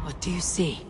What do you see?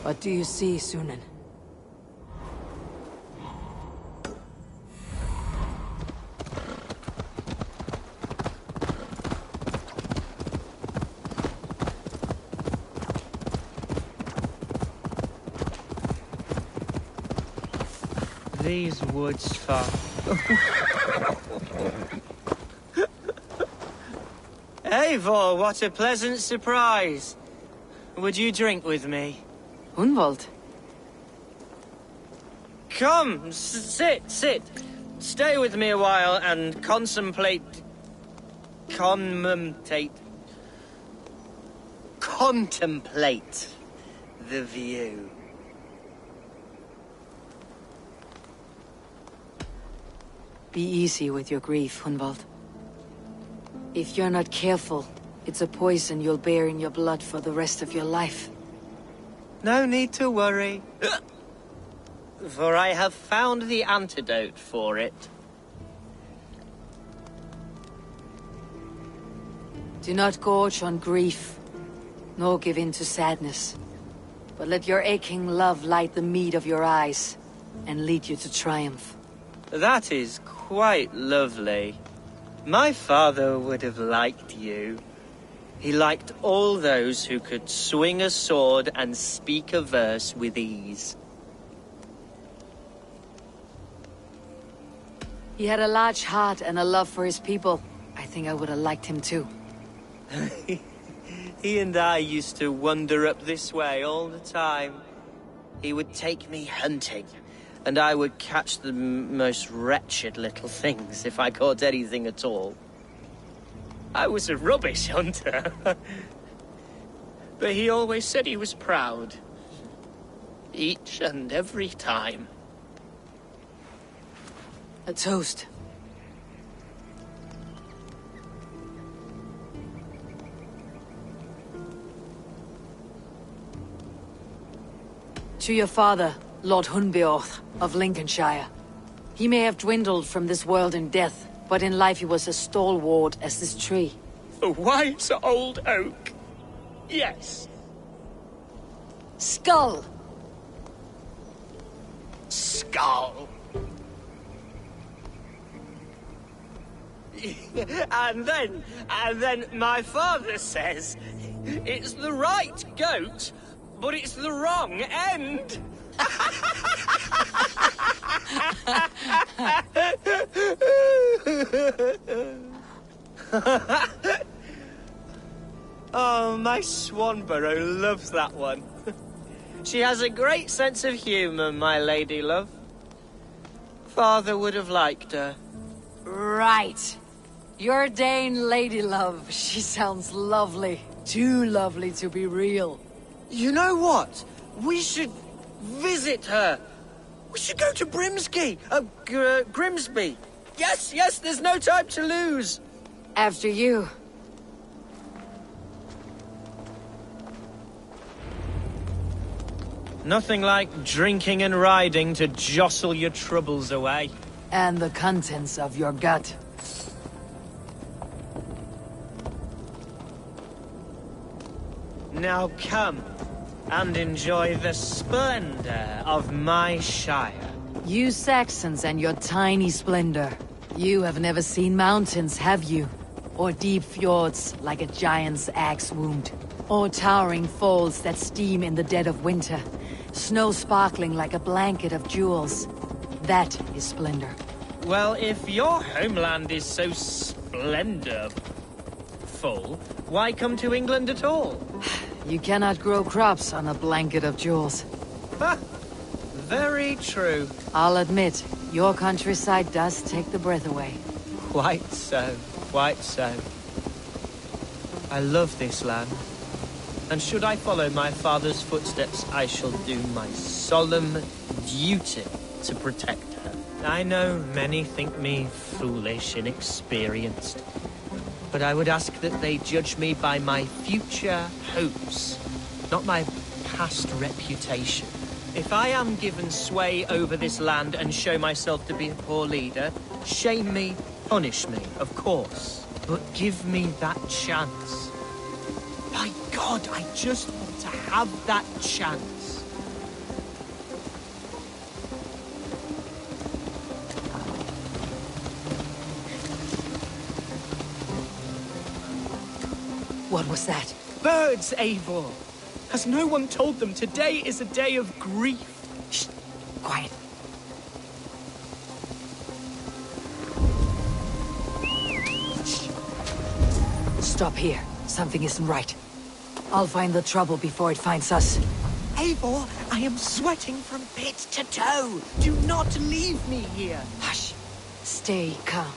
What do you see, Sunan? These woods far. Eivor, what a pleasant surprise. Would you drink with me? Hunwald? Come, sit. Stay with me a while and contemplate the view. Be easy with your grief, Hunwald. If you're not careful, it's a poison you'll bear in your blood for the rest of your life. No need to worry, for I have found the antidote for it. Do not gorge on grief, nor give in to sadness, but let your aching love light the mead of your eyes and lead you to triumph. That is quite lovely. My father would have liked you. He liked all those who could swing a sword and speak a verse with ease. He had a large heart and a love for his people. I think I would have liked him too. He and I used to wander up this way all the time. He would take me hunting, and I would catch the most wretched little things if I caught anything at all. I was a rubbish hunter. But he always said he was proud. Each and every time. A toast. To your father, Lord Hunbeorth of Lincolnshire. He may have dwindled from this world in death, but in life he was as stalwart as this tree. A wise old oak. Yes. Skull! Skull. And then my father says, it's the right goat, but it's the wrong end. Oh, my Swanborough loves that one. She has a great sense of humour, my lady love. Father would have liked her. Right. Your Dane lady love. She sounds lovely. Too lovely to be real. You know what? We should visit her. We should go to Grimsby. Yes, yes, there's no time to lose. After you. Nothing like drinking and riding to jostle your troubles away. And the contents of your gut. Now come and enjoy the splendor of my Shire. You Saxons and your tiny splendor. You have never seen mountains, have you? Or deep fjords like a giant's axe wound. Or towering falls that steam in the dead of winter. Snow sparkling like a blanket of jewels. That is splendor. Well, if your homeland is so splendorful, why come to England at all? You cannot grow crops on a blanket of jewels. Ha! Very true. I'll admit, your countryside does take the breath away. Quite so, quite so. I love this land. And should I follow my father's footsteps, I shall do my solemn duty to protect her. I know many think me foolish, inexperienced. But I would ask that they judge me by my future hopes, not my past reputation. If I am given sway over this land and show myself to be a poor leader, shame me, punish me, of course. But give me that chance. By God, I just want to have that chance. What was that? Birds, Eivor! Has no one told them today is a day of grief? Shh! Quiet. Shh. Stop here. Something isn't right. I'll find the trouble before it finds us. Eivor, I am sweating from pit to toe. Do not leave me here. Hush. Stay calm.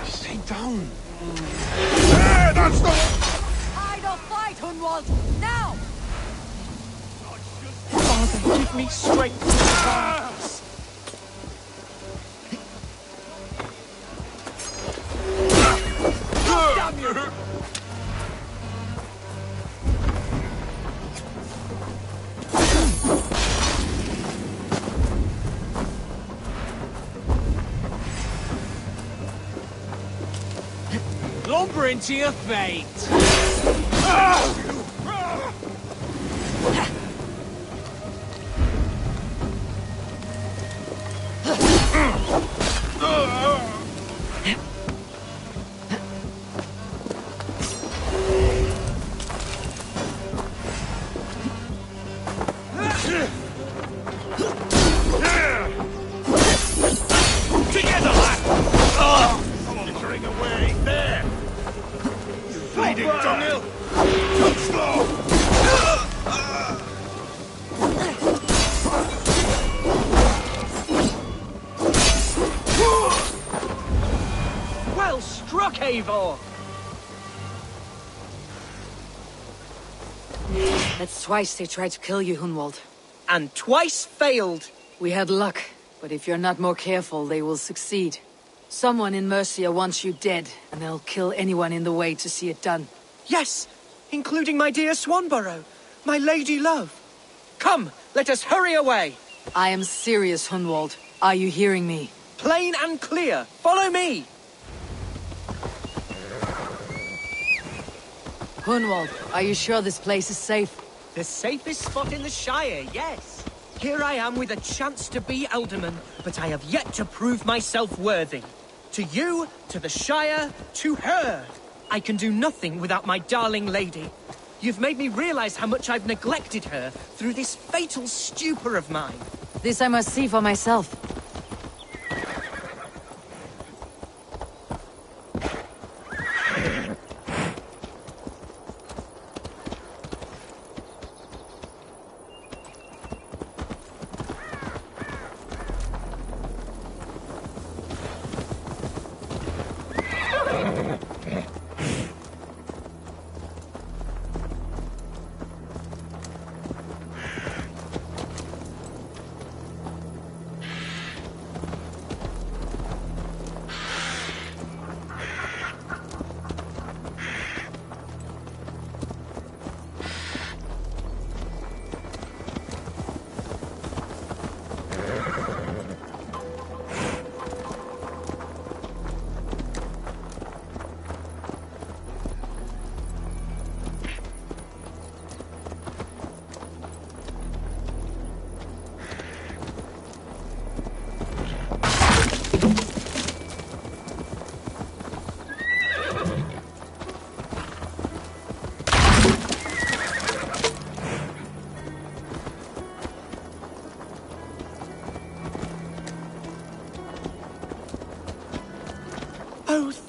Stay down. There, that's the... Hide or fight, Hunwald! Now! Father, give me strength to advance. Damn you! Lumber into your fate! Together, lad! Flickering away there! Bleeding dunghill! Too slow! Well struck, Eivor! That's twice they tried to kill you, Hunwald. And twice failed. We had luck, but if you're not more careful, they will succeed. Someone in Mercia wants you dead, and they'll kill anyone in the way to see it done. Yes, including my dear Swanborough, my lady love. Come, let us hurry away. I am serious, Hunwald. Are you hearing me? Plain and clear. Follow me. Hunwald, are you sure this place is safe? The safest spot in the Shire, yes. Here I am with a chance to be Alderman, but I have yet to prove myself worthy. To you, to the Shire, to her. I can do nothing without my darling lady. You've made me realize how much I've neglected her through this fatal stupor of mine. This I must see for myself.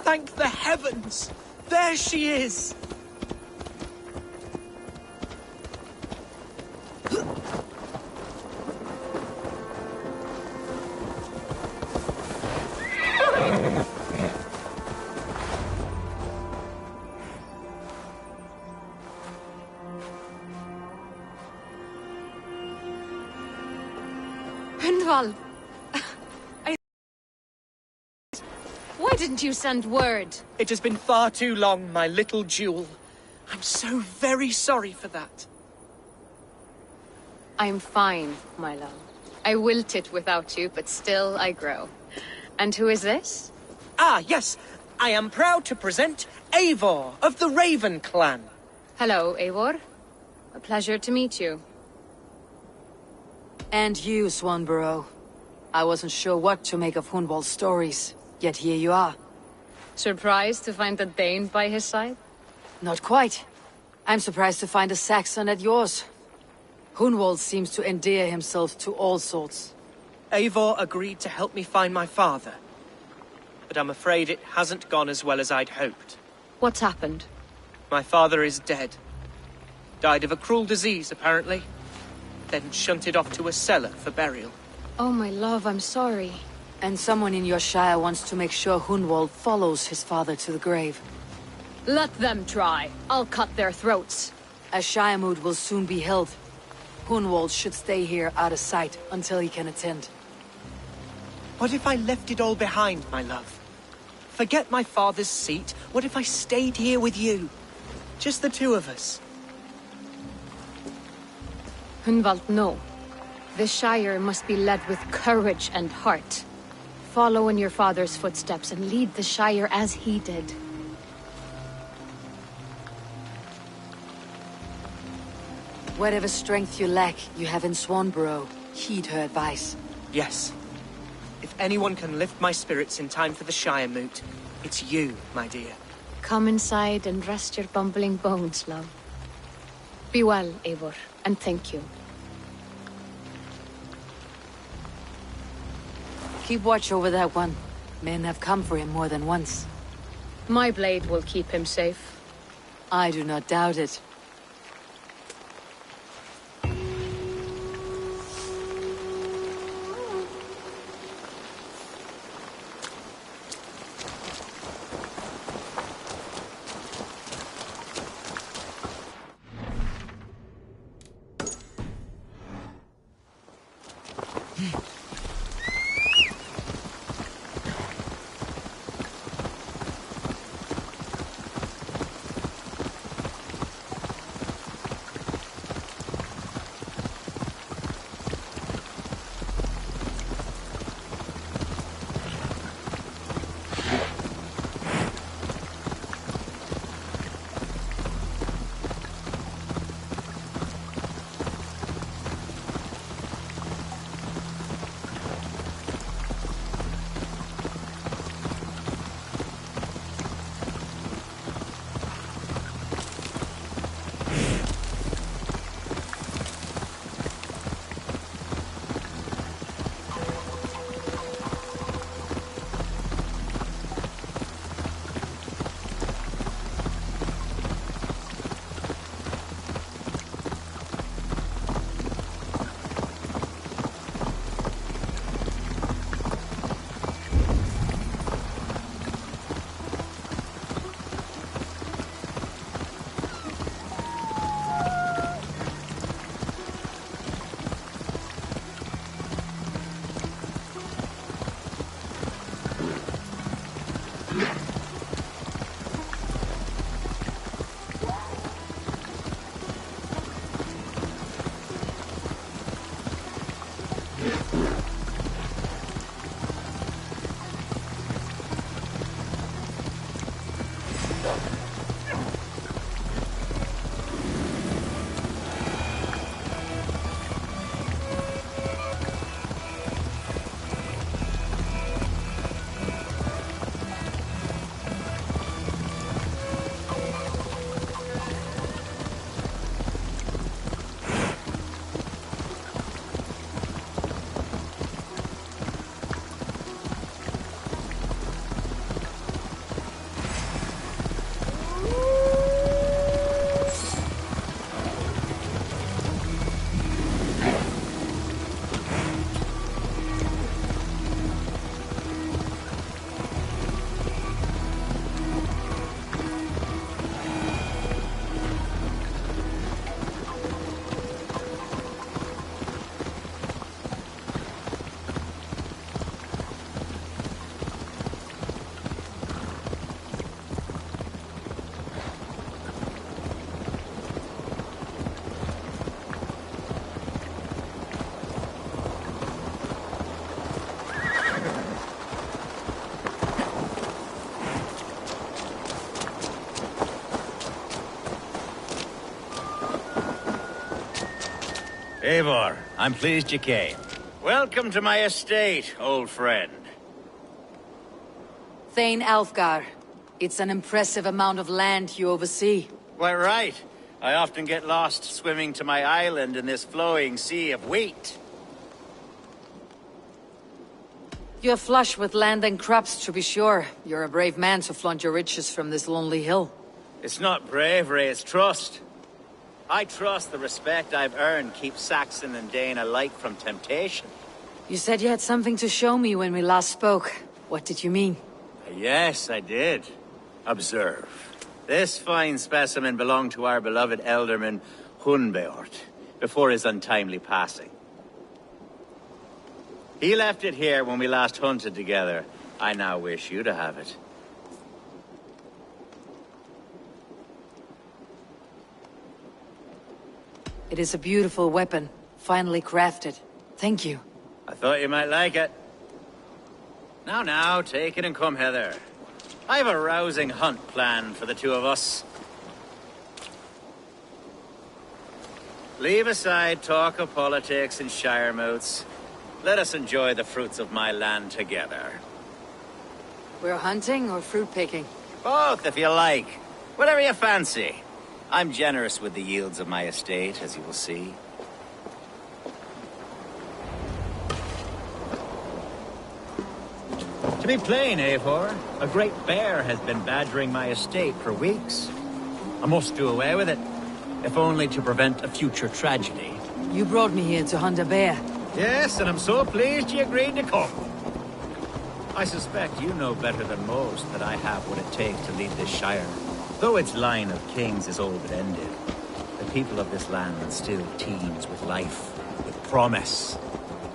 Thank the heavens! There she is! Gunvald! Why didn't you send word? It has been far too long, my little jewel. I'm so very sorry for that. I'm fine, my love. I wilted without you, but still I grow. And who is this? Ah, yes. I am proud to present Eivor of the Raven clan. Hello, Eivor. A pleasure to meet you. And you, Swanborough. I wasn't sure what to make of Hunwald's stories, yet here you are. Surprised to find a Dane by his side? Not quite. I'm surprised to find a Saxon at yours. Hunwald seems to endear himself to all sorts. Eivor agreed to help me find my father. But I'm afraid it hasn't gone as well as I'd hoped. What's happened? My father is dead. Died of a cruel disease, apparently. Then shunted off to a cellar for burial. Oh, my love, I'm sorry. And someone in your shire wants to make sure Hunwald follows his father to the grave. Let them try. I'll cut their throats. A shire moot will soon be held. Hunwald should stay here out of sight until he can attend. What if I left it all behind, my love? Forget my father's seat. What if I stayed here with you? Just the two of us. Hunwald, no. The Shire must be led with courage and heart. Follow in your father's footsteps and lead the Shire as he did. Whatever strength you lack, you have in Swanborough. Heed her advice. Yes. If anyone can lift my spirits in time for the Shire moot, it's you, my dear. Come inside and rest your bumbling bones, love. Be well, Eivor, and thank you. Keep watch over that one. Men have come for him more than once. My blade will keep him safe. I do not doubt it. Eivor, I'm pleased you came. Welcome to my estate, old friend. Thane Alfgar. It's an impressive amount of land you oversee. Quite right. I often get lost swimming to my island in this flowing sea of wheat. You're flush with land and crops, to be sure. You're a brave man to flaunt your riches from this lonely hill. It's not bravery, it's trust. I trust the respect I've earned keeps Saxon and Dane alike from temptation. You said you had something to show me when we last spoke. What did you mean? Yes, I did. Observe. This fine specimen belonged to our beloved elderman, Hunbeort, before his untimely passing. He left it here when we last hunted together. I now wish you to have it. It is a beautiful weapon, finely crafted. Thank you. I thought you might like it. Now, take it and come hither. I have a rousing hunt planned for the two of us. Leave aside talk of politics and shire moats. Let us enjoy the fruits of my land together. We're hunting or fruit picking? Both, if you like. Whatever you fancy. I'm generous with the yields of my estate, as you will see. To be plain, Eivor, a great bear has been badgering my estate for weeks. I must do away with it, if only to prevent a future tragedy. You brought me here to hunt a bear. Yes, and I'm so pleased you agreed to come. I suspect you know better than most that I have what it takes to lead this shire. Though its line of kings is all but ended, the people of this land still teems with life, with promise.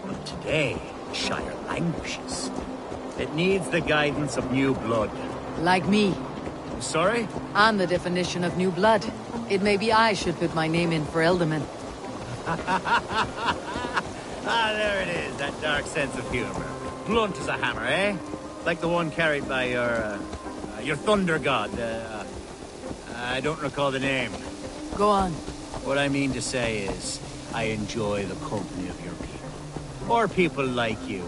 But today, the shire languishes. It needs the guidance of new blood. Like me. Sorry? I'm the definition of new blood. It may be I should put my name in for Elderman. Ah, there it is, that dark sense of humor. Blunt as a hammer, eh? Like the one carried by your thunder god. I don't recall the name. Go on. What I mean to say is, I enjoy the company of your people. Or people like you.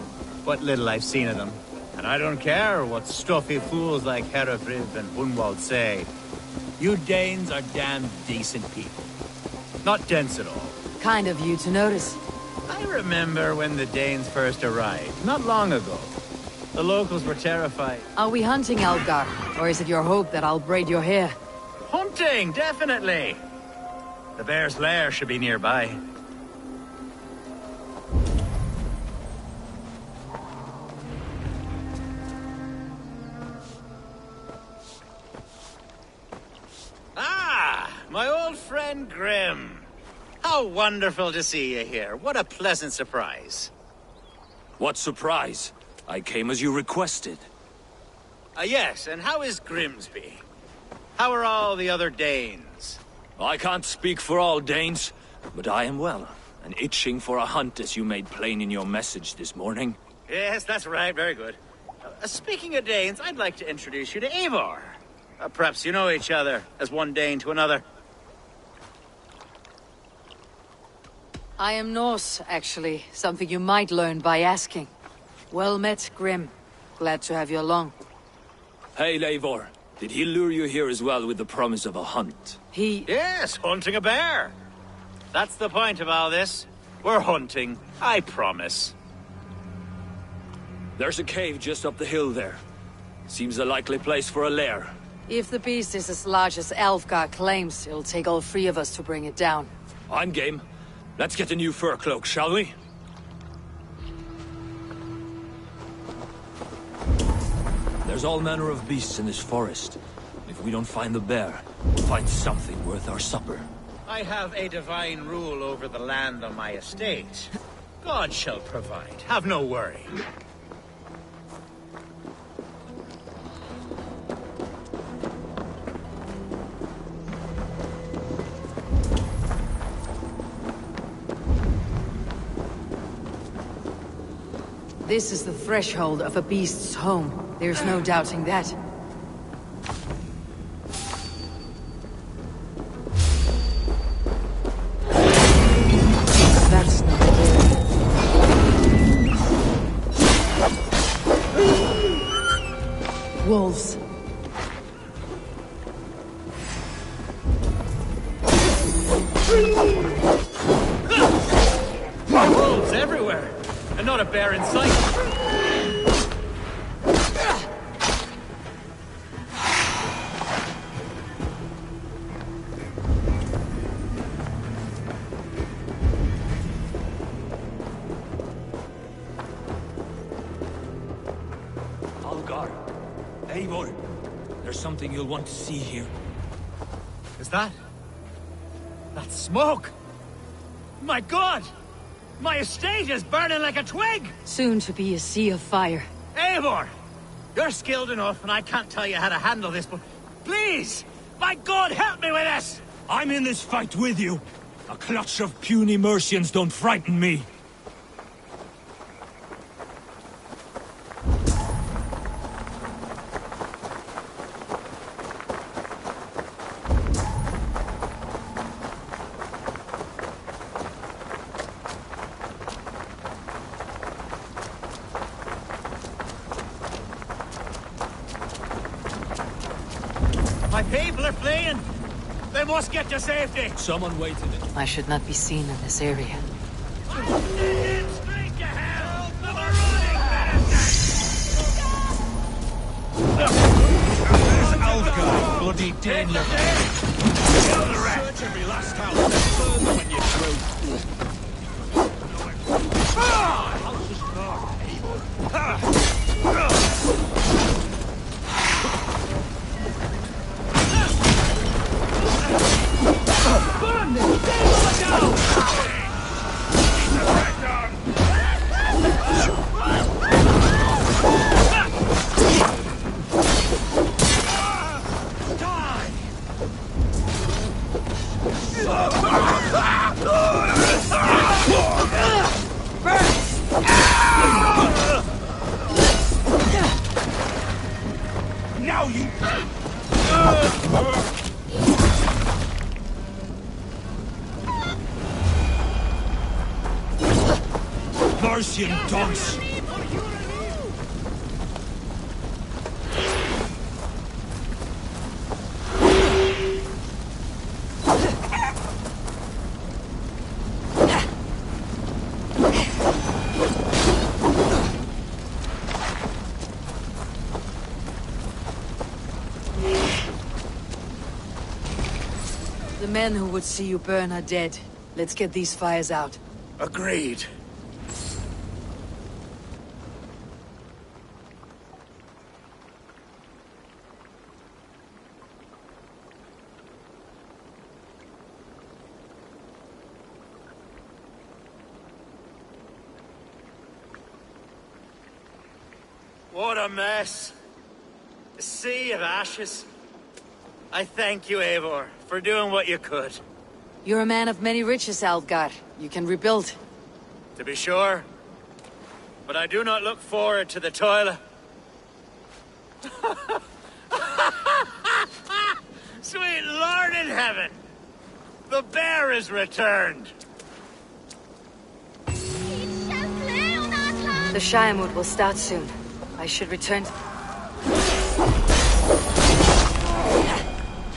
What little I've seen of them. And I don't care what stuffy fools like Gtrftrfttgrgtgrgtr and Hunwald say. You Danes are damn decent people. Not dense at all. Kind of you to notice. I remember when the Danes first arrived, not long ago. The locals were terrified. Are we hunting Alfgar, or is it your hope that I'll braid your hair? Hunting, definitely! The bear's lair should be nearby. Ah, my old friend Grim. How wonderful to see you here. What a pleasant surprise. What surprise? I came as you requested. Yes, and how is Grimsby? How are all the other Danes? I can't speak for all Danes, but I am well, and itching for a hunt as you made plain in your message this morning. Yes, that's right. Very good. Speaking of Danes, I'd like to introduce you to Eivor. Perhaps you know each other, as one Dane to another. I am Norse, actually. Something you might learn by asking. Well met, Grim. Glad to have you along. Hey, Eivor. Did he lure you here as well with the promise of a hunt? Yes, hunting a bear. That's the point of all this. We're hunting, I promise. There's a cave just up the hill there. Seems a likely place for a lair. If the beast is as large as Alfgar claims, it'll take all three of us to bring it down. I'm game. Let's get a new fur cloak, shall we? There's all manner of beasts in this forest. If we don't find the bear, we'll find something worth our supper. I have a divine rule over the land on my estate. God shall provide. Have no worry. This is the threshold of a beast's home. There's no doubting that. That not a bear in sight. Algar, Eivor, there's something you'll want to see here. Is that? That's smoke! My God! My estate is burning like a twig! Soon to be a sea of fire. Eivor! You're skilled enough, and I can't tell you how to handle this, but please! My God, help me with this! I'm in this fight with you. A clutch of puny Mercians don't frighten me. My people are fleeing! They must get to safety! Someone waited in. I should not be seen in this area. Straight to hell! There's Algar, bloody Daniel. Kill the rest! Search every last house. Burn them when you're through. Now you... Mercian dogs! The men who would see you burn are dead. Let's get these fires out. Agreed. What a mess. A sea of ashes. I thank you, Eivor, for doing what you could. You're a man of many riches, Algar. You can rebuild. To be sure. But I do not look forward to the toil. Sweet Lord in heaven! The bear is returned! The Shiremood will start soon. I should return to...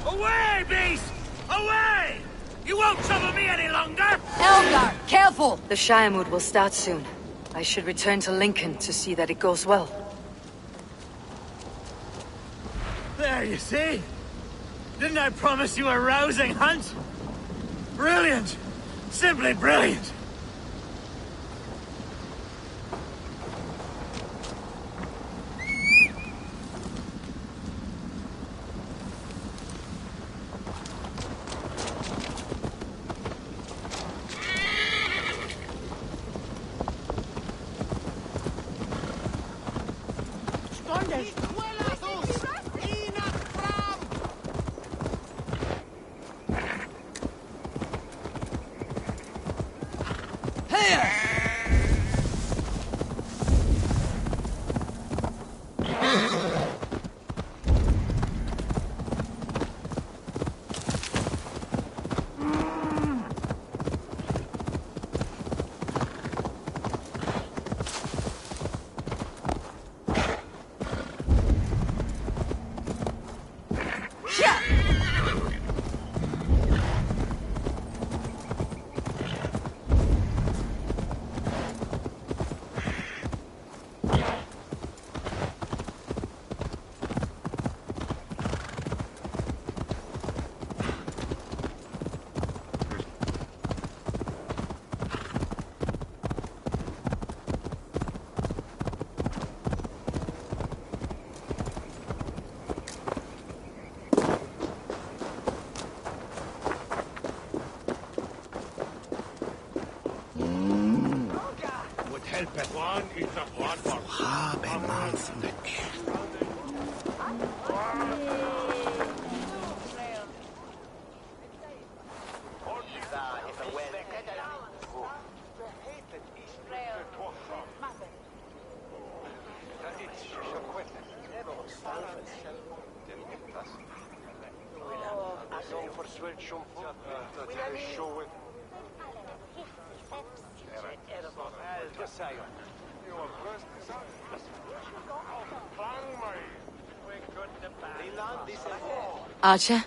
Away, beast! Away! You won't trouble me any longer! Elgar, careful! The Shiremood will start soon. I should return to Lincoln to see that it goes well. There, you see? Didn't I promise you a rousing hunt? Brilliant! Simply brilliant! Archer,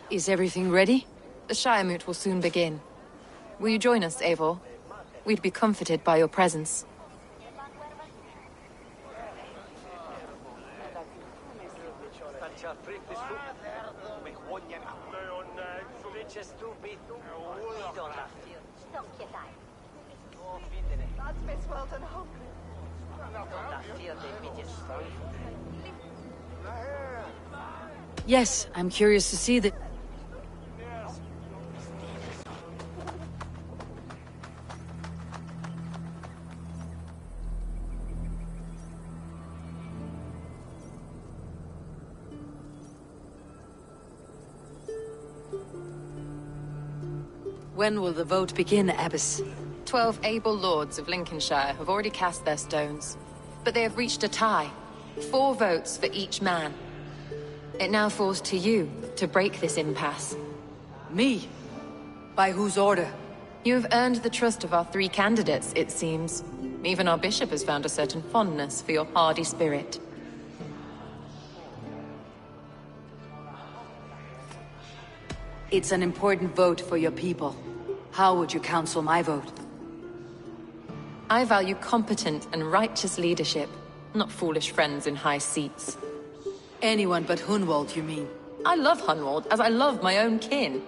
is everything ready? The Shire Moot will soon begin. Will you join us, Eivor? We'd be comforted by your presence. Yes, I'm curious to see the... When will the vote begin, Abbess? 12 able lords of Lincolnshire have already cast their stones, but they have reached a tie. 4 votes for each man. It now falls to you to break this impasse. Me? By whose order? You have earned the trust of our 3 candidates, it seems. Even our bishop has found a certain fondness for your hardy spirit. It's an important vote for your people. How would you counsel my vote? I value competent and righteous leadership, not foolish friends in high seats. Anyone but Hunwald, you mean? I love Hunwald as I love my own kin.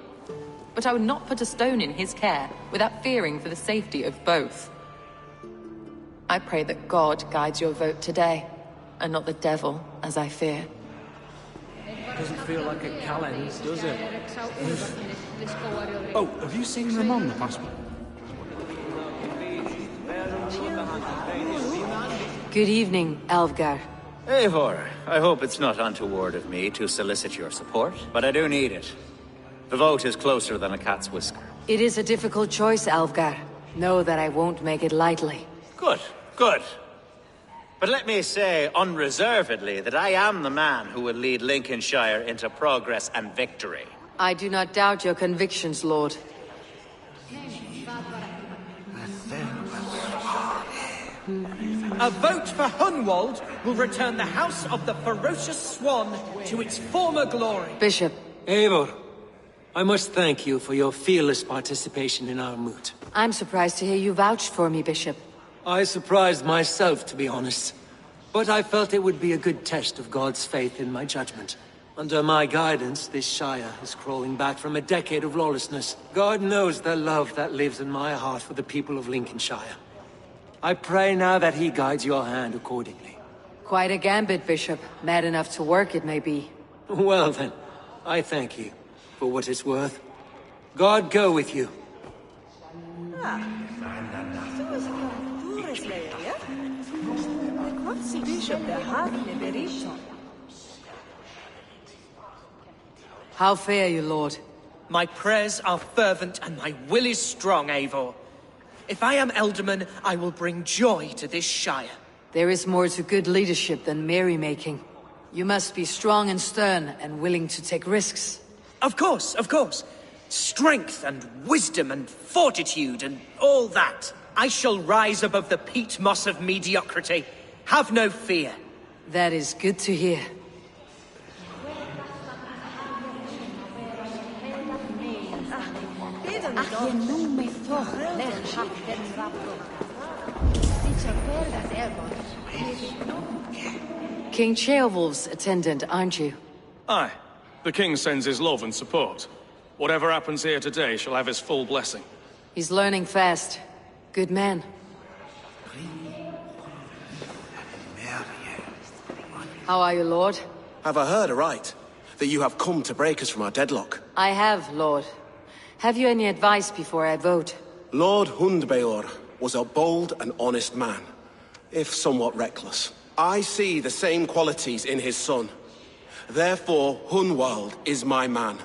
But I would not put a stone in his care without fearing for the safety of both. I pray that God guides your vote today, and not the devil, as I fear. Doesn't feel like a calendar, does it? Oh, have you seen Ramon the passport? Good evening, Alvgar. Eivor, I hope it's not untoward of me to solicit your support, but I do need it. The vote is closer than a cat's whisker. It is a difficult choice, Alvgar. Know that I won't make it lightly. Good, good. But let me say unreservedly that I am the man who will lead Lincolnshire into progress and victory. I do not doubt your convictions, Lord. A vote for Hunwald will return the House of the Ferocious Swan to its former glory. Bishop. Eivor, I must thank you for your fearless participation in our moot. I'm surprised to hear you vouched for me, Bishop. I surprised myself, to be honest. But I felt it would be a good test of God's faith in my judgment. Under my guidance, this Shire is crawling back from a decade of lawlessness. God knows the love that lives in my heart for the people of Lincolnshire. I pray now that he guides your hand accordingly. Quite a gambit, Bishop. Mad enough to work, it may be. Well then, I thank you, for what it's worth. God go with you. How fare you, Lord? My prayers are fervent and my will is strong, Eivor. If I am Elderman, I will bring joy to this Shire. There is more to good leadership than merrymaking. You must be strong and stern and willing to take risks. Of course, of course. Strength and wisdom and fortitude and all that. I shall rise above the peat moss of mediocrity. Have no fear. That is good to hear. King Ceolwulf's attendant, aren't you? Aye. The king sends his love and support. Whatever happens here today shall have his full blessing. He's learning fast. Good man. How are you, Lord? Have I heard aright? That you have come to break us from our deadlock? I have, Lord. Have you any advice before I vote? Lord Hundbeor, was a bold and honest man, if somewhat reckless. I see the same qualities in his son. Therefore, Hunwald is my man.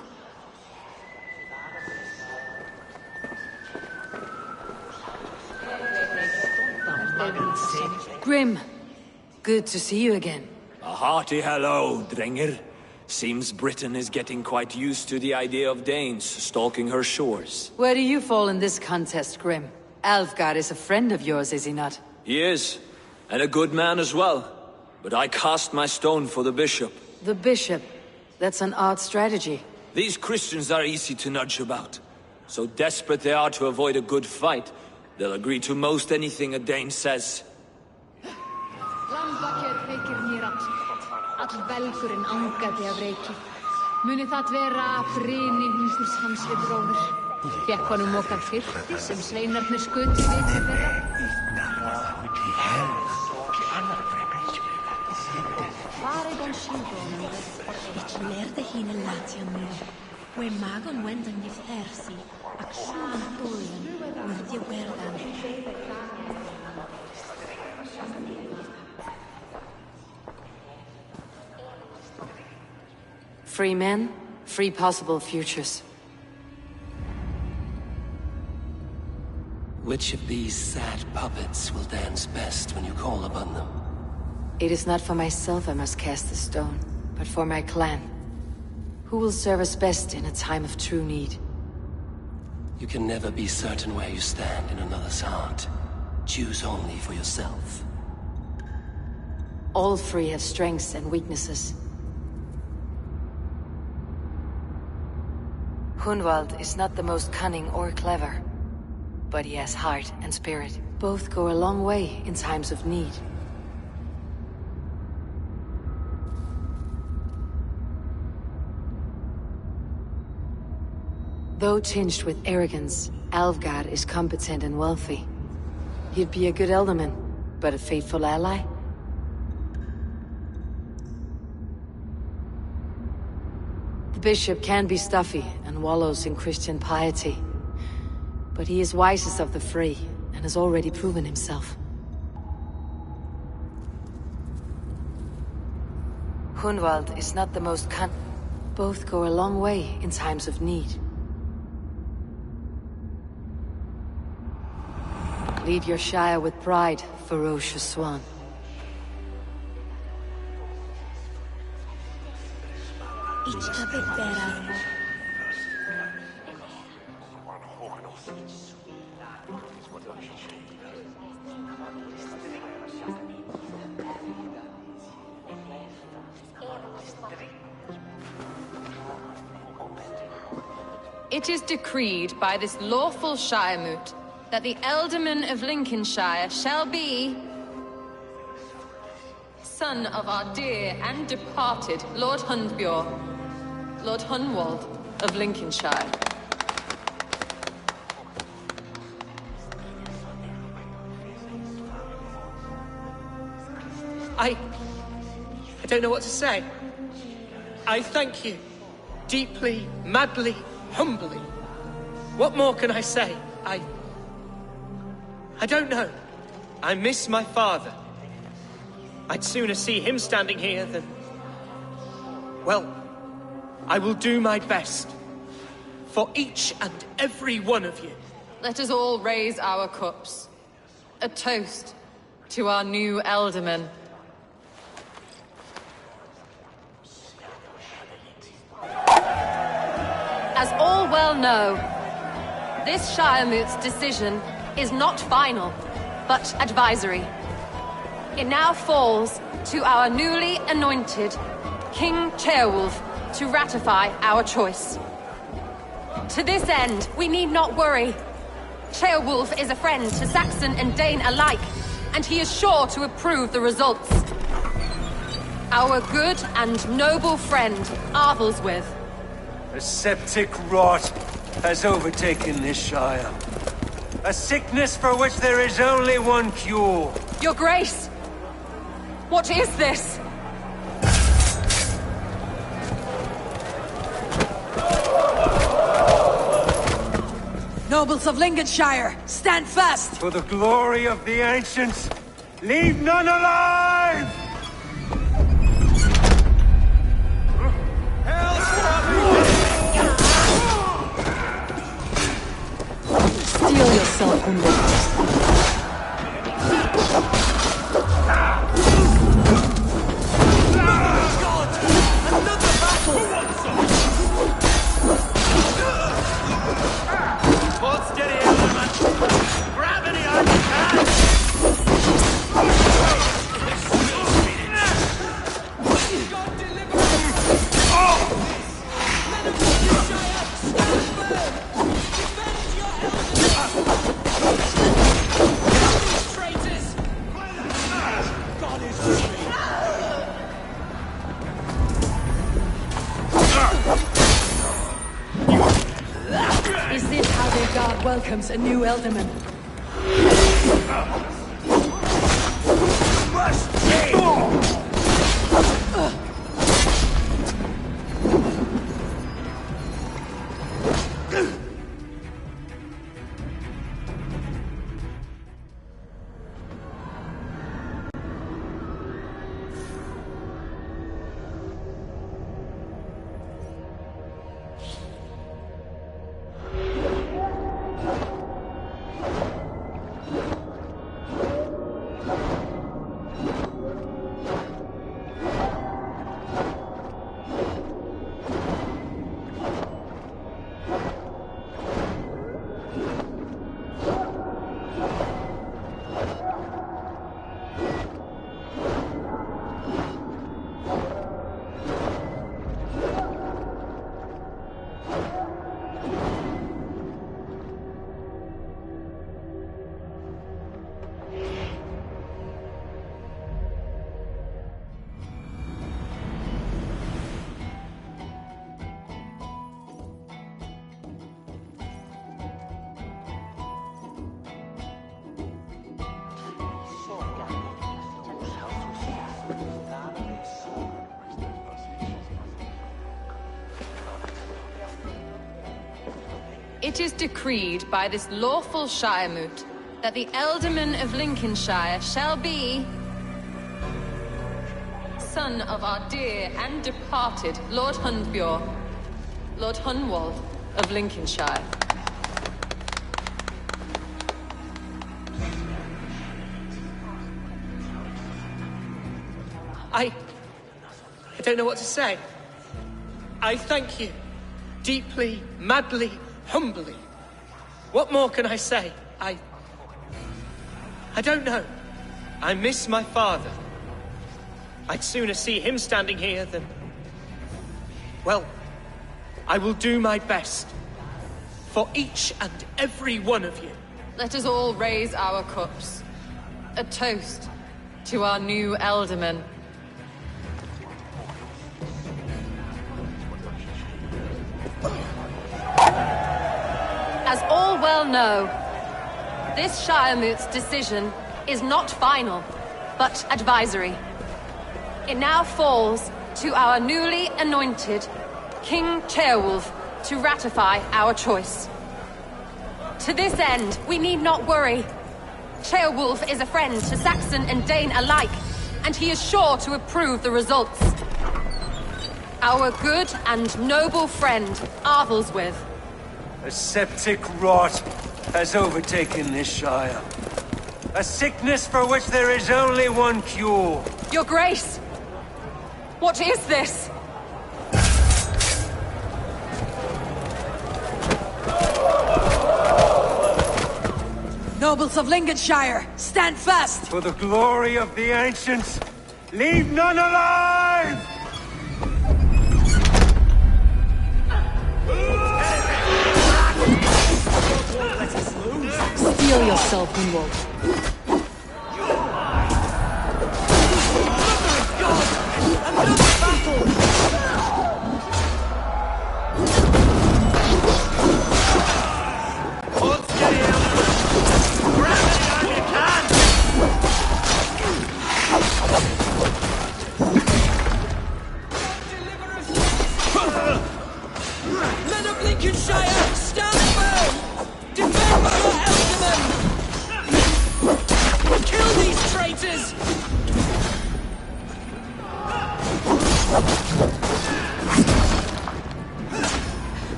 Grim, good to see you again. A hearty hello, Drenger. Seems Britain is getting quite used to the idea of Danes stalking her shores. Where do you fall in this contest, Grim? Alfgard is a friend of yours, is he not? He is, and a good man as well. But I cast my stone for the bishop. The bishop? That's an odd strategy. These Christians are easy to nudge about. So desperate they are to avoid a good fight, they'll agree to most anything a Dane says. All belgurinn angaði af reiki. Muni það vera bryni hungurs hans við bróður. Fékk honum okkar fyrti sem sveinarnir skutu við þeirra. Faregon Shildon, ich lernte hine Latian mir. We magon wendan gif ersi, ak shulan tuyen, urdi werdan. Free men, free possible futures. Which of these sad puppets will dance best when you call upon them? It is not for myself I must cast the stone, but for my clan. Who will serve us best in a time of true need? You can never be certain where you stand in another's heart. Choose only for yourself. All three have strengths and weaknesses. Hunwald is not the most cunning or clever, but he has heart and spirit. Both go a long way in times of need. Though tinged with arrogance, Alfgard is competent and wealthy. He'd be a good alderman, but a faithful ally? The bishop can be stuffy and wallows in Christian piety, but he is wisest of the three and has already proven himself. Hunwald is not the most Both go a long way in times of need. Lead your Shire with pride, ferocious swan. It is decreed by this lawful Shiremoot that the Ealdorman of Lincolnshire shall be son of our dear and departed Lord Hundbjorn, Lord Hunwald of Lincolnshire. I don't know what to say. I thank you. Deeply, madly, humbly. What more can I say? I don't know. I miss my father. I'd sooner see him standing here than... Well, I will do my best. For each and every one of you. Let us all raise our cups. A toast to our new Ealdorman. As all well know, this Shiremoot's decision is not final, but advisory. It now falls to our newly anointed King Ceolwulf to ratify our choice. To this end, we need not worry. Ceolwulf is a friend to Saxon and Dane alike, and he is sure to approve the results. Our good and noble friend, Arthelswith. A septic rot has overtaken this Shire. A sickness for which there is only one cure. Your Grace! What is this? Nobles of Lincolnshire, stand fast! For the glory of the ancients, leave none alive! Steel yourself, Humble. Is this how their god welcomes a new Elderman? It is decreed by this lawful Shiremoot that the Elderman of Lincolnshire shall be son of our dear and departed Lord Hundbjorn, Lord Hunwald of Lincolnshire. I don't know what to say. I thank you. Deeply, madly, humbly. What more can I say? I don't know. I miss my father. I'd sooner see him standing here than... Well, I will do my best. For each and every one of you. Let us all raise our cups. A toast to our new Elderman. As all well know, this Shiremoot's decision is not final, but advisory. It now falls to our newly anointed King Ceolwulf to ratify our choice. To this end, we need not worry. Ceolwulf is a friend to Saxon and Dane alike, and he is sure to approve the results. Our good and noble friend, Arthelswith. A septic rot has overtaken this shire. A sickness for which there is only one cure. Your Grace! What is this? Nobles of Lincolnshire, stand fast! For the glory of the ancients, leave none alive! Steel yourself, Hunwald. Men of Lincolnshire, stand firm!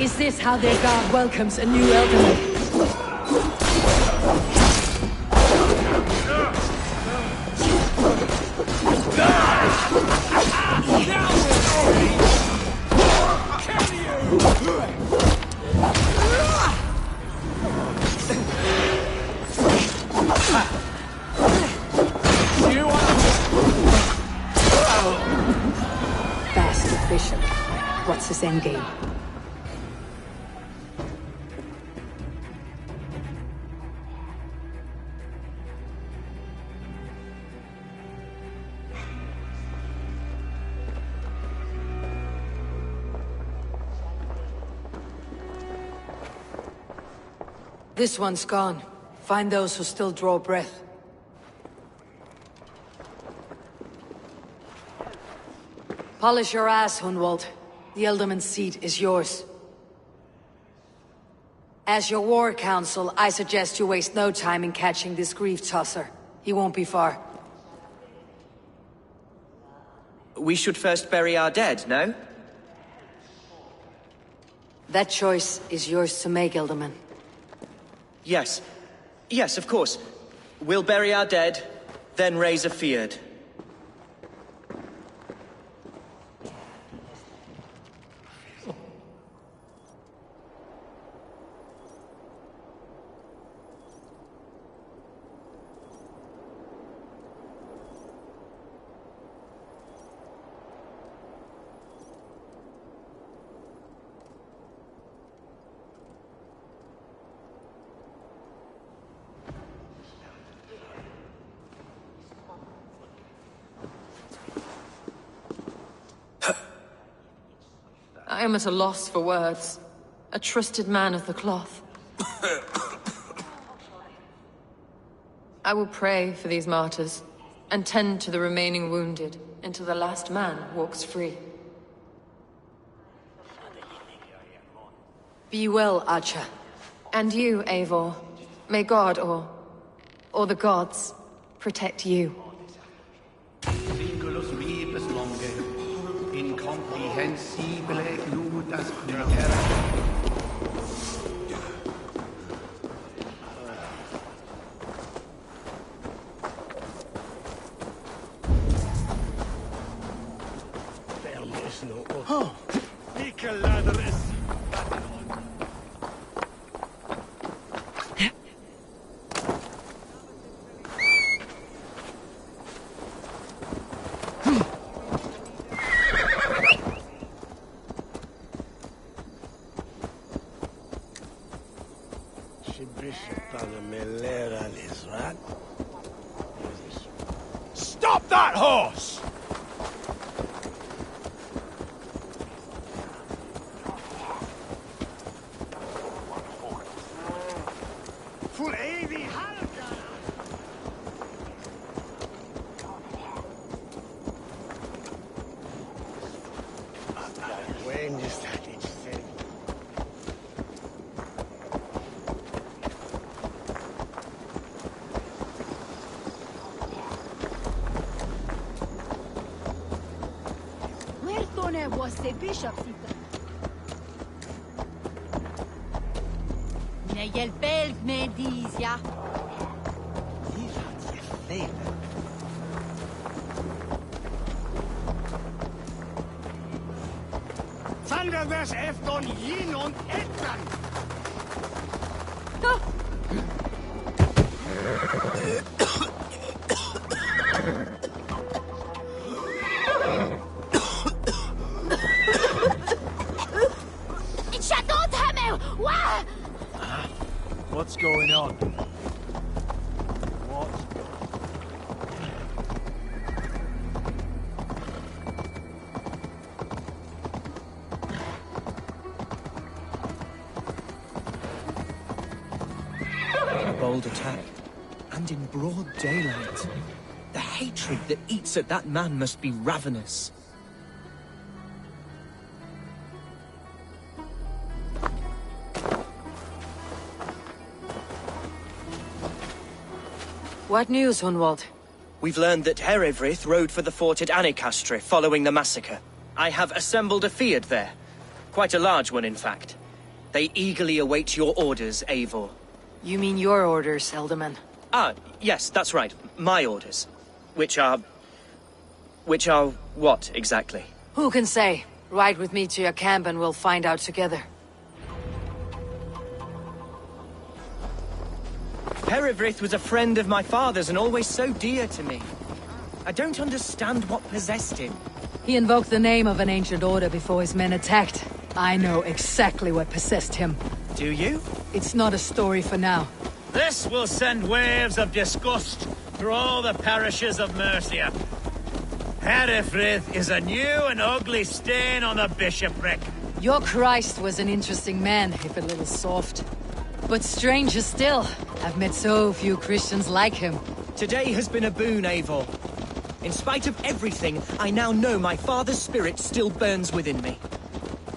Is this how their god welcomes a new elderman? Bastard bishop. What's his endgame? This one's gone. Find those who still draw breath. Polish your ass, Hunwald. The Elderman's seat is yours. As your war council, I suggest you waste no time in catching this grief tosser. He won't be far. We should first bury our dead, no? That choice is yours to make, Elderman. Yes. Yes, of course. We'll bury our dead, then raise a feard. I am at a loss for words. A trusted man of the cloth. I will pray for these martyrs, and tend to the remaining wounded, until the last man walks free. Be well, Archer. And you, Eivor. May God, or the gods, protect you. Incomprehensibile ludas terra. Oh, stop that horse! For evig halka! When is that it said? Was the bishop sitter? Nej, hjälp med Dizia. Thunderverse efter Yin und Ettan! What's going on? What? A bold attack. And in broad daylight. The hatred that eats at that man must be ravenous. What news, Hunwald? We've learned that Herewrith rode for the fort at Annikastre following the massacre. I have assembled a feard there. Quite a large one, in fact. They eagerly await your orders, Eivor. You mean your orders, Elderman? Ah, yes, that's right. My orders. Which are what, exactly? Who can say? Ride with me to your camp and we'll find out together. Herewrith was a friend of my father's and always so dear to me. I don't understand what possessed him. He invoked the name of an ancient order before his men attacked. I know exactly what possessed him. Do you? It's not a story for now. This will send waves of disgust through all the parishes of Mercia. Herefrith is a new and ugly stain on the bishopric. Your Christ was an interesting man, if a little soft. But stranger still, I've met so few Christians like him. Today has been a boon, Eivor. In spite of everything, I now know my father's spirit still burns within me.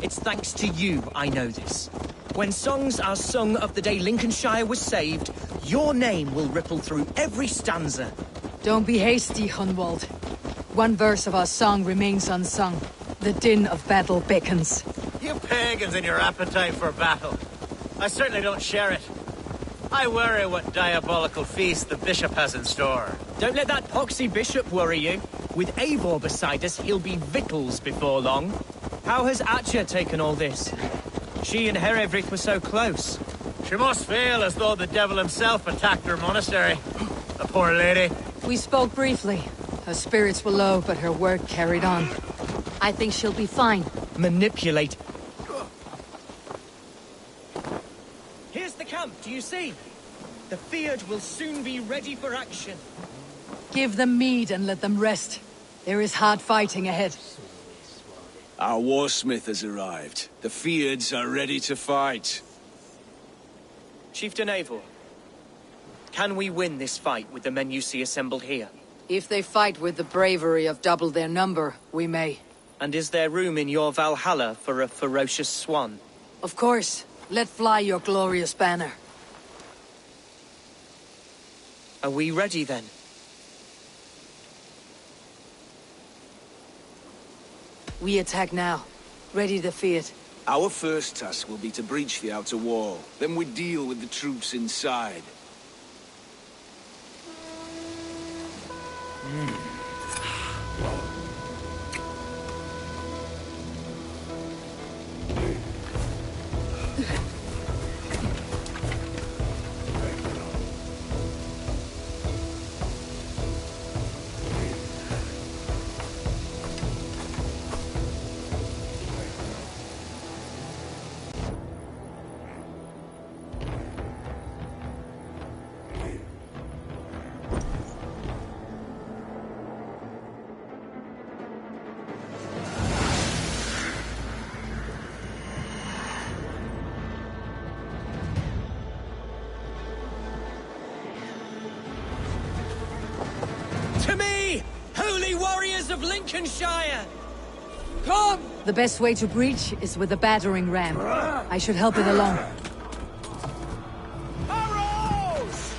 It's thanks to you I know this. When songs are sung of the day Lincolnshire was saved, your name will ripple through every stanza. Don't be hasty, Hunwald. One verse of our song remains unsung. The din of battle beckons. You pagans and your appetite for battle. I certainly don't share it. I worry what diabolical feast the bishop has in store. Don't let that poxy bishop worry you. With Eivor beside us, he'll be victuals before long. How has Atcha taken all this? She and Herewrith were so close. She must feel as though the devil himself attacked her monastery. The poor lady. We spoke briefly. Her spirits were low, but her work carried on. I think she'll be fine. Manipulate. Here's the camp, do you see? The Fyrd will soon be ready for action. Give them mead and let them rest. There is hard fighting ahead. Our warsmith has arrived. The Fyrds are ready to fight. Chieftain Eivor, can we win this fight with the men you see assembled here? If they fight with the bravery of double their number, we may. And is there room in your Valhalla for a ferocious swan? Of course. Let fly your glorious banner. Are we ready then? We attack now. Ready the Fyrd. Our first task will be to breach the outer wall. Then we deal with the troops inside. To me, holy warriors of Lincolnshire! Come! The best way to breach is with a battering ram. I should help it along. Arrows!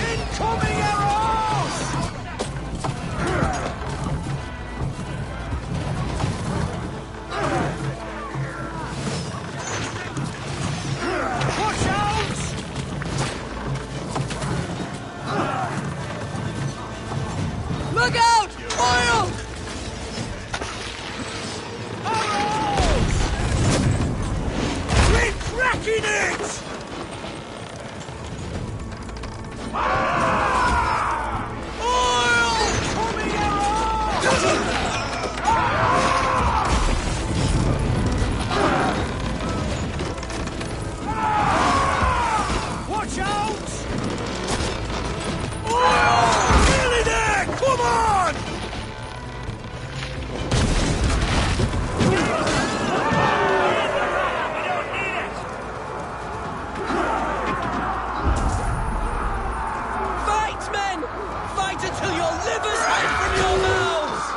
Incoming arrows! Watch out! Look out! Oil! Arrows! We're cracking it! Oil! Coming Watch out! Oil! Nearly there! Come on! Fight, men! Fight until your livers hang from your mouths!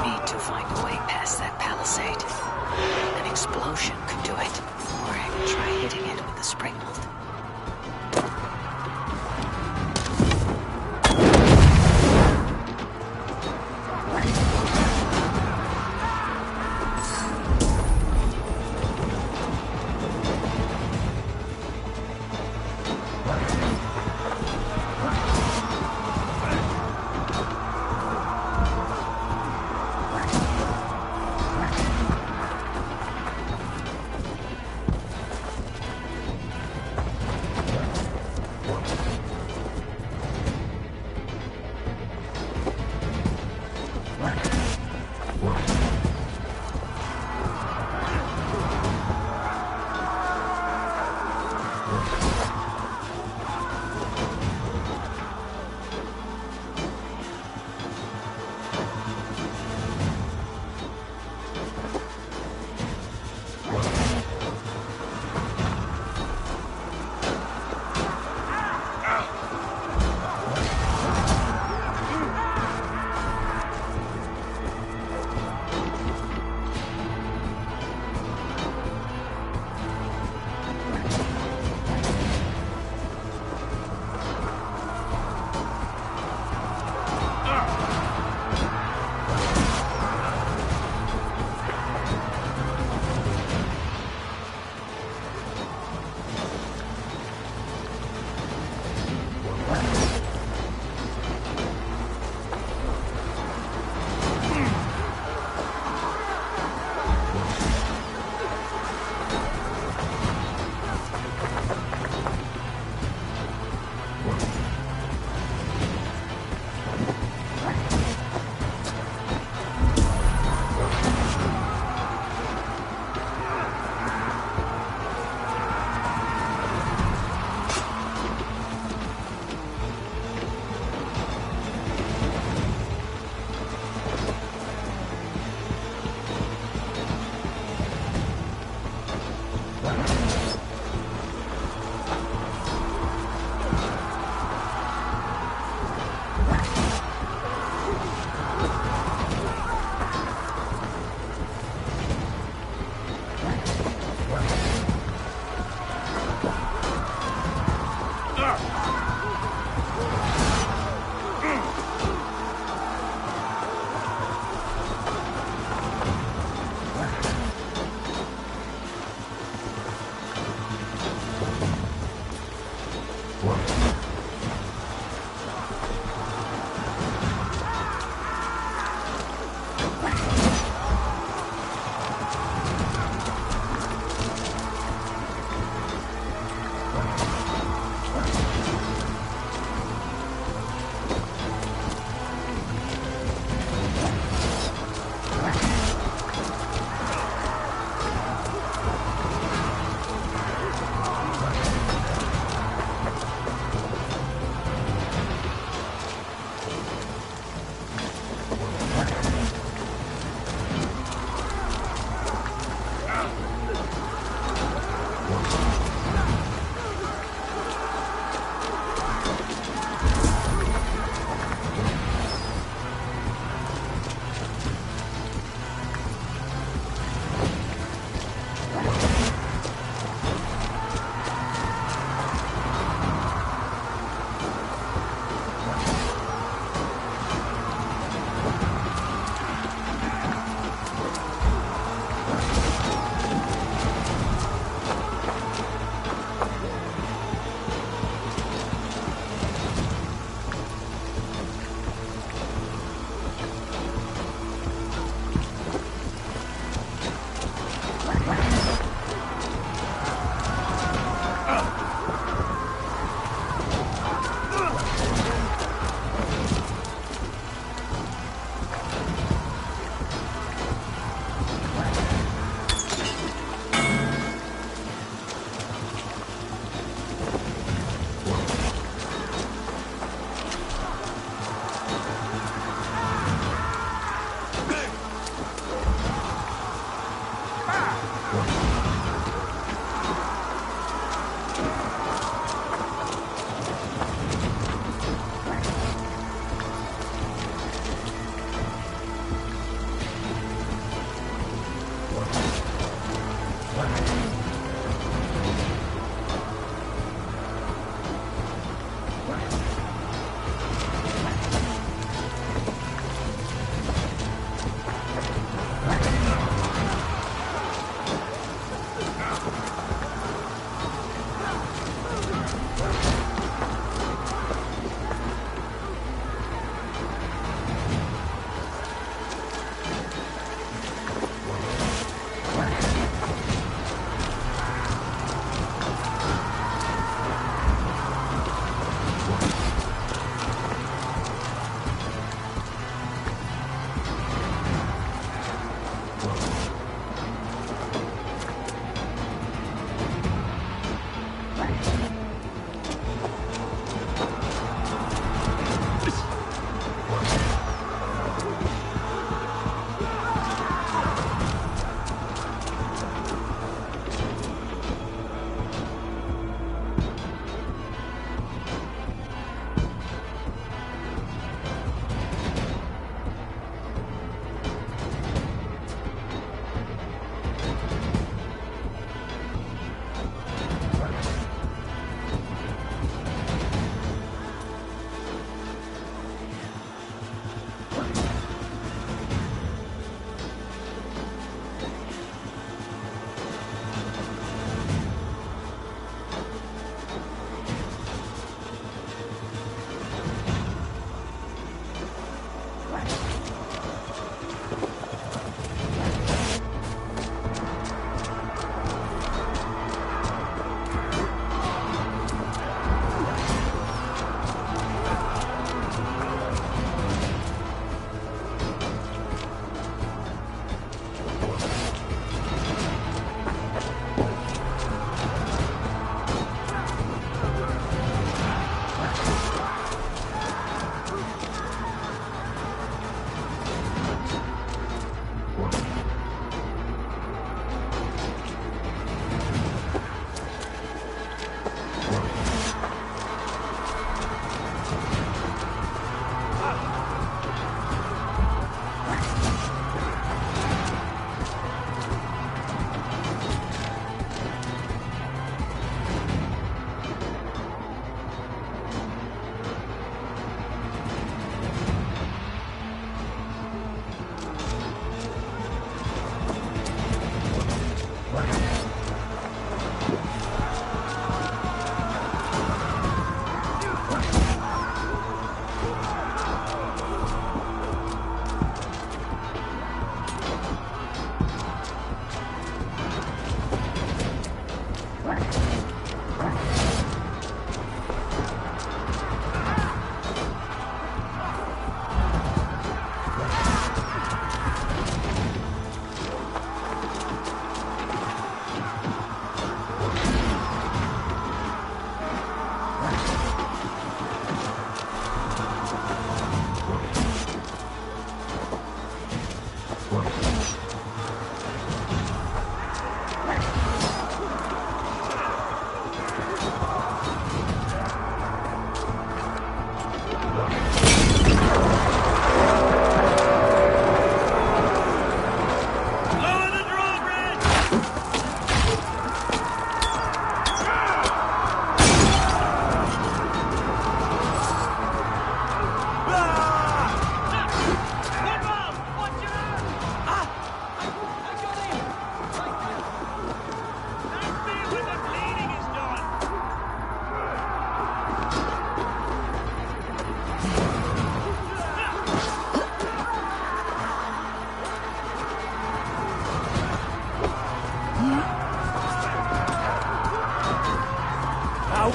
Need to find a way past that palisade. An explosion could do it. Or I could try hitting it with a spring bolt.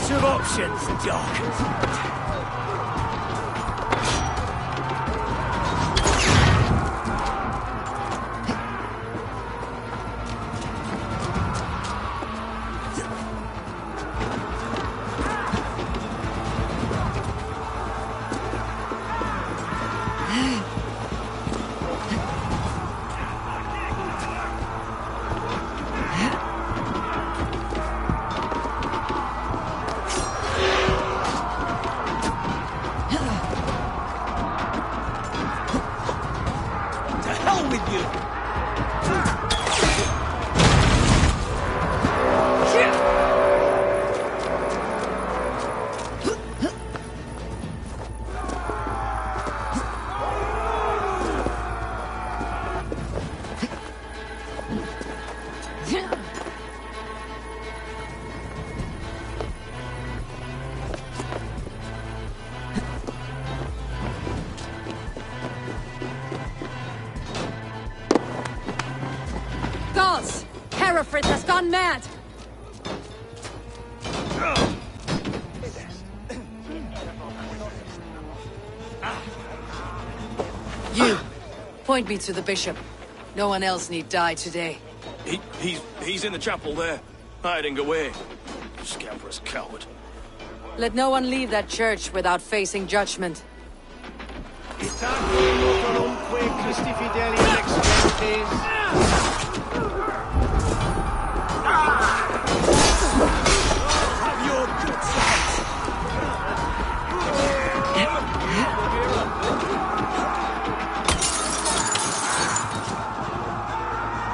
Lots of options, Doc. Gtrfttgrgtgrgtr has gone mad! You, point me to the bishop. No one else need die today. He's in the chapel there, hiding away. Scamperous coward. Let no one leave that church without facing judgment.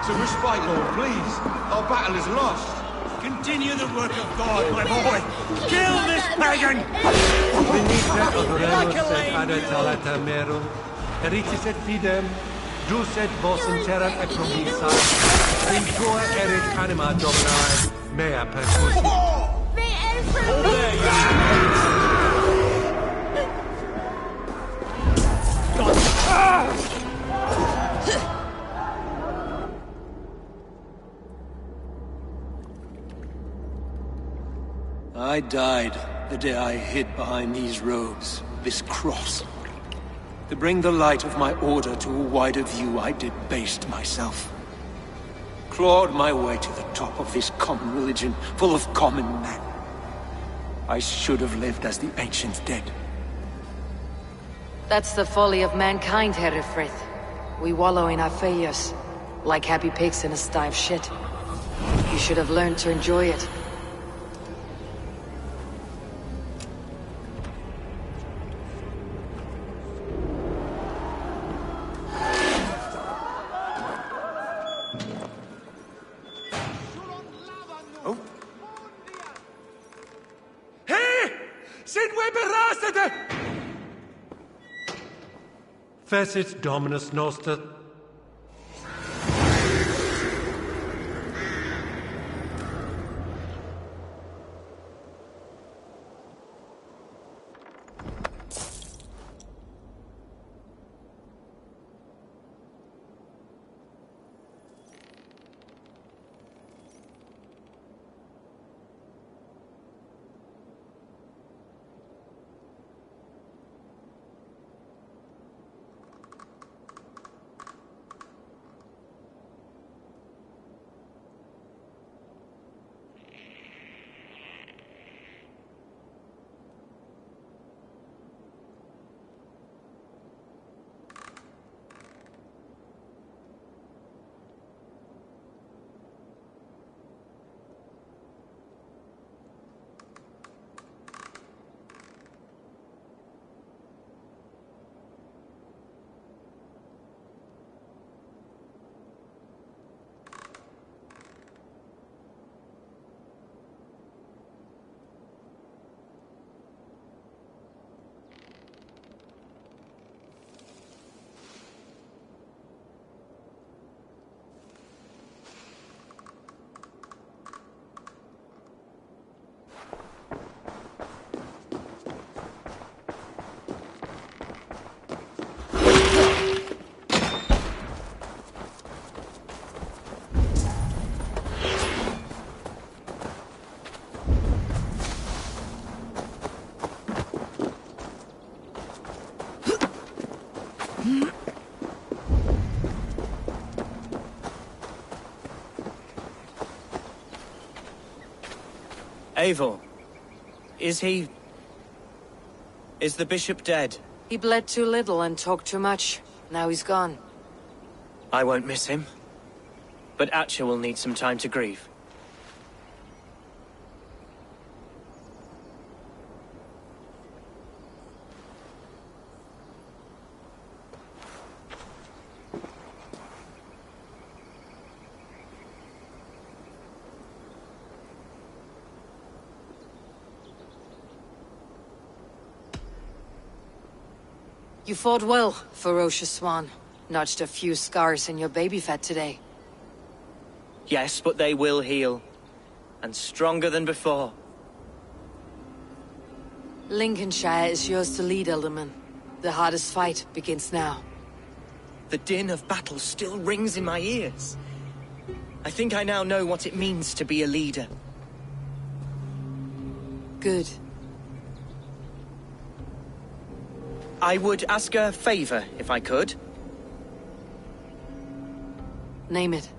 To respite, Lord, please. Our battle is lost. Continue the work of God, my boy. Kill this pagan! Eritis et fidem, dus et vos in terra epromisa, in tua erit anima Domini, mea percusi. I died the day I hid behind these robes, this cross. To bring the light of my order to a wider view, I debased myself. Clawed my way to the top of this common religion, full of common men. I should have lived as the ancient dead. That's the folly of mankind, Gtrfttgrgtr. We wallow in our failures, like happy pigs in a sty of shit. You should have learned to enjoy it. Fecit Dominus Noster. Eivor, is he... is the bishop dead? He bled too little and talked too much. Now he's gone. I won't miss him. But Atcha will need some time to grieve. You fought well, ferocious swan. Notched a few scars in your baby fat today. Yes, but they will heal. And stronger than before. Lincolnshire is yours to lead, Elderman. The hardest fight begins now. The din of battle still rings in my ears. I think I now know what it means to be a leader. Good. I would ask a favor, if I could. Name it.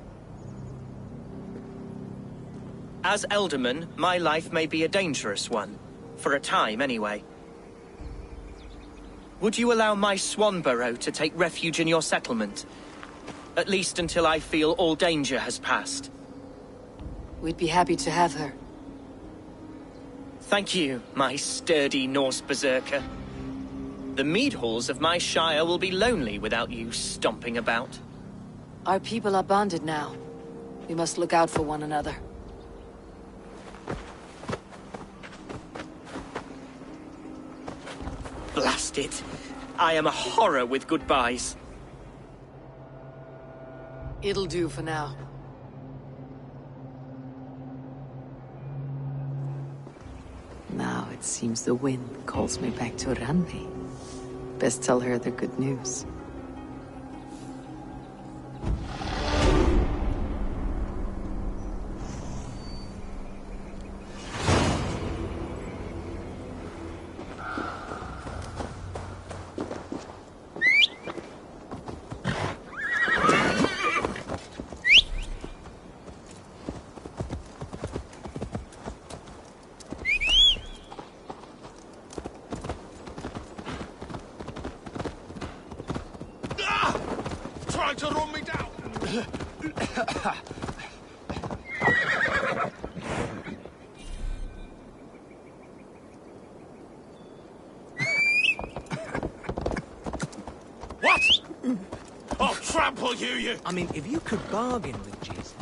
As Elderman, my life may be a dangerous one. For a time, anyway. Would you allow my swan burrow to take refuge in your settlement? At least until I feel all danger has passed. We'd be happy to have her. Thank you, my sturdy Norse berserker. The mead halls of my shire will be lonely without you stomping about. Our people are bonded now. We must look out for one another. Blast it. I am a horror with goodbyes. It'll do for now. Now it seems the wind calls me back to Randi. Best tell her the good news. Trying to run me down! What? I'll trample you! I mean, if you could bargain with Jesus...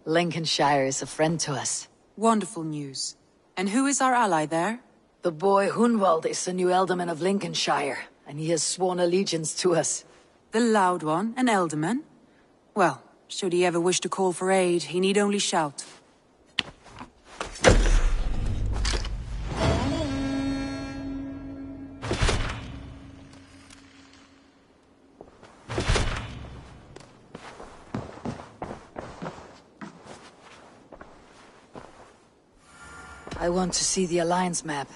Lincolnshire is a friend to us. Wonderful news. And who is our ally there? The boy Hunwald is the new Alderman of Lincolnshire, and he has sworn allegiance to us. The loud one, an Alderman? Well, should he ever wish to call for aid, he need only shout. I want to see the Alliance map.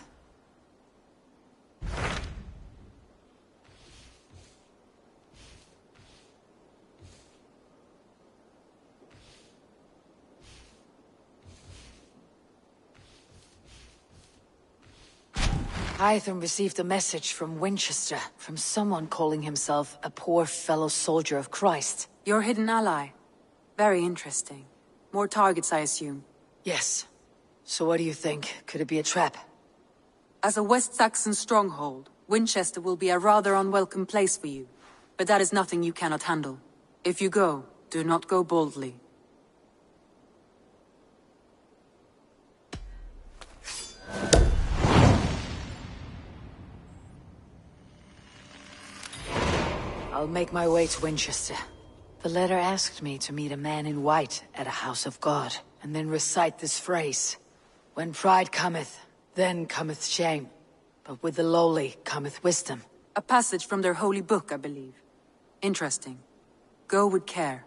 Hytham received a message from Winchester, from someone calling himself a poor fellow soldier of Christ. Your hidden ally. Very interesting. More targets, I assume. Yes. So what do you think? Could it be a trap? As a West Saxon stronghold, Winchester will be a rather unwelcome place for you. But that is nothing you cannot handle. If you go, do not go boldly. I'll make my way to Winchester. The letter asked me to meet a man in white at a house of God, and then recite this phrase. When pride cometh, then cometh shame. But with the lowly cometh wisdom. A passage from their holy book, I believe. Interesting. Go with care.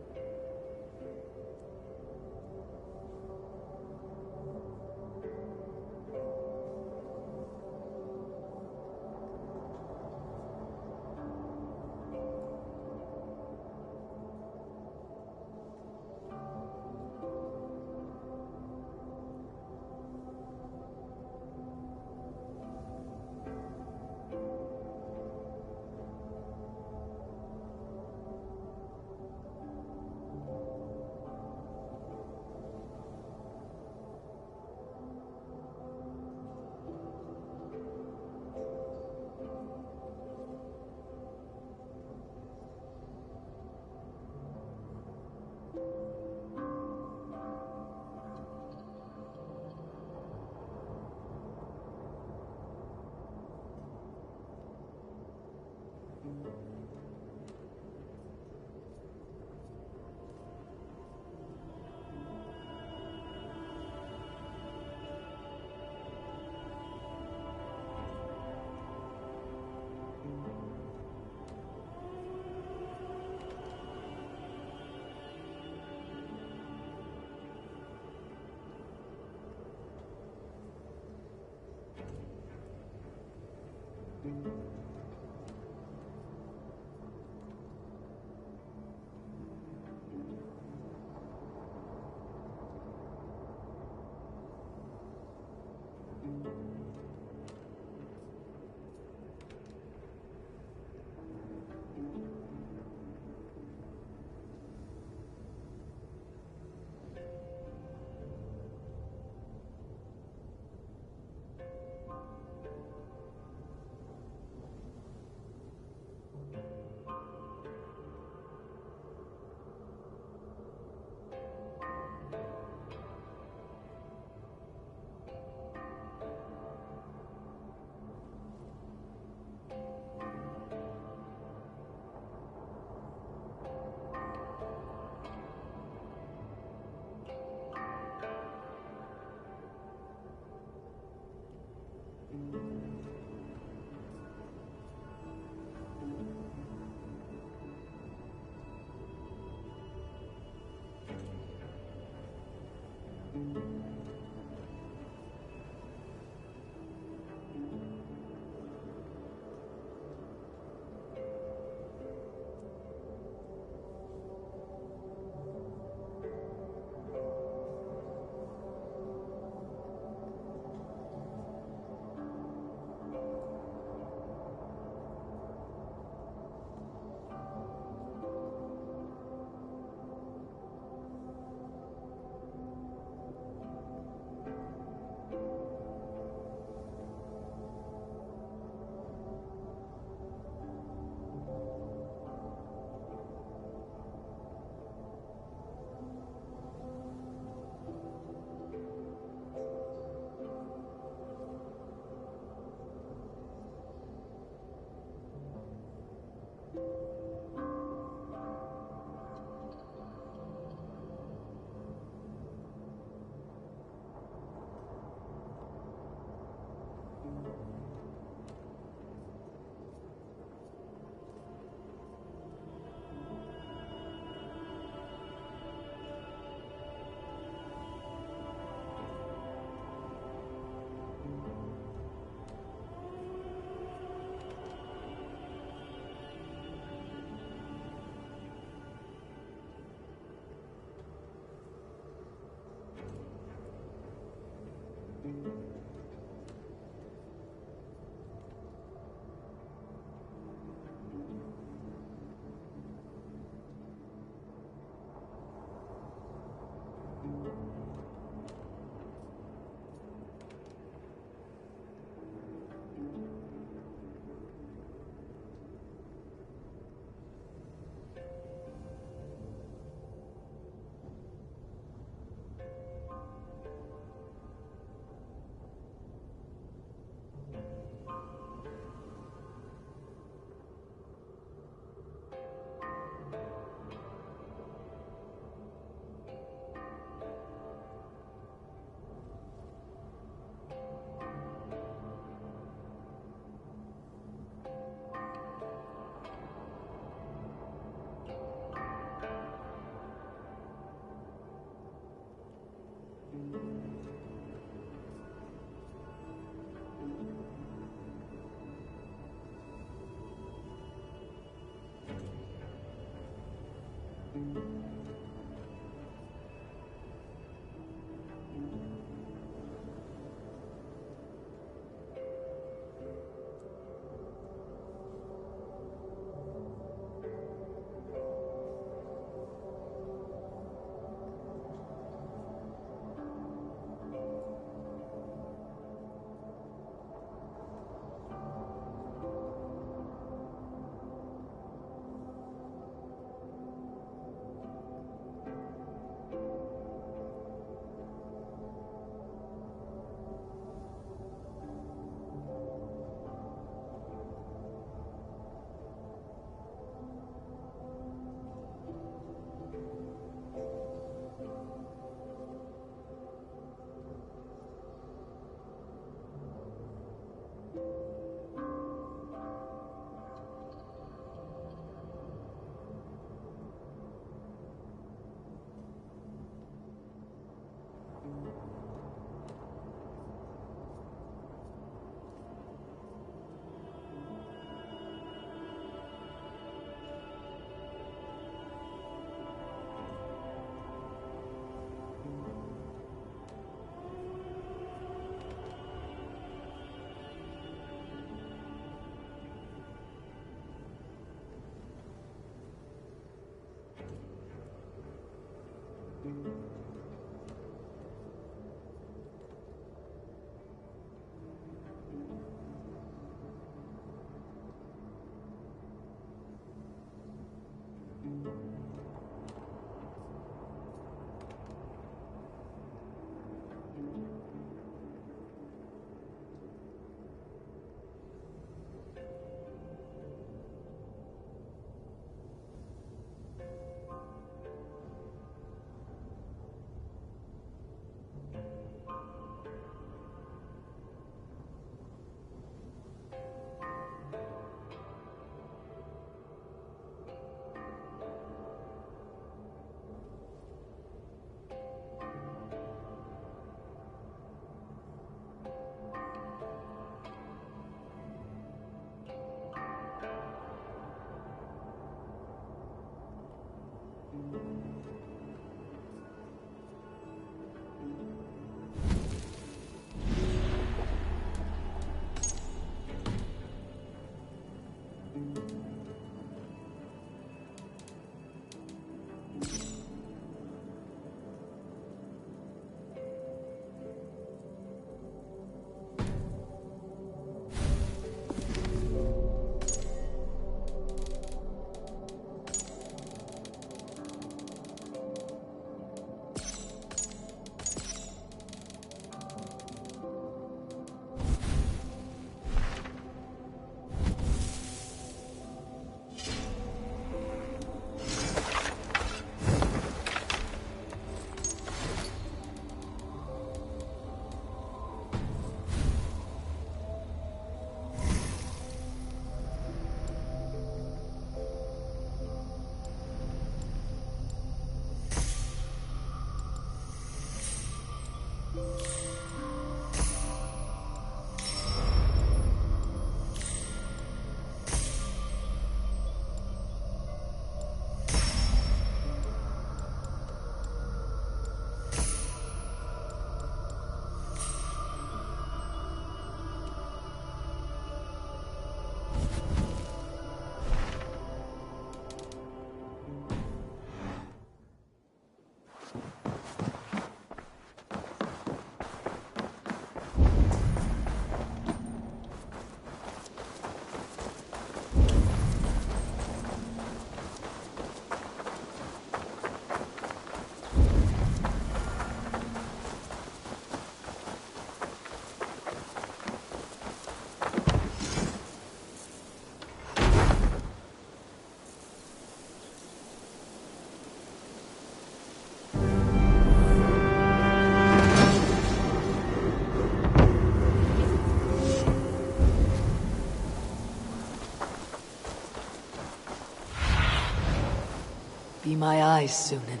Be my eyes, Sunan.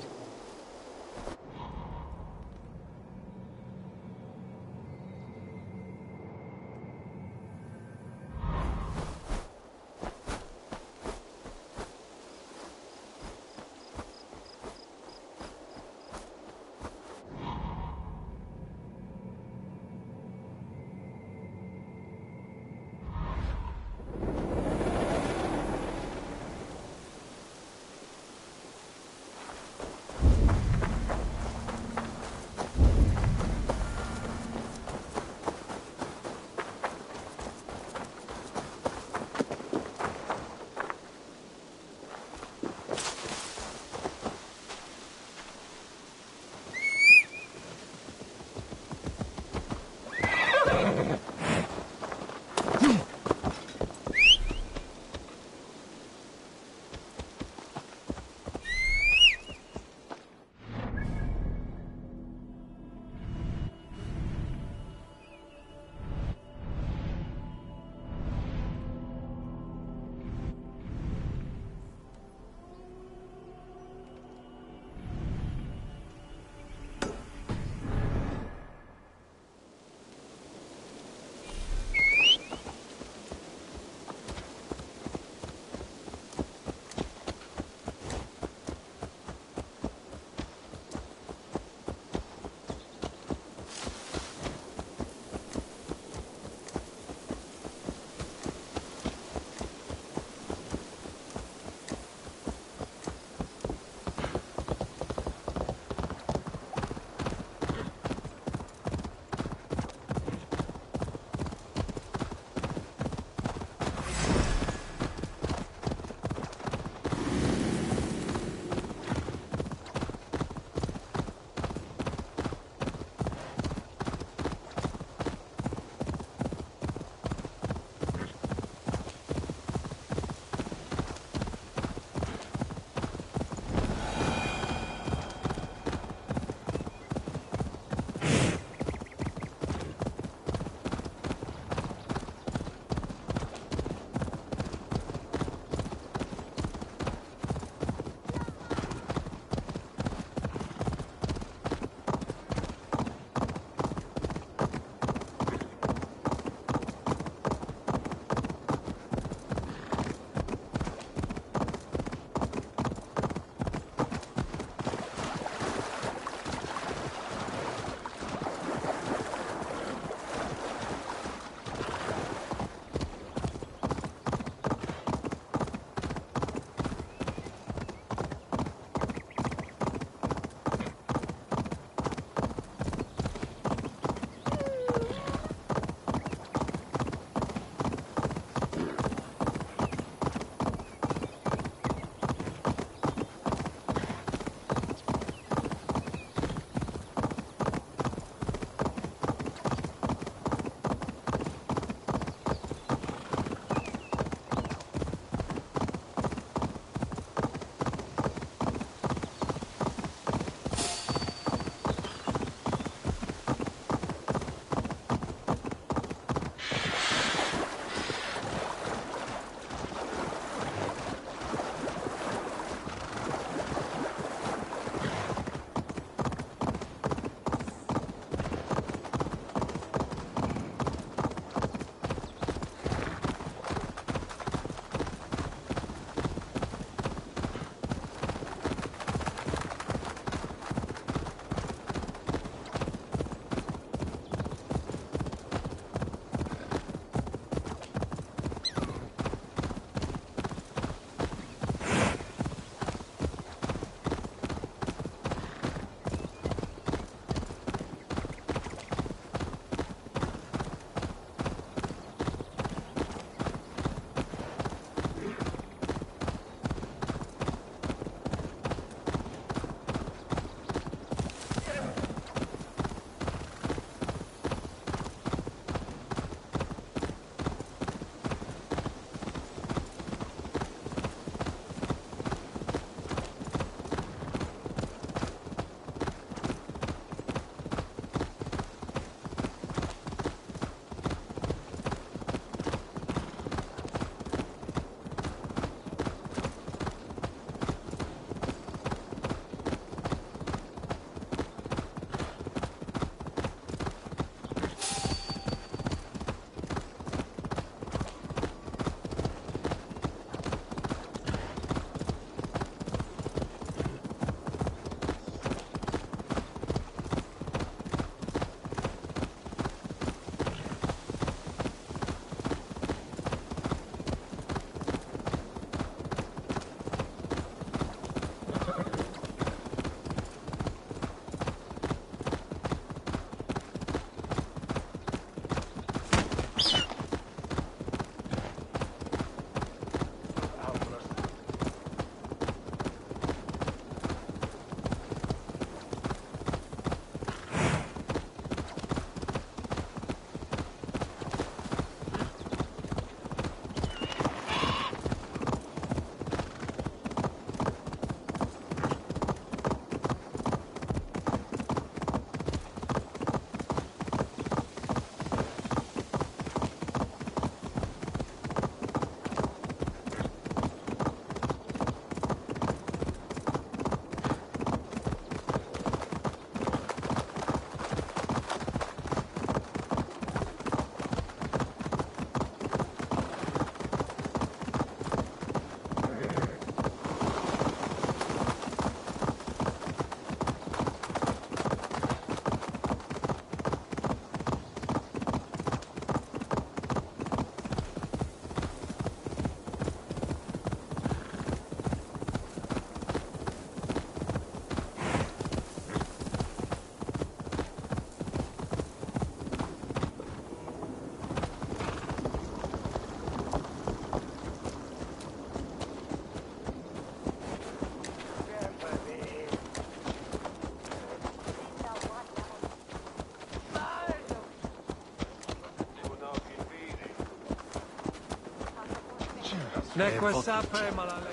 Neque sape malale.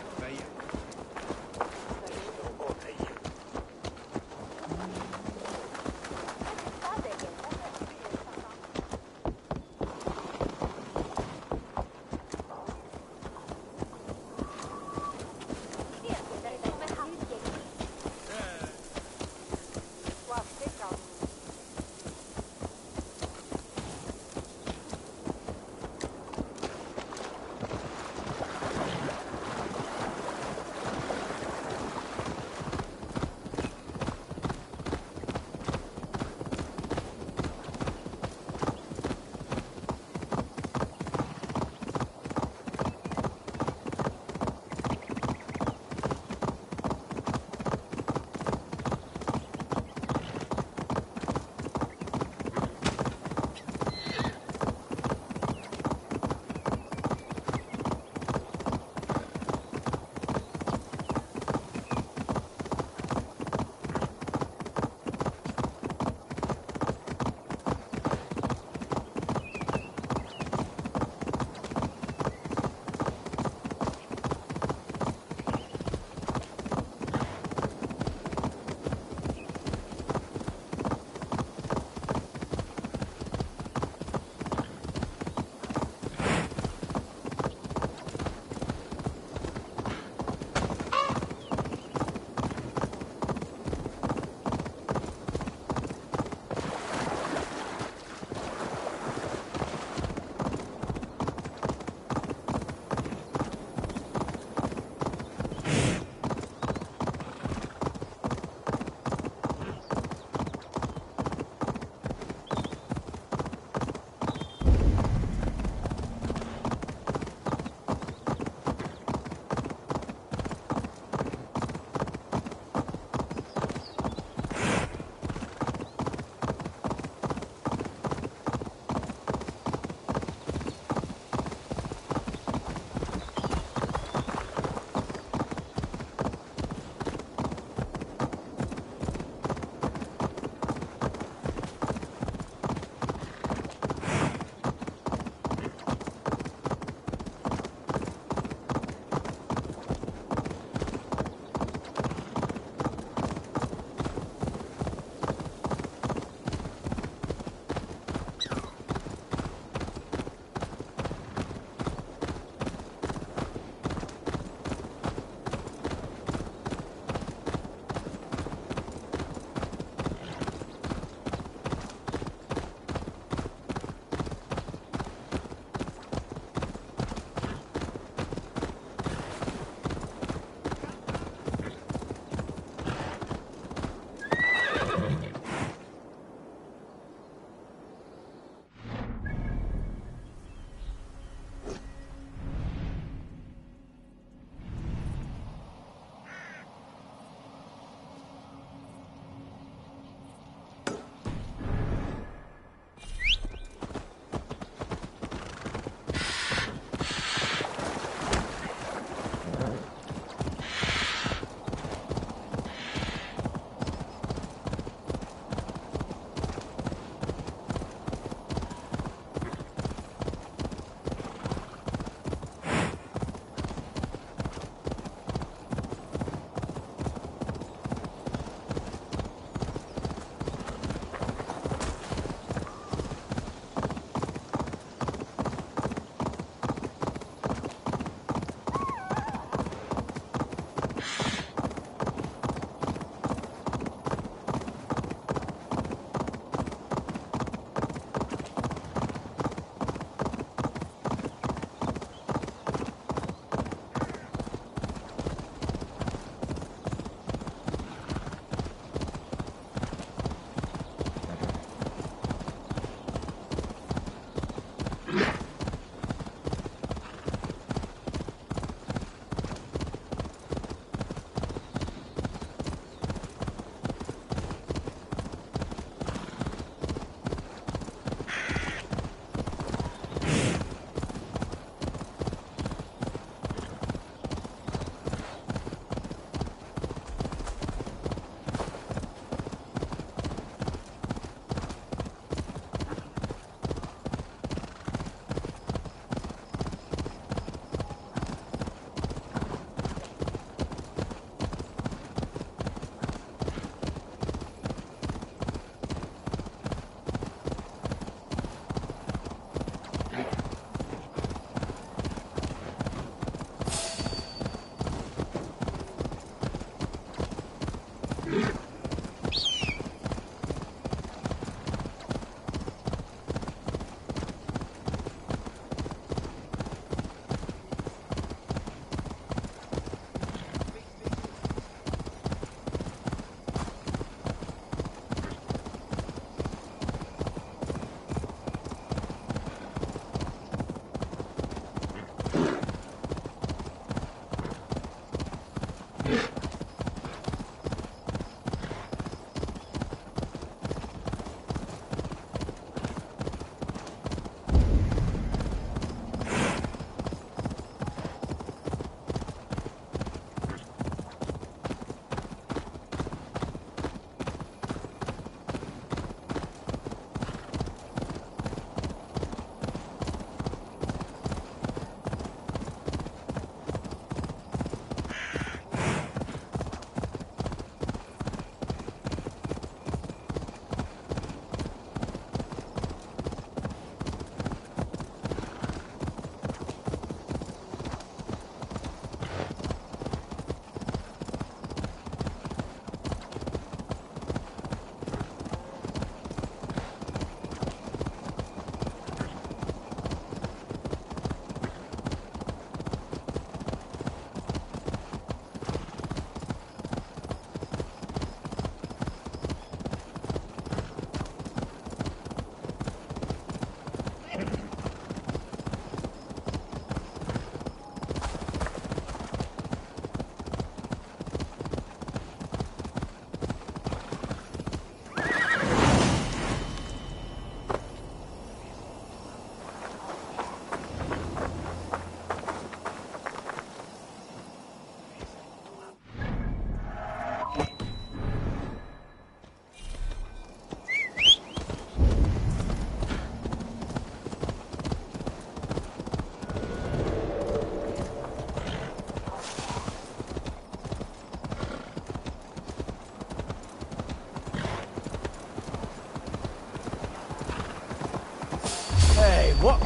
what?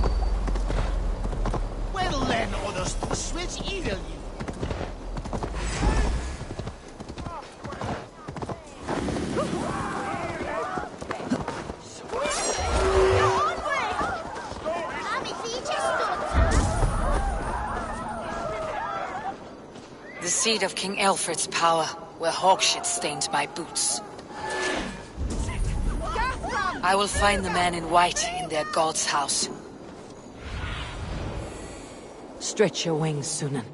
Well then, others, switch either you. The seat of King Alfred's power, where hawkshit stains my boots. I will find the man in white in their god's house. Stretch your wings, Sunan.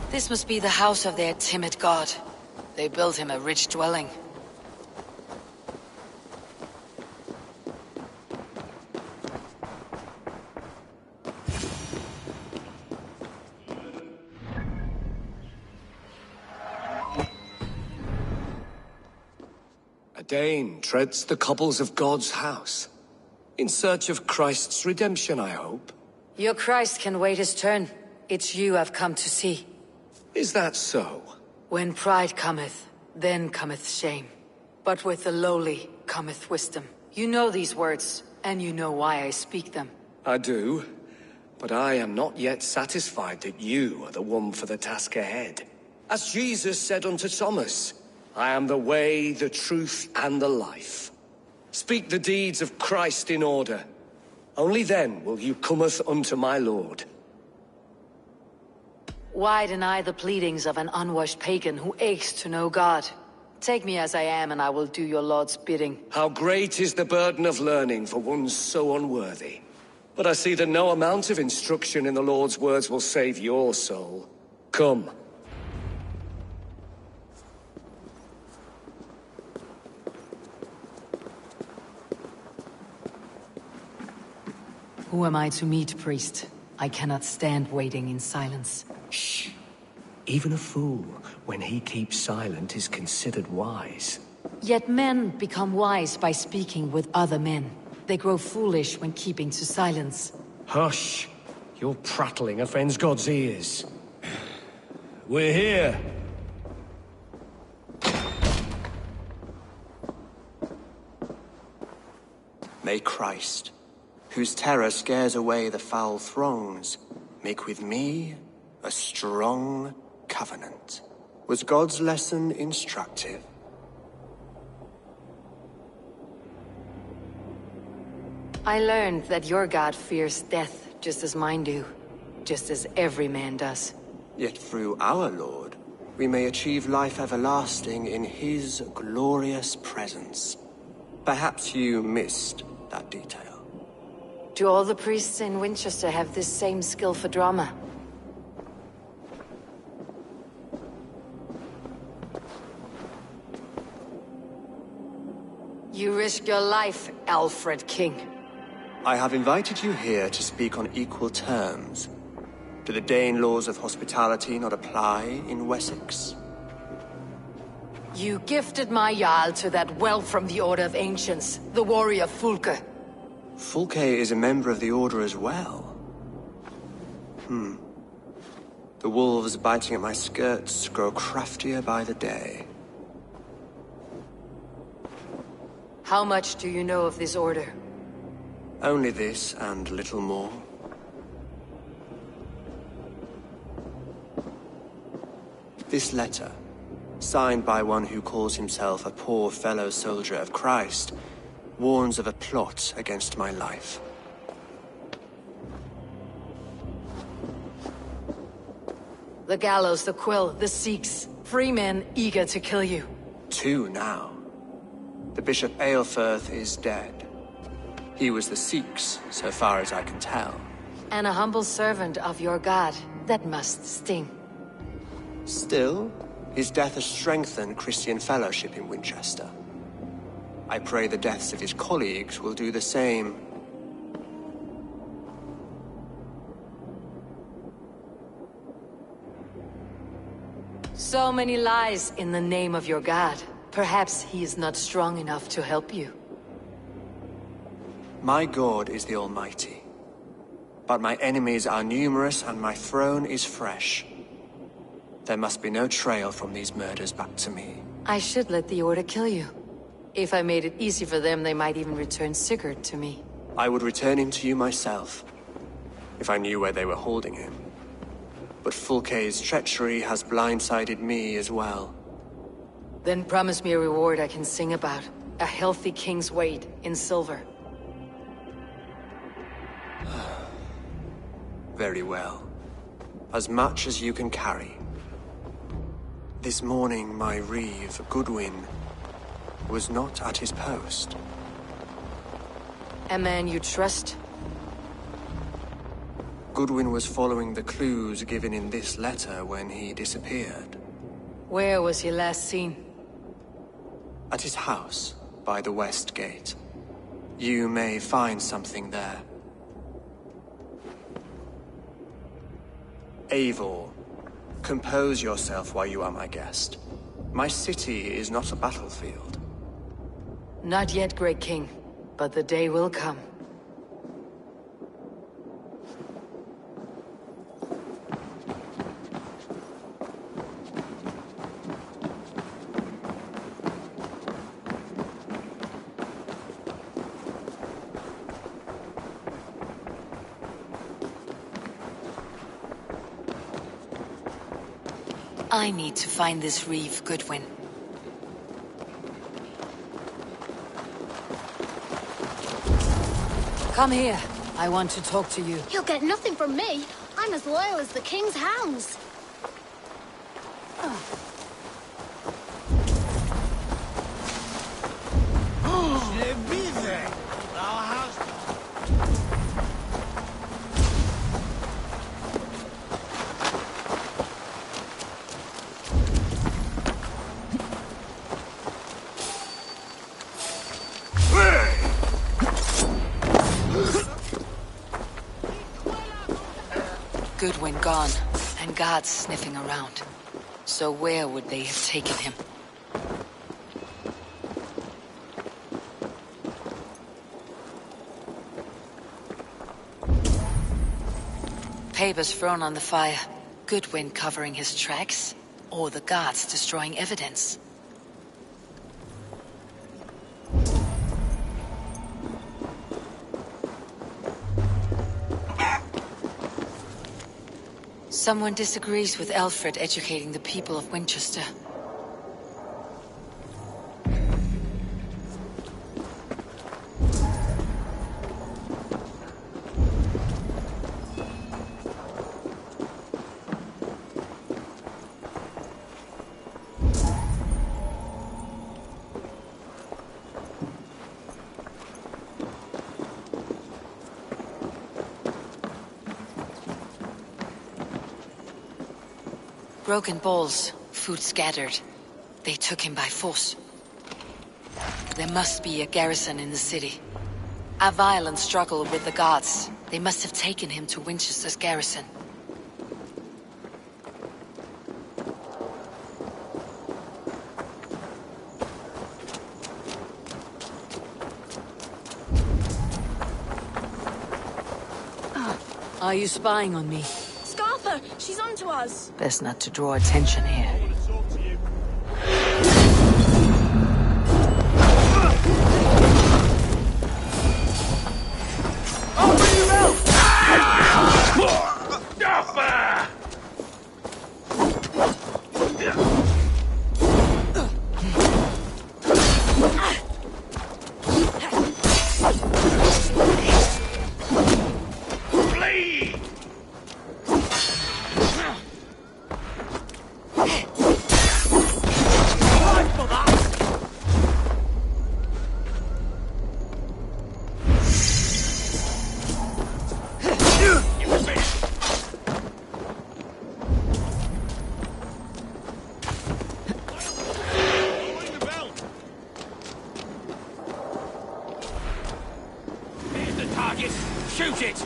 This must be the house of their timid god. They built him a rich dwelling. A Dane treads the cobbles of God's house. In search of Christ's redemption, I hope. Your Christ can wait his turn. It's you I've come to see. Is that so? When pride cometh, then cometh shame. But with the lowly cometh wisdom. You know these words, and you know why I speak them. I do, but I am not yet satisfied that you are the one for the task ahead. As Jesus said unto Thomas, I am the way, the truth, and the life. Speak the deeds of Christ in order. Only then will you cometh unto my Lord. Why deny the pleadings of an unwashed pagan who aches to know God? Take me as I am, and I will do your Lord's bidding. How great is the burden of learning for one so unworthy. But I see that no amount of instruction in the Lord's words will save your soul. Come. Who am I to meet, priest? I cannot stand waiting in silence. Shh. Even a fool, when he keeps silent, is considered wise. Yet men become wise by speaking with other men. They grow foolish when keeping to silence. Hush! Your prattling offends God's ears. We're here. May Christ, whose terror scares away the foul throngs, make with me a strong covenant. Was God's lesson instructive? I learned that your God fears death just as mine do. Just as every man does. Yet through our Lord, we may achieve life everlasting in his glorious presence. Perhaps you missed that detail. Do all the priests in Winchester have this same skill for drama? You risk your life, Alfred King. I have invited you here to speak on equal terms. Do the Dane laws of hospitality not apply in Wessex? You gifted my Jarl to that well from the Order of Ancients, the warrior Fulke. Fulke is a member of the Order as well. The wolves biting at my skirts grow craftier by the day. How much do you know of this order? Only this and little more. This letter, signed by one who calls himself a poor fellow soldier of Christ, warns of a plot against my life. The gallows, the quill, the Sikhs, free men eager to kill you. 2 now. The Bishop Aelfirth is dead. He was the Sikhs, so far as I can tell. And a humble servant of your god. That must sting. Still, his death has strengthened Christian fellowship in Winchester. I pray the deaths of his colleagues will do the same. So many lies in the name of your god. Perhaps he is not strong enough to help you. My God is the Almighty. But my enemies are numerous and my throne is fresh. There must be no trail from these murders back to me. I should let the Order kill you. If I made it easy for them, they might even return Sigurd to me. I would return him to you myself, if I knew where they were holding him. But Fulke's treachery has blindsided me as well. Then promise me a reward I can sing about. A healthy king's weight in silver. Very well. As much as you can carry. This morning, my reeve, Goodwin, was not at his post. A man you trust? Goodwin was following the clues given in this letter when he disappeared. Where was he last seen? At his house, by the west gate. You may find something there. Eivor, compose yourself while you are my guest. My city is not a battlefield. Not yet, Great King, but the day will come. I need to find this reeve, Goodwin. Come here. I want to talk to you. You'll get nothing from me. I'm as loyal as the king's hounds. Goodwin gone, and guards sniffing around. So where would they have taken him? Papers thrown on the fire. Goodwin covering his tracks, or the guards destroying evidence. Someone disagrees with Alfred educating the people of Winchester. Broken bowls, food scattered. They took him by force. There must be a garrison in the city. A violent struggle with the guards. They must have taken him to Winchester's garrison. Are you spying on me? Scarpa! She's onto us! Best not to draw attention here. Shoot it!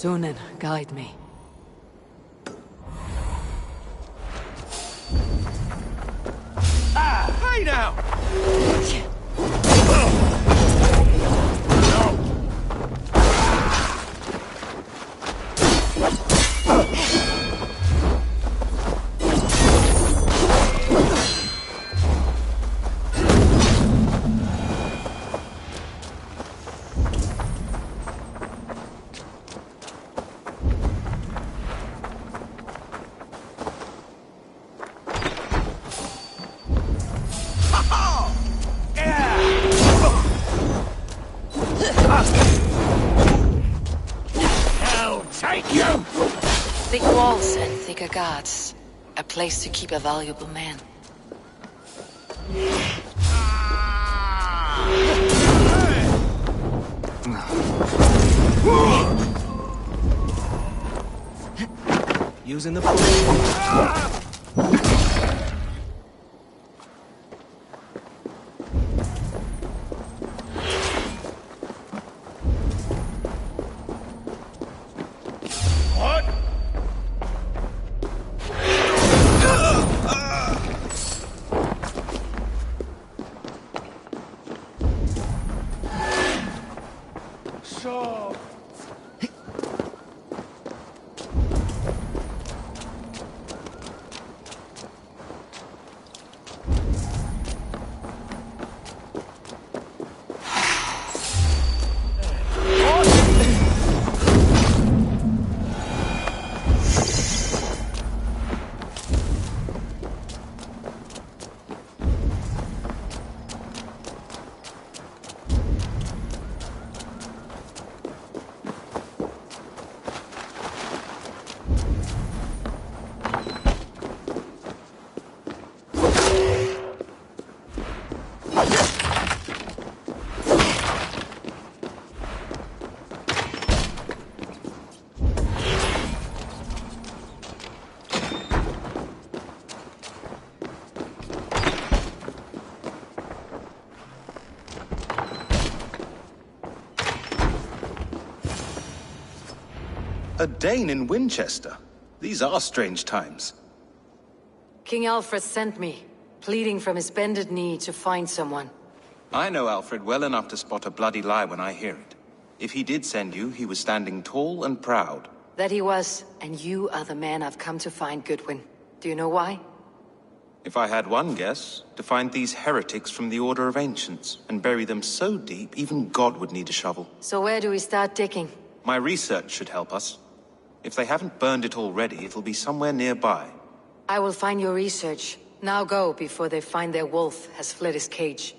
Sunan, guide me. Hey now! Thick walls and thicker guards. A place to keep a valuable man. Using the force. A Dane in Winchester? These are strange times. King Alfred sent me, pleading from his bended knee to find someone. I know Alfred well enough to spot a bloody lie when I hear it. If he did send you, he was standing tall and proud. That he was, and you are the man I've come to find, Goodwin. Do you know why? If I had one guess, to find these heretics from the Order of Ancients, and bury them so deep, even God would need a shovel. So where do we start digging? My research should help us. If they haven't burned it already, it'll be somewhere nearby. I will find your research. Now go, before they find their wolf has fled his cage.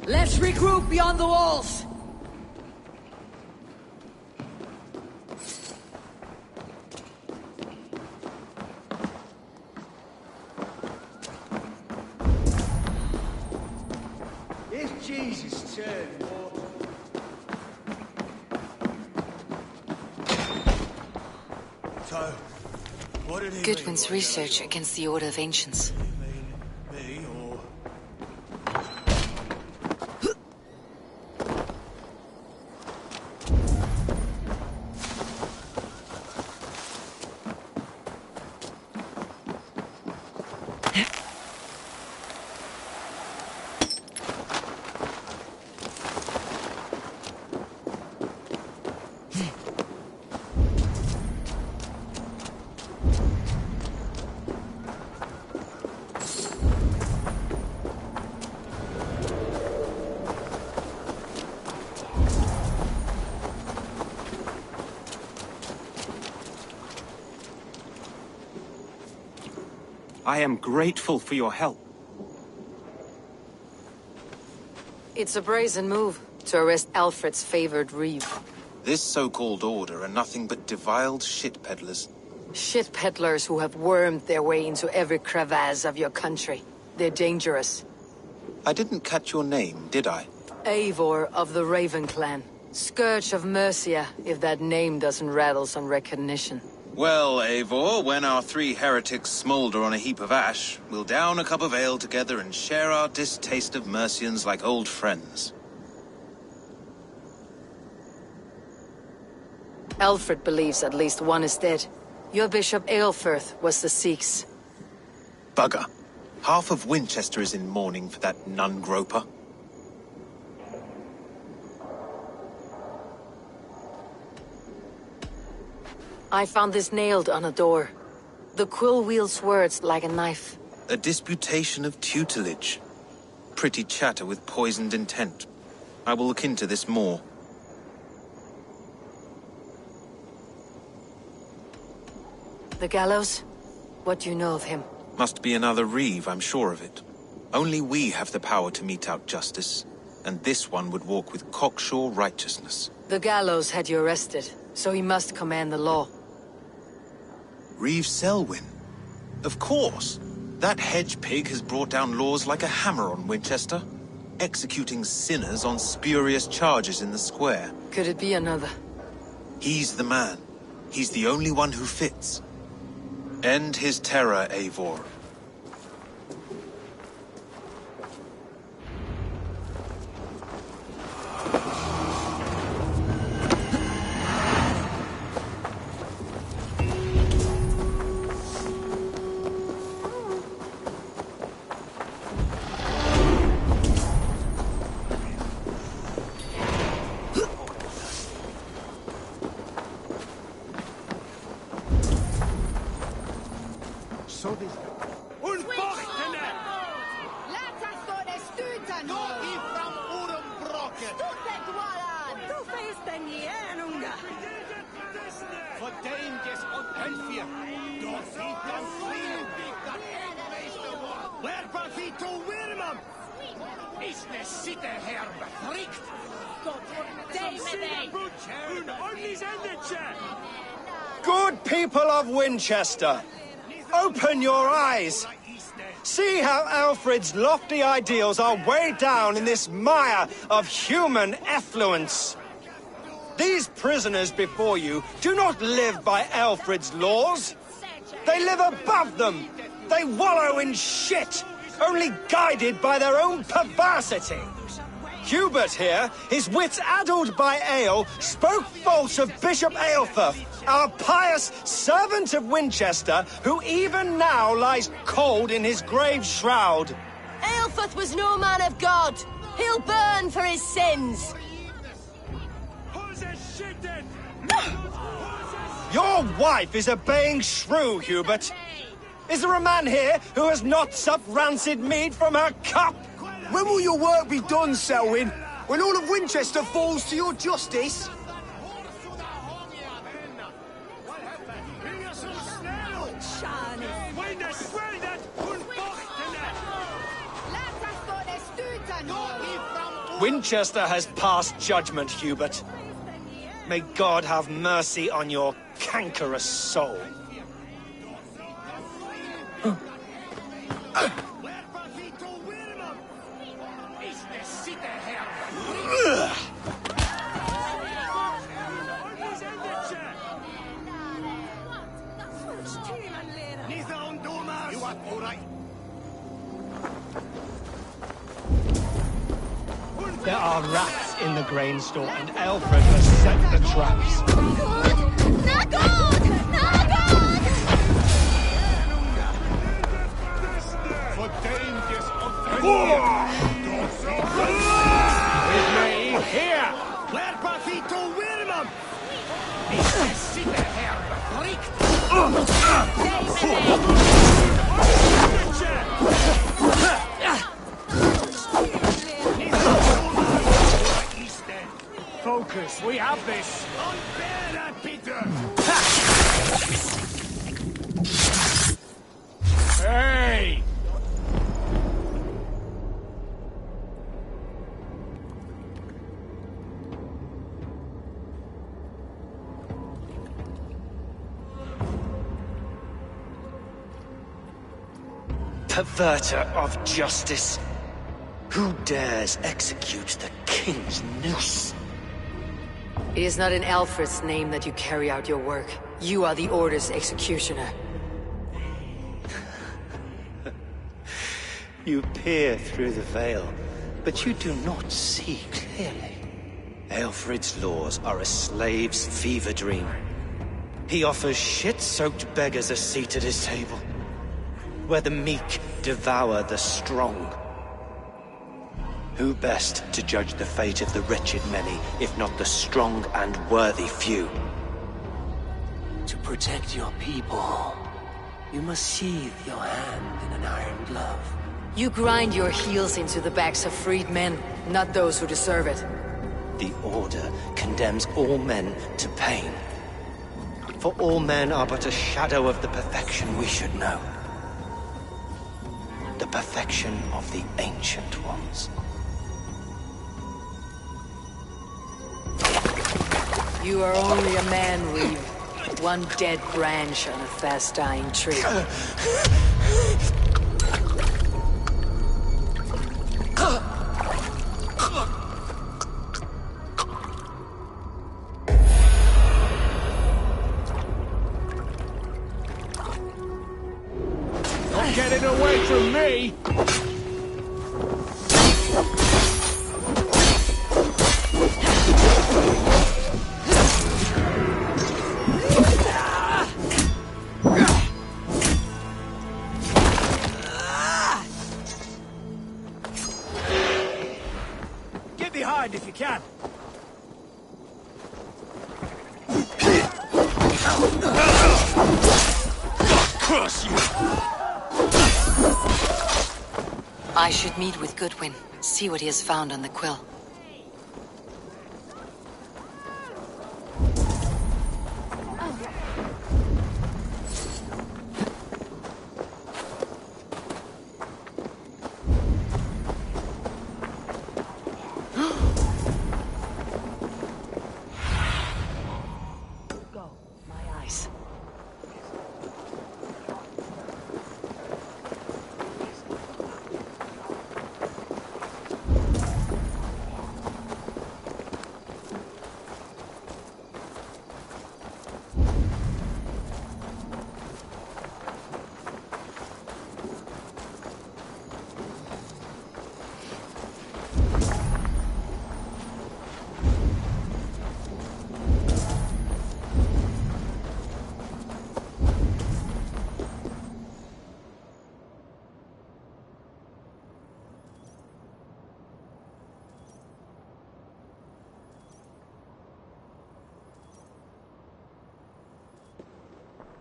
Let's regroup beyond the walls! It's Jesus' turn, Lord. So, what did he Goodwin's research against the Order of Ancients. Me or... I am grateful for your help. It's a brazen move to arrest Alfred's favored reeve. This so-called order are nothing but deviled shit peddlers. Shit peddlers who have wormed their way into every crevasse of your country. They're dangerous. I didn't catch your name, did I? Eivor of the Raven Clan. Scourge of Mercia, if that name doesn't rattle some recognition. Well, Eivor, when our three heretics smolder on a heap of ash, we'll down a cup of ale together and share our distaste of Mercians like old friends. Alfred believes at least one is dead. Your Bishop Aelfirth was the Sikhs. Bugger. Half of Winchester is in mourning for that nun-groper. I found this nailed on a door. The quill wields words like a knife. A disputation of tutelage. Pretty chatter with poisoned intent. I will look into this more. The gallows? What do you know of him? Must be another Reeve, I'm sure of it. Only we have the power to mete out justice, and this one would walk with cocksure righteousness. The gallows had you arrested, so he must command the law. Reeve Selwyn? Of course! That hedge pig has brought down laws like a hammer on Winchester, executing sinners on spurious charges in the square. Could it be another? He's the man. He's the only one who fits. End his terror, Eivor. Good people of Winchester, open your eyes. See how Alfred's lofty ideals are weighed down in this mire of human effluence. These prisoners before you do not live by Alfred's laws. They live above them. They wallow in shit, only guided by their own perversity. Hubert here, his wits addled by ale, spoke false of Bishop Aelfirth, our pious servant of Winchester, who even now lies cold in his grave shroud. Aelfirth was no man of God. He'll burn for his sins. Your wife is a baying shrew, Hubert. Is there a man here who has not supped rancid mead from her cup? When will your work be done, Selwyn? When all of Winchester falls to your justice? Winchester has passed judgment, Hubert. May God have mercy on your cankerous soul. There are rats in the grain store, and Alfred has set the traps. With me, here! Where Pafito Wilmam? Ich sitte her Focus, we have this! Unbear, Peter! Hey! Perverter of justice. Who dares execute the king's noose? It is not in Alfred's name that you carry out your work. You are the Order's executioner. You peer through the veil, but you do not see clearly. Aelfred's laws are a slave's fever dream. He offers shit-soaked beggars a seat at his table, where the meek devour the strong. Who best to judge the fate of the wretched many, if not the strong and worthy few? To protect your people, you must sheathe your hand in an iron glove. You grind your heels into the backs of freed men, not those who deserve it. The Order condemns all men to pain. For all men are but a shadow of the perfection we should know. The perfection of the Ancient Ones. You are only a man, Reeve. One dead branch on a fast-dying tree. Not getting away from me! Get behind if you can. Curse you! I should meet with Goodwin, see what he has found on the quill. Go, my eyes.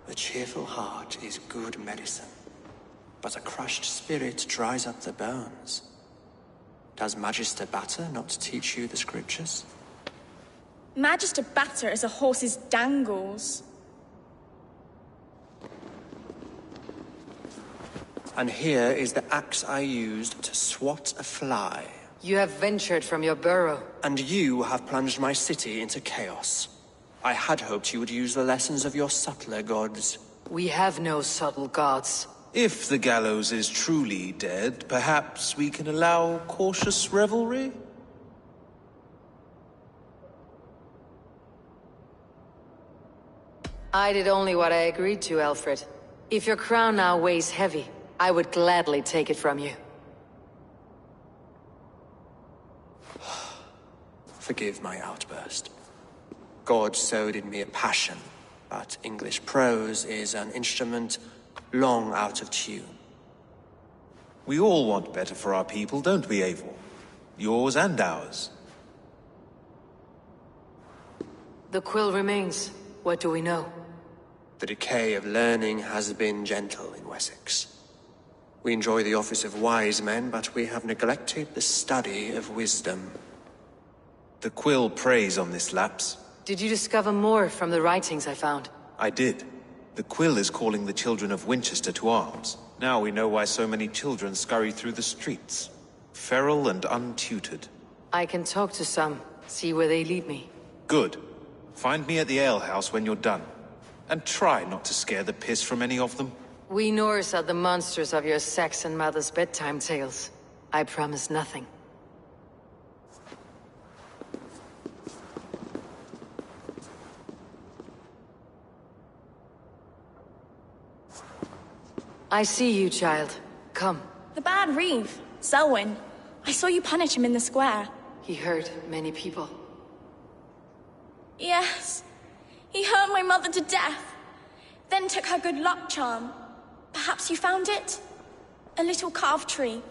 A cheerful heart is good medicine, but a crushed spirit dries up the bones. Does Magister Batter not teach you the scriptures? Magister Batter is a horse's dangles. And here is the axe I used to swat a fly. You have ventured from your burrow. And you have plunged my city into chaos. I had hoped you would use the lessons of your subtler gods. We have no subtle gods. If the gallows is truly dead, perhaps we can allow cautious revelry? I did only what I agreed to, Alfred. If your crown now weighs heavy, I would gladly take it from you. Forgive my outburst. God sowed in me a passion, but English prose is an instrument long out of tune. We all want better for our people, don't we, Eivor? Yours and ours. The quill remains. What do we know? The decay of learning has been gentle in Wessex. We enjoy the office of wise men, but we have neglected the study of wisdom. The quill preys on this lapse. Did you discover more from the writings I found? I did. The quill is calling the children of Winchester to arms. Now we know why so many children scurry through the streets. Feral and untutored. I can talk to some, see where they lead me. Good. Find me at the alehouse when you're done. And try not to scare the piss from any of them. We Norse are the monsters of your Saxon mother's bedtime tales. I promise nothing. I see you, child. Come. The bad Reeve, Selwyn. I saw you punish him in the square. He hurt many people. Yes. He hurt my mother to death. Then took her good luck charm. Perhaps you found it? A little carved tree.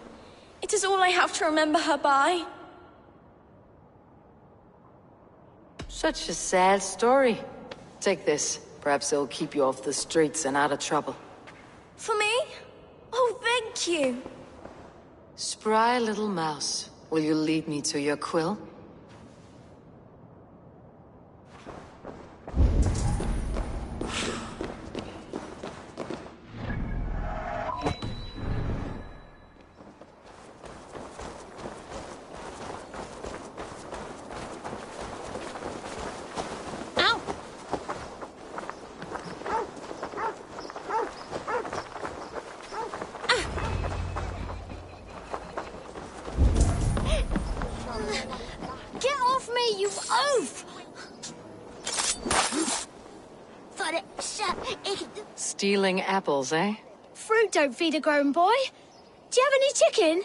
It is all I have to remember her by. Such a sad story. Take this. Perhaps it'll keep you off the streets and out of trouble. For me? Oh, thank you. Spry little mouse. Will you lead me to your quill? Get off me, you oaf! Stealing apples, eh? Fruit don't feed a grown boy. Do you have any chicken?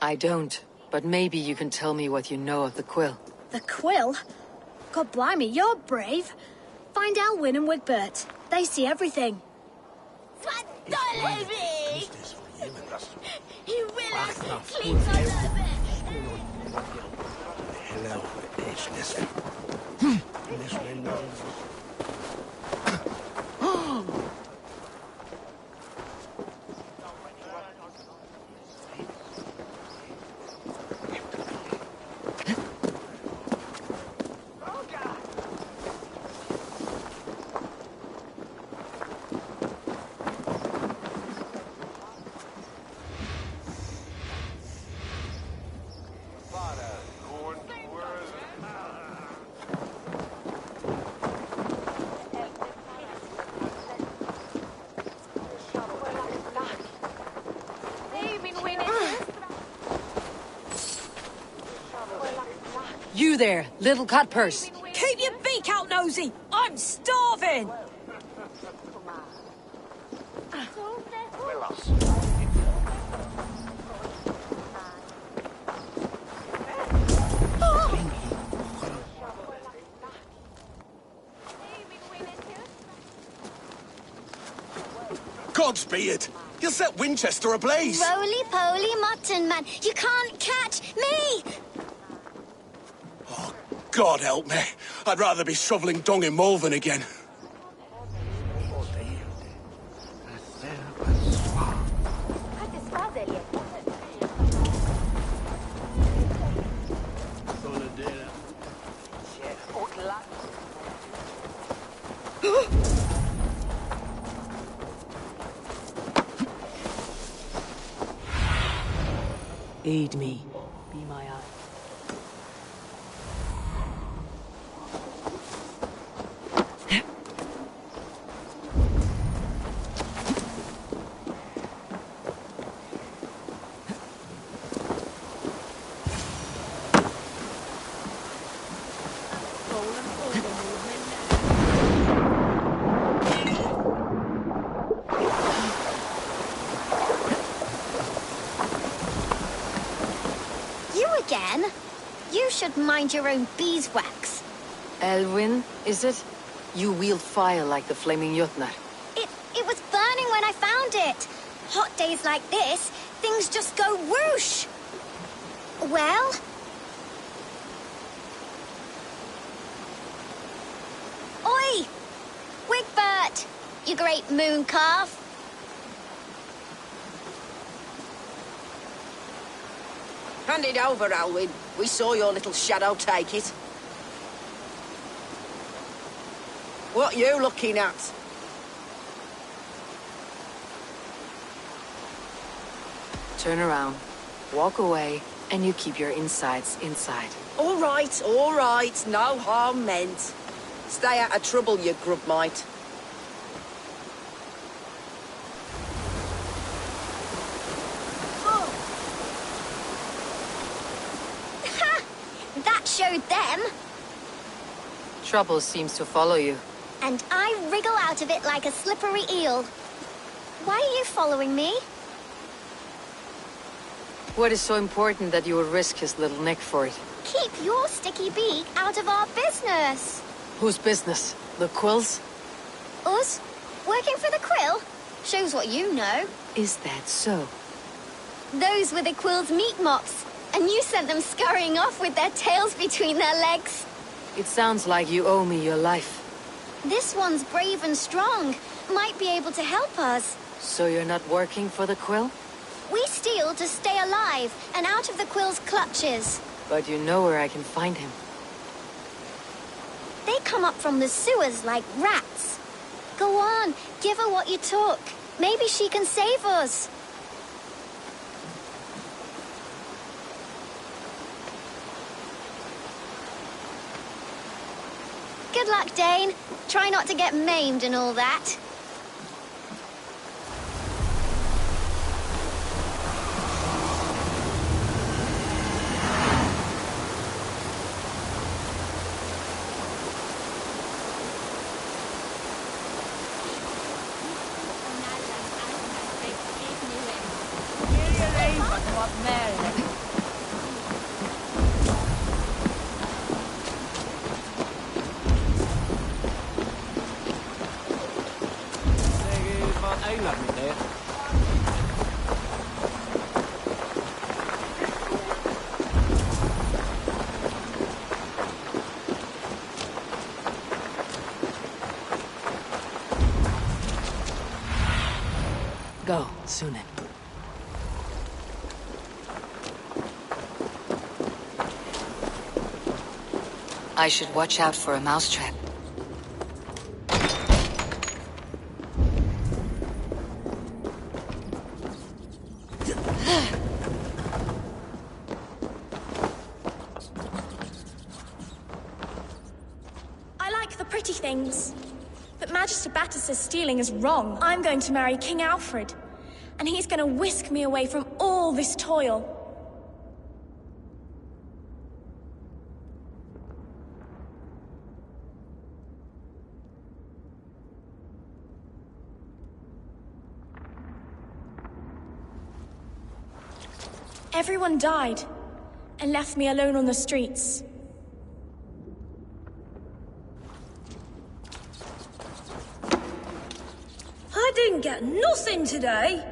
I don't, but maybe you can tell me what you know of the quill. The quill? God blimey, you're brave. Find Elwyn and Wigbert. They see everything. You there, little cut purse. Keep your beak out, nosy! I'm starving! Godspeed! You'll set Winchester ablaze! Roly-poly mutton man, you can't catch me! God help me. I'd rather be shoveling dung in Malvern again. Aid me. Be my eye. Again? You should mind your own beeswax. Elwyn, is it? You wield fire like the flaming Jotnar. It was burning when I found it. Hot days like this, things just go whoosh. Well? Oi! Wigbert! You great moon calf. Hand it over, Alwyn. We saw your little shadow take it. What you looking at? Turn around, walk away, and you keep your insides inside. All right, no harm meant. Stay out of trouble, you grub mite. That showed them. Trouble seems to follow you. And I wriggle out of it like a slippery eel. Why are you following me? What is so important that you would risk his little neck for it? Keep your sticky beak out of our business. Whose business? The Quill's? Us? Working for the Quill? Shows what you know. Is that so? Those were the Quill's meat mops, and you sent them scurrying off with their tails between their legs. It sounds like you owe me your life. This one's brave and strong. Might be able to help us. So you're not working for the Quill? We steal to stay alive and out of the Quill's clutches. But you know where I can find him. They come up from the sewers like rats. Go on, give her what you took. Maybe she can save us. Good luck, Dane. Try not to get maimed and all that. Go, Sunan. I should watch out for a mousetrap. I like the pretty things. But Magister Battus' stealing is wrong. I'm going to marry King Alfred, and he's going to whisk me away from all this toil. Everyone died, and left me alone on the streets. I didn't get nothing today.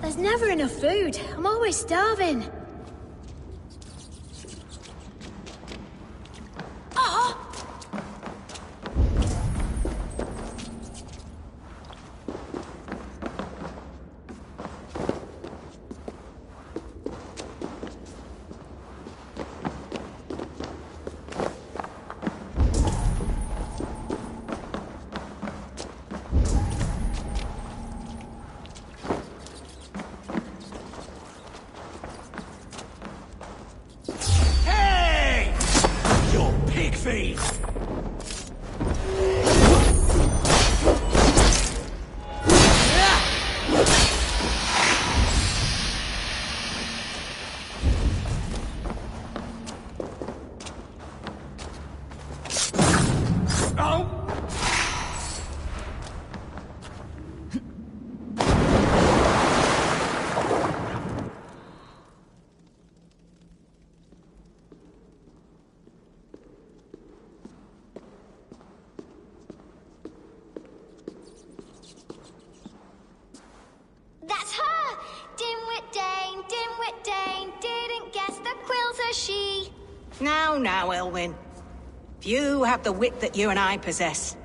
There's never enough food. I'm always starving. Ah! That's her! Dimwit Dane, didn't guess the Quill's a she. Now, Elwyn. Few have the wit that you and I possess.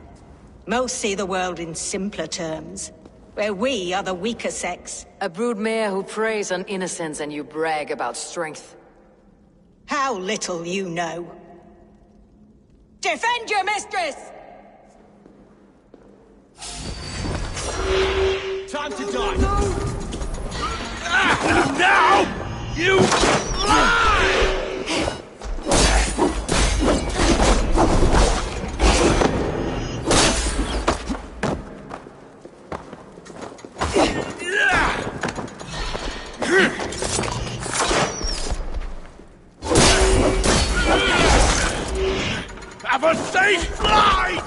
Most see the world in simpler terms, where we are the weaker sex. A broodmare who preys on innocence and you brag about strength. How little you know. Defend your mistress! Time to die! Now! You lie! Have a safe flight!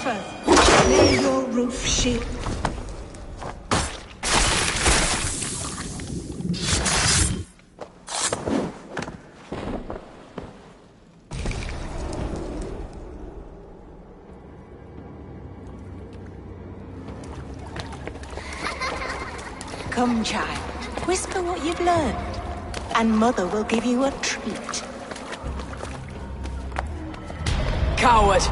suffer. Lay your roof shield. Come, child. Whisper what you've learned, and Mother will give you a treat. Coward!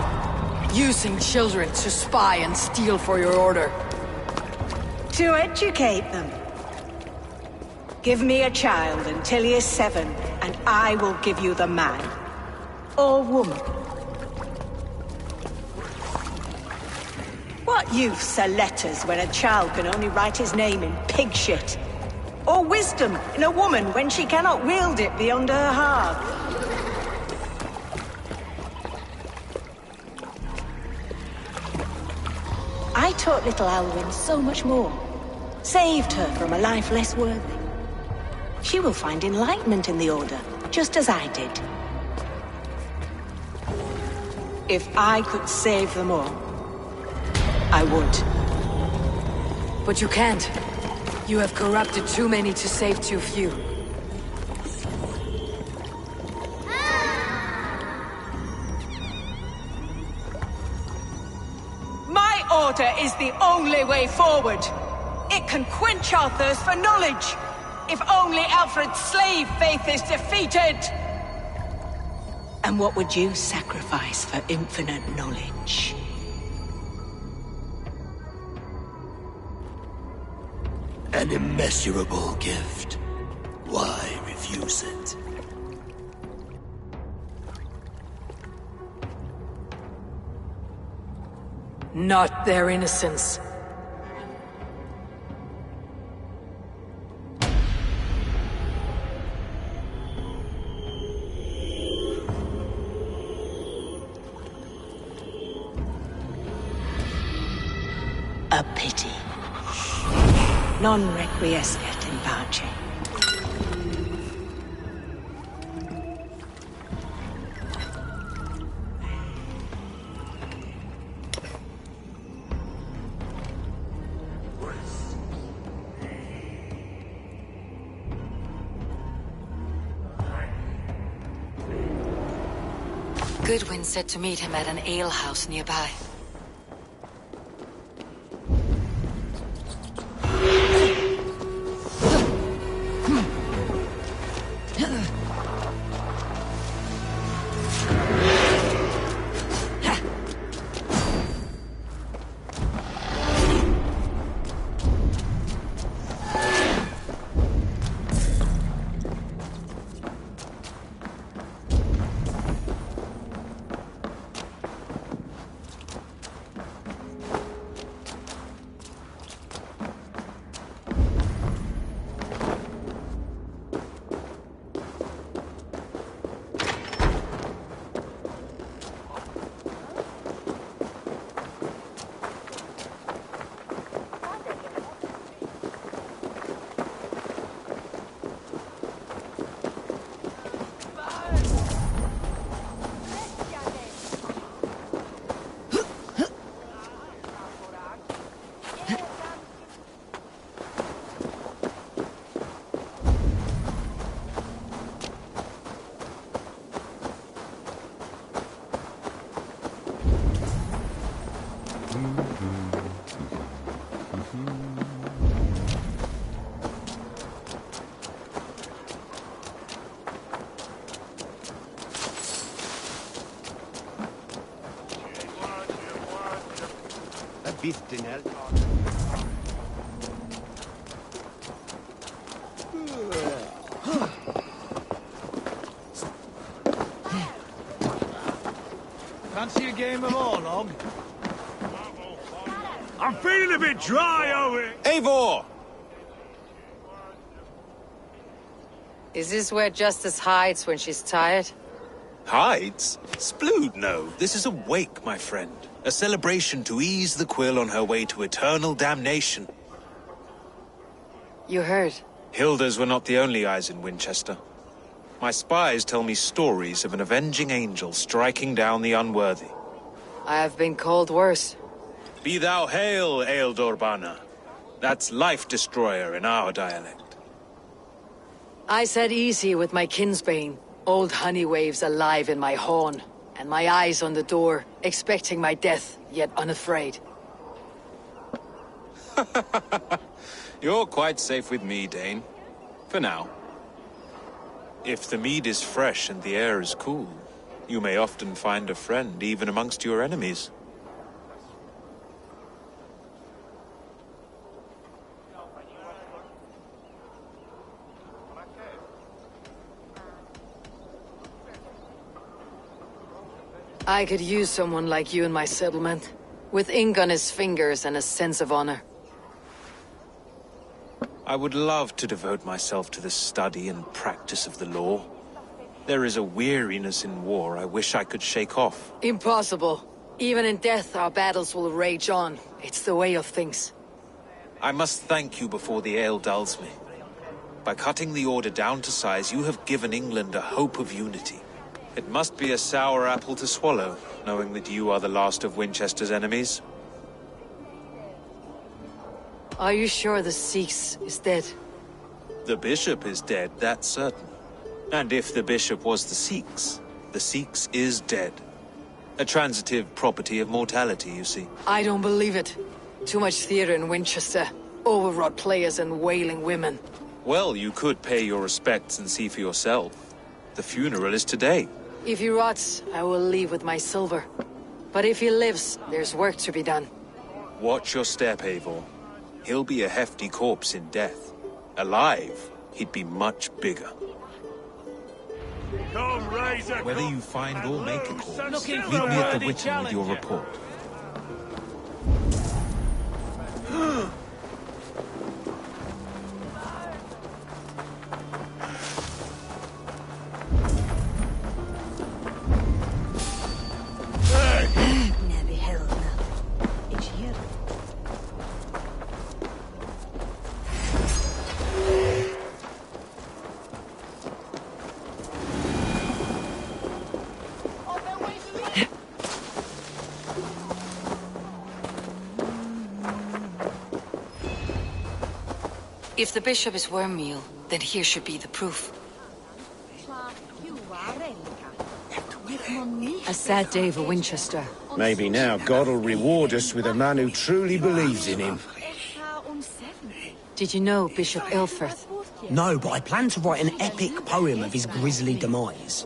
Using children to spy and steal for your order. To educate them. Give me a child until he is 7, and I will give you the man. Or woman. What use are letters when a child can only write his name in pig shit? Or wisdom in a woman when she cannot wield it beyond her hearth? I taught little Alwyn so much more. Saved her from a life less worthy. She will find enlightenment in the Order, just as I did. If I could save them all, I would. But you can't. You have corrupted too many to save too few. My order is the only way forward. It can quench our thirst for knowledge. If only Alfred's slave faith is defeated. And what would you sacrifice for infinite knowledge? An immeasurable gift. Why refuse it? Not their innocence. A pity. Non requiescat in pace. Goodwin said to meet him at an alehouse nearby. Fancy a game of Orlog? I'm feeling a bit dry over it. Eivor! Is this where Justice hides when she's tired? Hides? Splood, no. This is a wake, my friend. A celebration to ease the quill on her way to eternal damnation. You heard. Hilda's were not the only eyes in Winchester. My spies tell me stories of an avenging angel striking down the unworthy. I have been called worse. Be thou hail, Ealdorbanna. That's Life Destroyer in our dialect. I said easy with my kinsbane. Old honey waves alive in my horn, and my eyes on the door, expecting my death, yet unafraid. You're quite safe with me, Dane. For now. If the mead is fresh and the air is cool, you may often find a friend even amongst your enemies. I could use someone like you in my settlement, with ink on his fingers and a sense of honor. I would love to devote myself to the study and practice of the law. There is a weariness in war I wish I could shake off. Impossible. Even in death, our battles will rage on. It's the way of things. I must thank you before the ale dulls me. By cutting the order down to size, you have given England a hope of unity. It must be a sour apple to swallow, knowing that you are the last of Winchester's enemies. Are you sure the Sikhs is dead? The bishop is dead, that's certain. And if the bishop was the Sikhs is dead. A transitive property of mortality, you see. I don't believe it. Too much theater in Winchester. Overwrought players and wailing women. Well, you could pay your respects and see for yourself. The funeral is today. If he rots, I will leave with my silver. But if he lives, there's work to be done. Watch your step, Eivor. He'll be a hefty corpse in death. Alive, he'd be much bigger. Whether you find or make a corpse, meet me at the Witten with your report. If the bishop is Wormmeal, then here should be the proof. A sad day for Winchester. Maybe now God will reward us with a man who truly believes in him. Did you know Bishop Aelfirth? No, but I plan to write an epic poem of his grisly demise.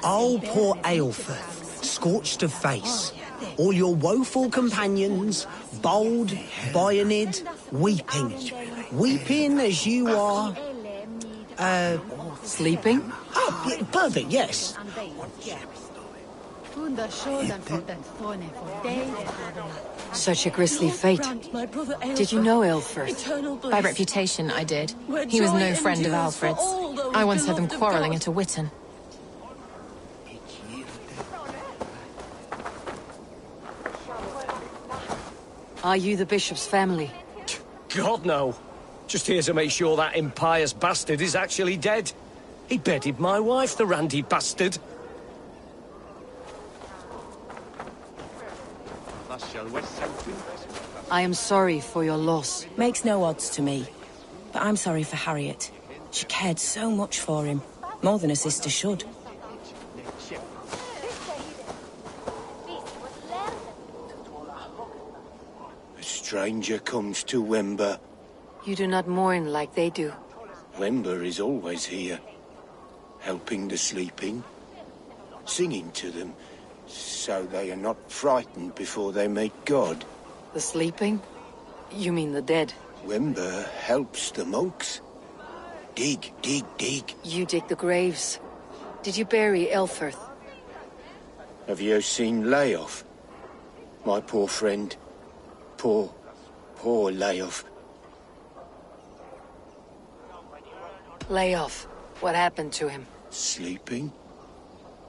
Oh, poor Aelfirth, scorched of face. All your woeful companions, bold, bayoneted, weeping. Weeping as you are... Sleeping? Oh, yeah, perfect, yes. Such a grisly fate. Did you know Aelfirth? By reputation, I did. He was no friend of Alfred's. I once heard them quarrelling at a Witten. Are you the bishop's family? God, no. Just here to make sure that impious bastard is actually dead. He bedded my wife, the randy bastard. I am sorry for your loss. Makes no odds to me. But I'm sorry for Harriet. She cared so much for him. More than a sister should. A stranger comes to Wember. You do not mourn like they do. Wember is always here, helping the sleeping, singing to them, so they are not frightened before they meet God. The sleeping? You mean the dead? Wember helps the monks. Dig, dig, dig. You dig the graves. Did you bury Aelfirth? Have you seen Layoff? My poor friend. Poor Layoff. Layoff. What happened to him? Sleeping.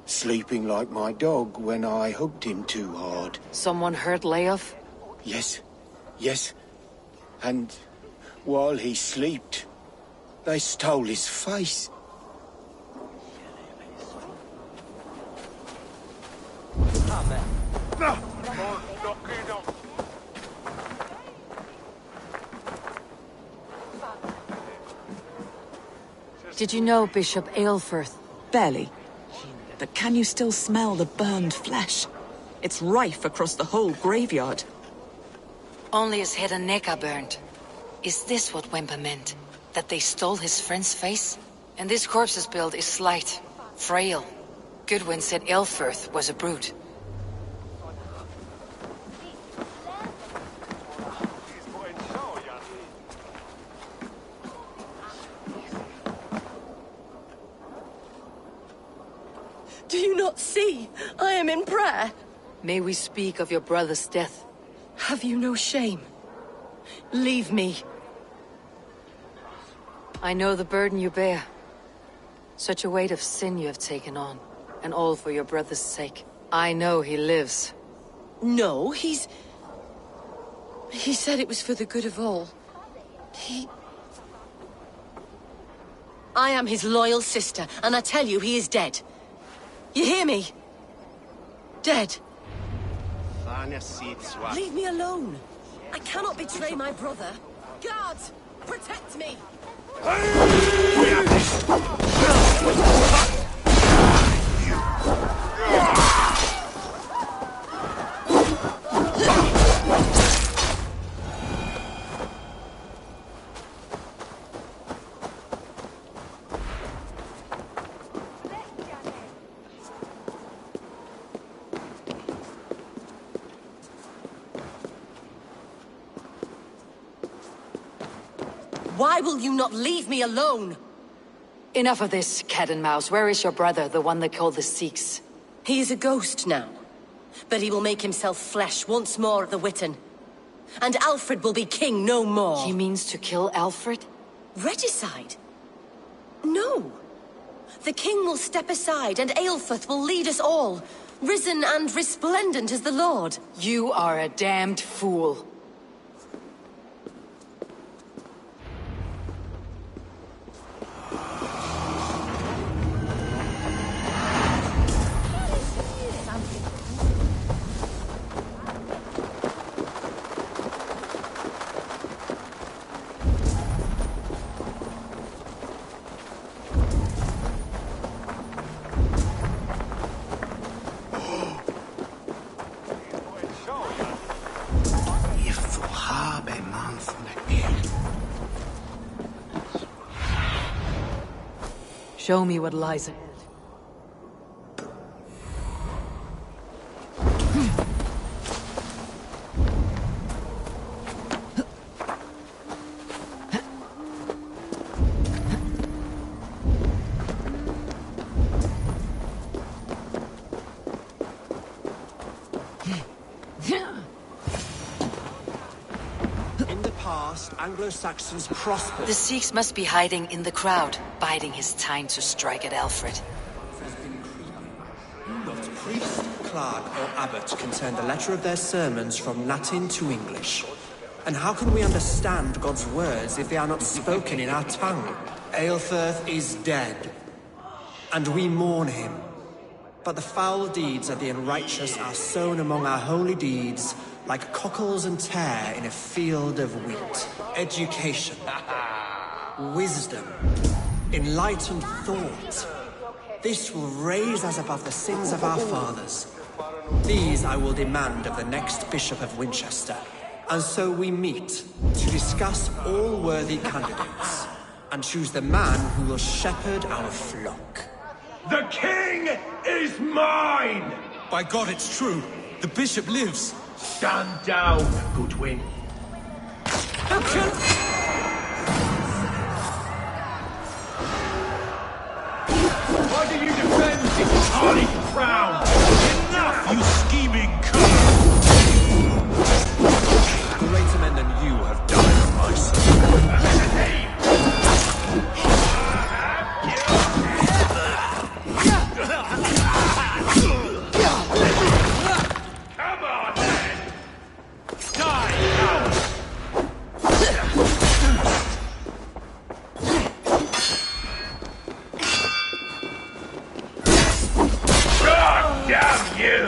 Sleeping like my dog when I hugged him too hard. Someone hurt Layoff? Yes. Yes. And while he slept, they stole his face. Did you know Bishop Aelfirth? Barely. But can you still smell the burned flesh? It's rife across the whole graveyard. Only his head and neck are burned. Is this what Wemper meant? That they stole his friend's face? And this corpse's build is slight, frail. Goodwin said Aelfirth was a brute. Do you not see? I am in prayer. May we speak of your brother's death? Have you no shame? Leave me. I know the burden you bear. Such a weight of sin you have taken on, and all for your brother's sake. I know he lives. No, He said it was for the good of all. I am his loyal sister, and I tell you he is dead. You hear me? Dead. Leave me alone. I cannot betray my brother. Guards, protect me! Why will you not leave me alone? Enough of this, cat and mouse. Where is your brother, the one they call the Sikhs? He is a ghost now. But he will make himself flesh once more at the Witten. And Alfred will be king no more. He means to kill Alfred? Regicide? No. The king will step aside and Aelfirth will lead us all, risen and resplendent as the Lord. You are a damned fool. Show me what lies ahead. In the past, Anglo-Saxons prospered. The Sikhs must be hiding in the crowd, biding his time to strike at Alfred. Not priest, clerk, or abbot can turn the letter of their sermons from Latin to English. And how can we understand God's words if they are not spoken in our tongue? Aelfirth is dead, and we mourn him. But the foul deeds of the unrighteous are sown among our holy deeds, like cockles and tare in a field of wheat. Education, wisdom, enlightened thought. This will raise us above the sins of our fathers. These I will demand of the next Bishop of Winchester. And so we meet to discuss all worthy candidates and choose the man who will shepherd our flock. The king is mine! By God, it's true. The bishop lives. Stand down, Goodwin. Why do you defend this hardy crown? Enough, You scheming cunt! Greater men than you have died on my side. Come on, then! Die, coward! God damn you!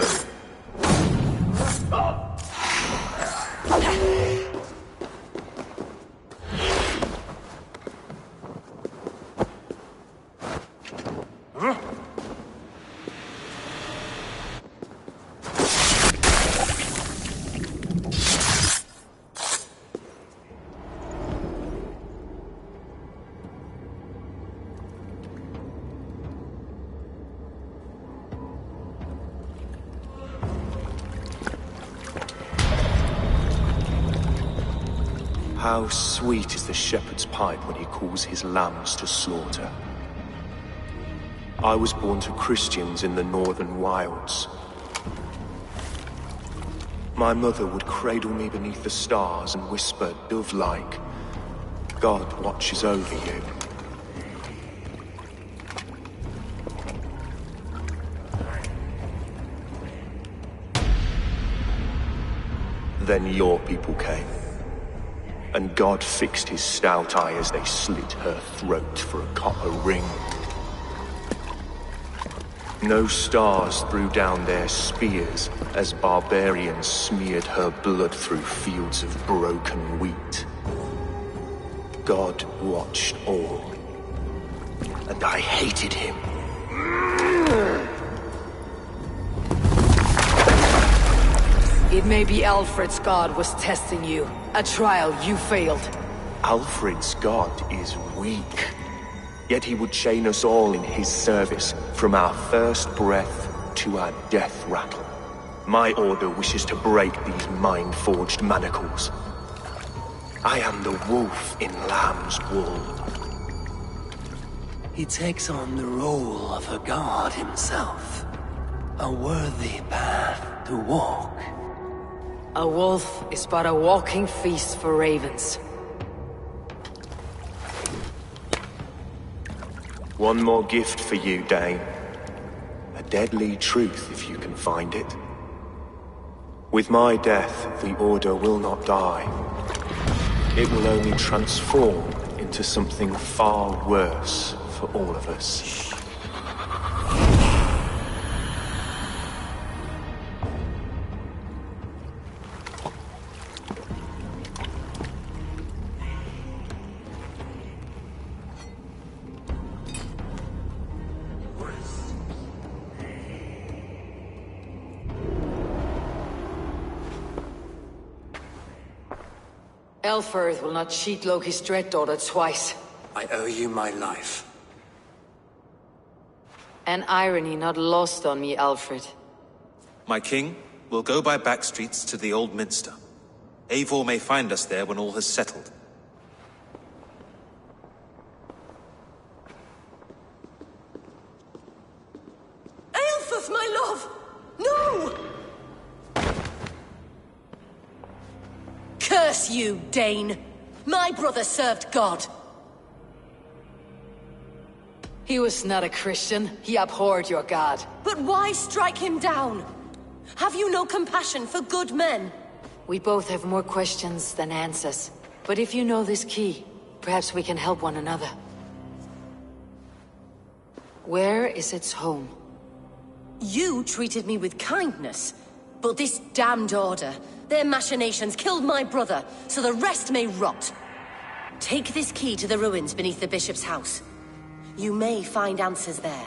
How sweet is the shepherd's pipe when he calls his lambs to slaughter. I was born to Christians in the northern wilds. My mother would cradle me beneath the stars and whisper, dove-like, God watches over you. Then your people came. And God fixed his stout eye as they slit her throat for a copper ring. No stars threw down their spears as barbarians smeared her blood through fields of broken wheat. God watched all, and I hated him. It may be Alfred's god was testing you. A trial you failed. Alfred's god is weak. Yet he would chain us all in his service, from our first breath to our death rattle. My order wishes to break these mind-forged manacles. I am the wolf in lamb's wool. He takes on the role of a god himself. A worthy path to walk. A wolf is but a walking feast for ravens. One more gift for you, Dane. A deadly truth, if you can find it. With my death, the Order will not die. It will only transform into something far worse for all of us. Elfirth will not cheat Loki's dread-daughter twice. I owe you my life. An irony not lost on me, Alfred. My king, we'll go by back streets to the Old Minster. Eivor may find us there when all has settled. Aelfirth, my love! No! Curse you, Dane! My brother served God. He was not a Christian. He abhorred your god. But why strike him down? Have you no compassion for good men? We both have more questions than answers. But if you know this key, perhaps we can help one another. Where is its home? You treated me with kindness, but this damned Order, their machinations killed my brother, so the rest may rot. Take this key to the ruins beneath the bishop's house. You may find answers there.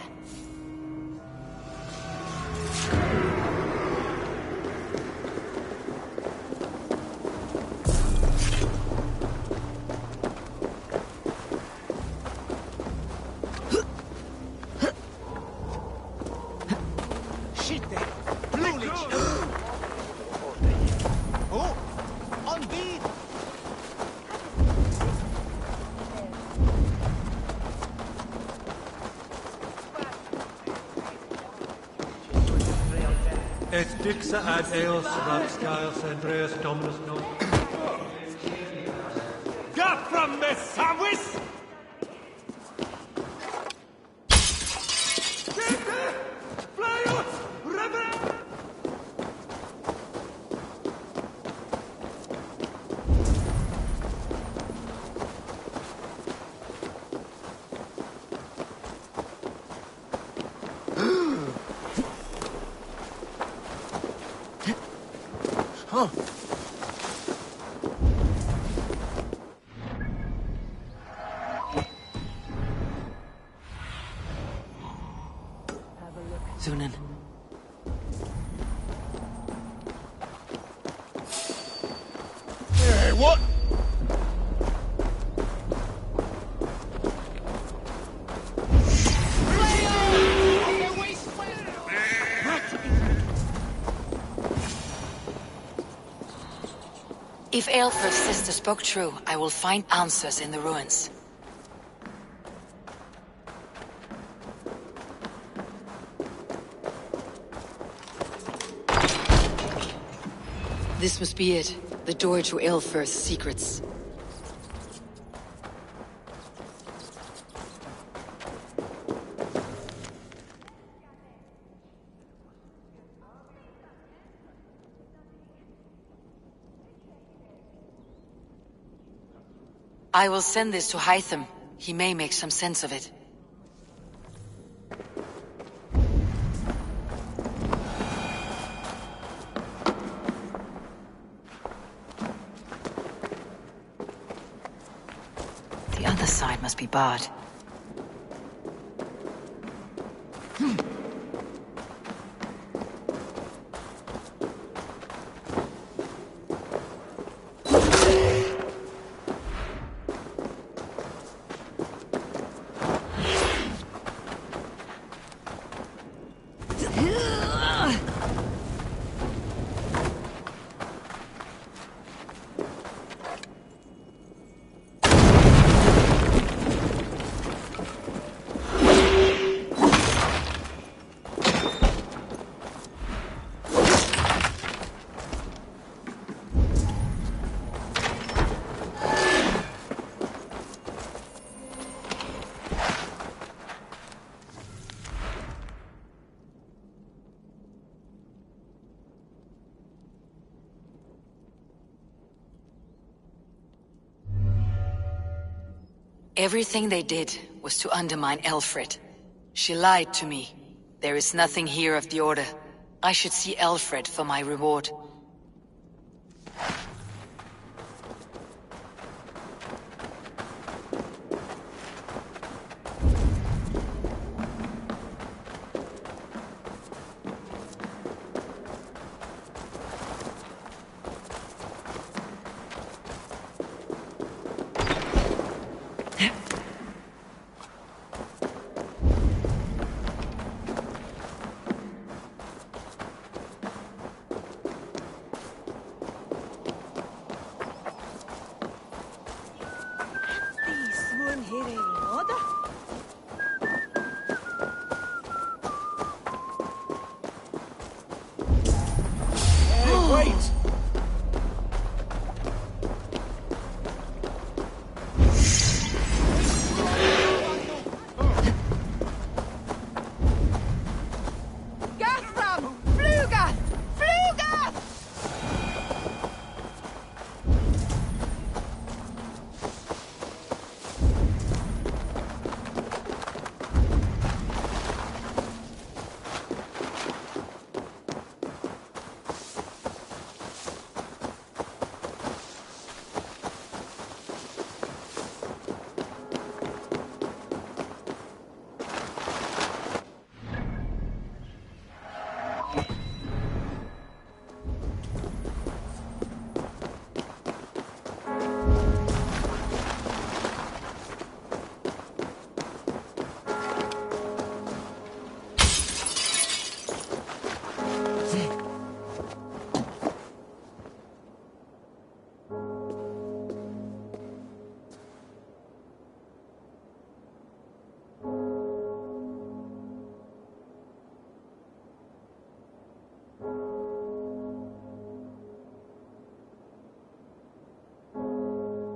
Et dixa ad eos rapscaios Andreas Dominus non. Gafram me savis! Huh. Zunan. Hey, what? If Aelfred's sister spoke true, I will find answers in the ruins. This must be it. The door to Aelfred's secrets. I will send this to Hytham. He may make some sense of it. The other side must be barred. Everything they did was to undermine Aelfred. She lied to me. There is nothing here of the Order. I should see Aelfred for my reward. Wait!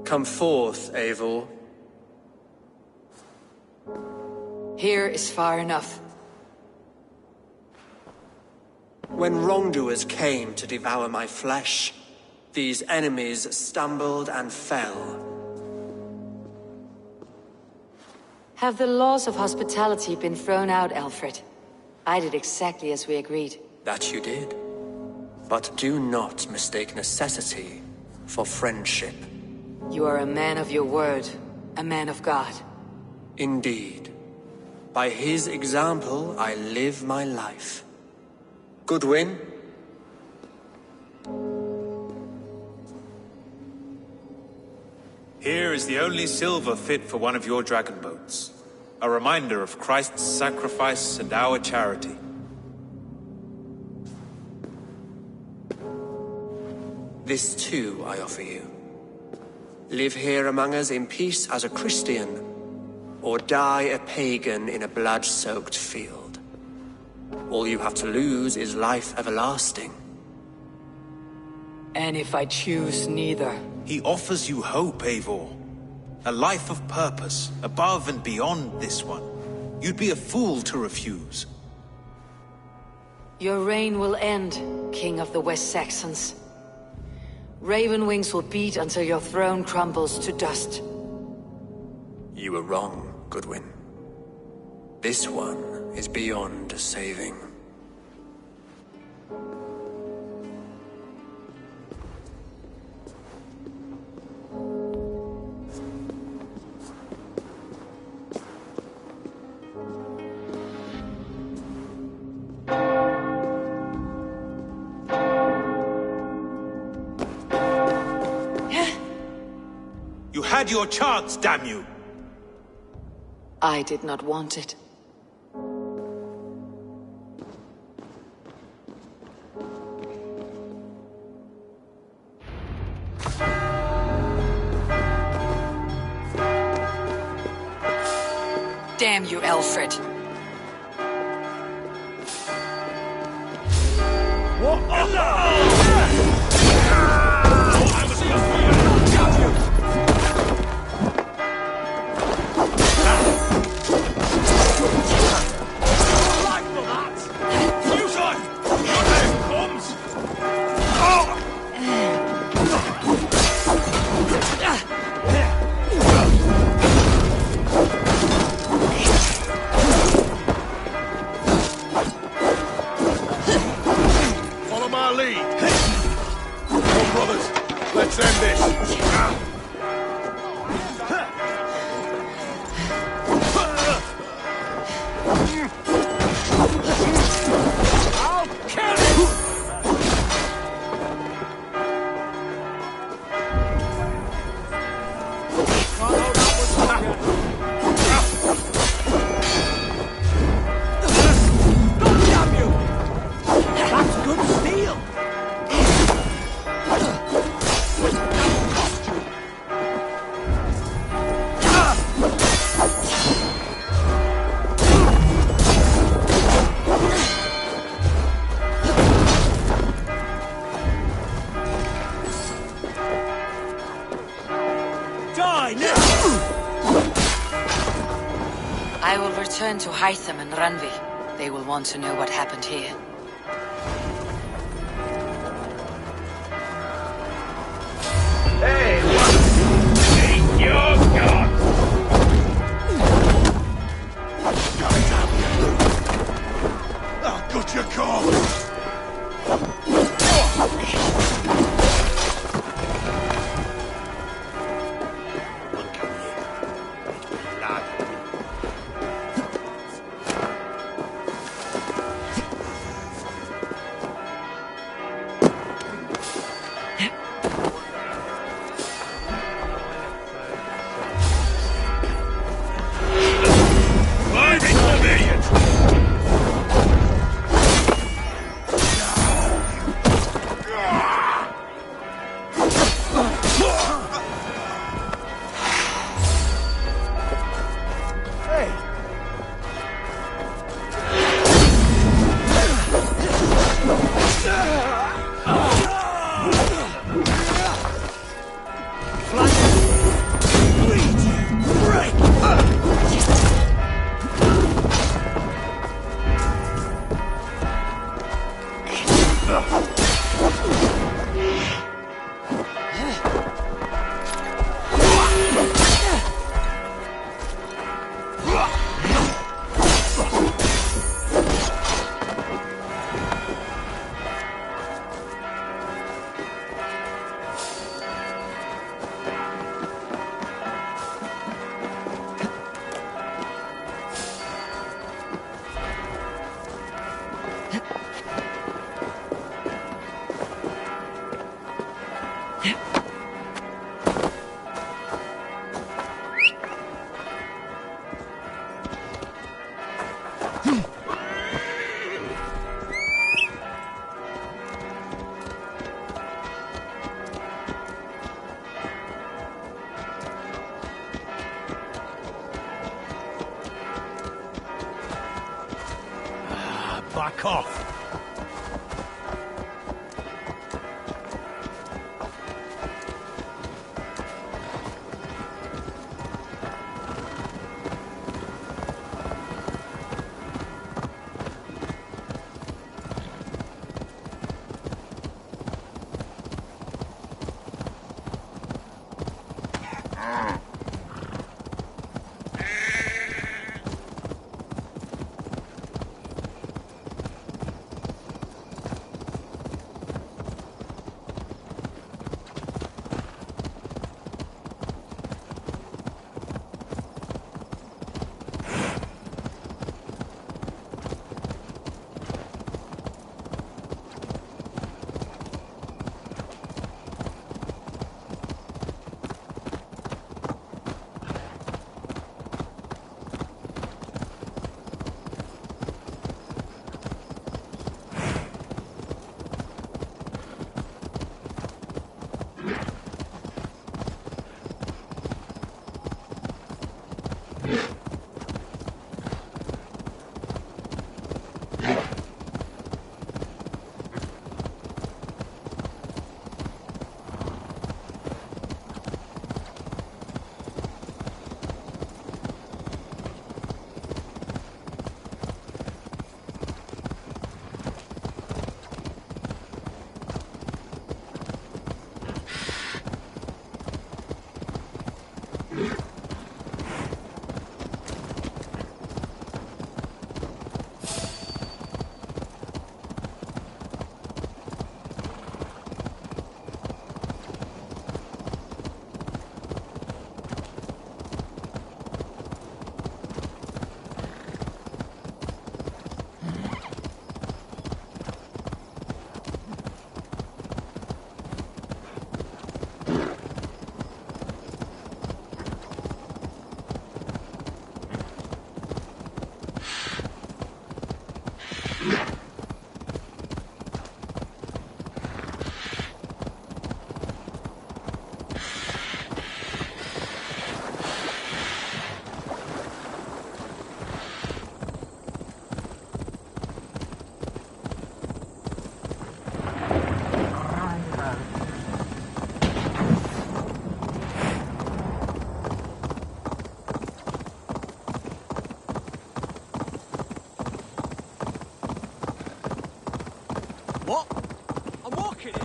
Come forth, Eivor. Here is far enough. When wrongdoers came to devour my flesh, these enemies stumbled and fell. Have the laws of hospitality been thrown out, Aelfred? I did exactly as we agreed. That you did. But do not mistake necessity for friendship. You are a man of your word, a man of God. Indeed. By his example, I live my life. Goodwin? Here is the only silver fit for one of your dragon boats. A reminder of Christ's sacrifice and our charity. This too I offer you. Live here among us in peace as a Christian, or die a pagan in a blood-soaked field. All you have to lose is life everlasting. And if I choose neither? He offers you hope, Eivor. A life of purpose, above and beyond this one. You'd be a fool to refuse. Your reign will end, King of the West Saxons. Raven wings will beat until your throne crumbles to dust. You were wrong, Goodwin. This one is beyond saving. You had your chance, damn you! I did not want it. Damn you, Alfred. Follow my lead. Come on, brothers. Let's end this. I will return to Hytham and Randvi. They will want to know what happened here. Hey, what? Your God! I've got your call! Back off. What? I'm walking it.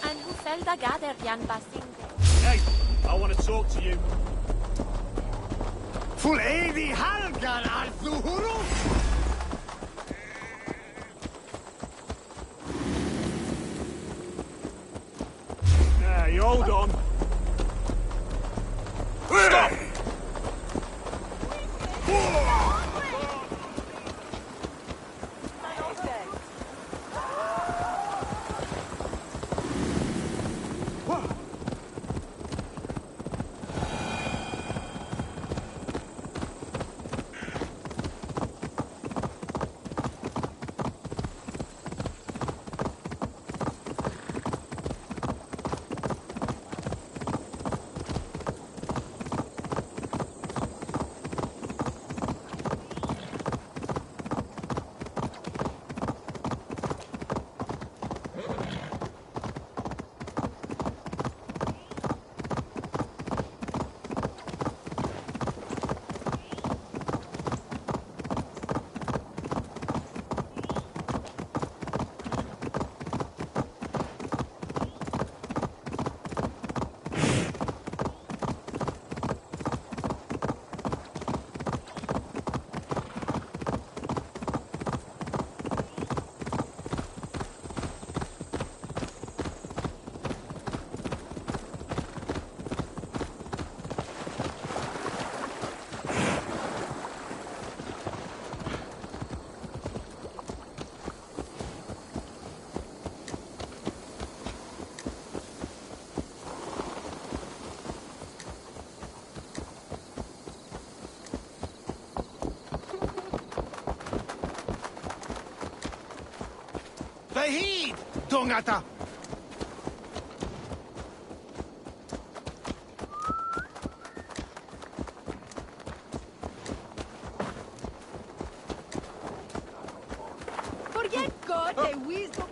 And who fell the gather yan passing? Hey, I want to talk to you. Full Evi Halgan Arthuru? Hey, hold on. Stop! heed, Dungata! Forget God and wisdom.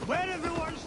Where everyone's...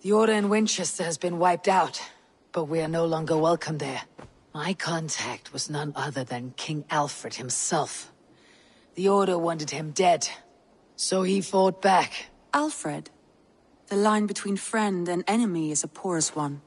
The Order in Winchester has been wiped out, but we are no longer welcome there. My contact was none other than King Alfred himself. The Order wanted him dead, so he fought back. Alfred? The line between friend and enemy is a porous one.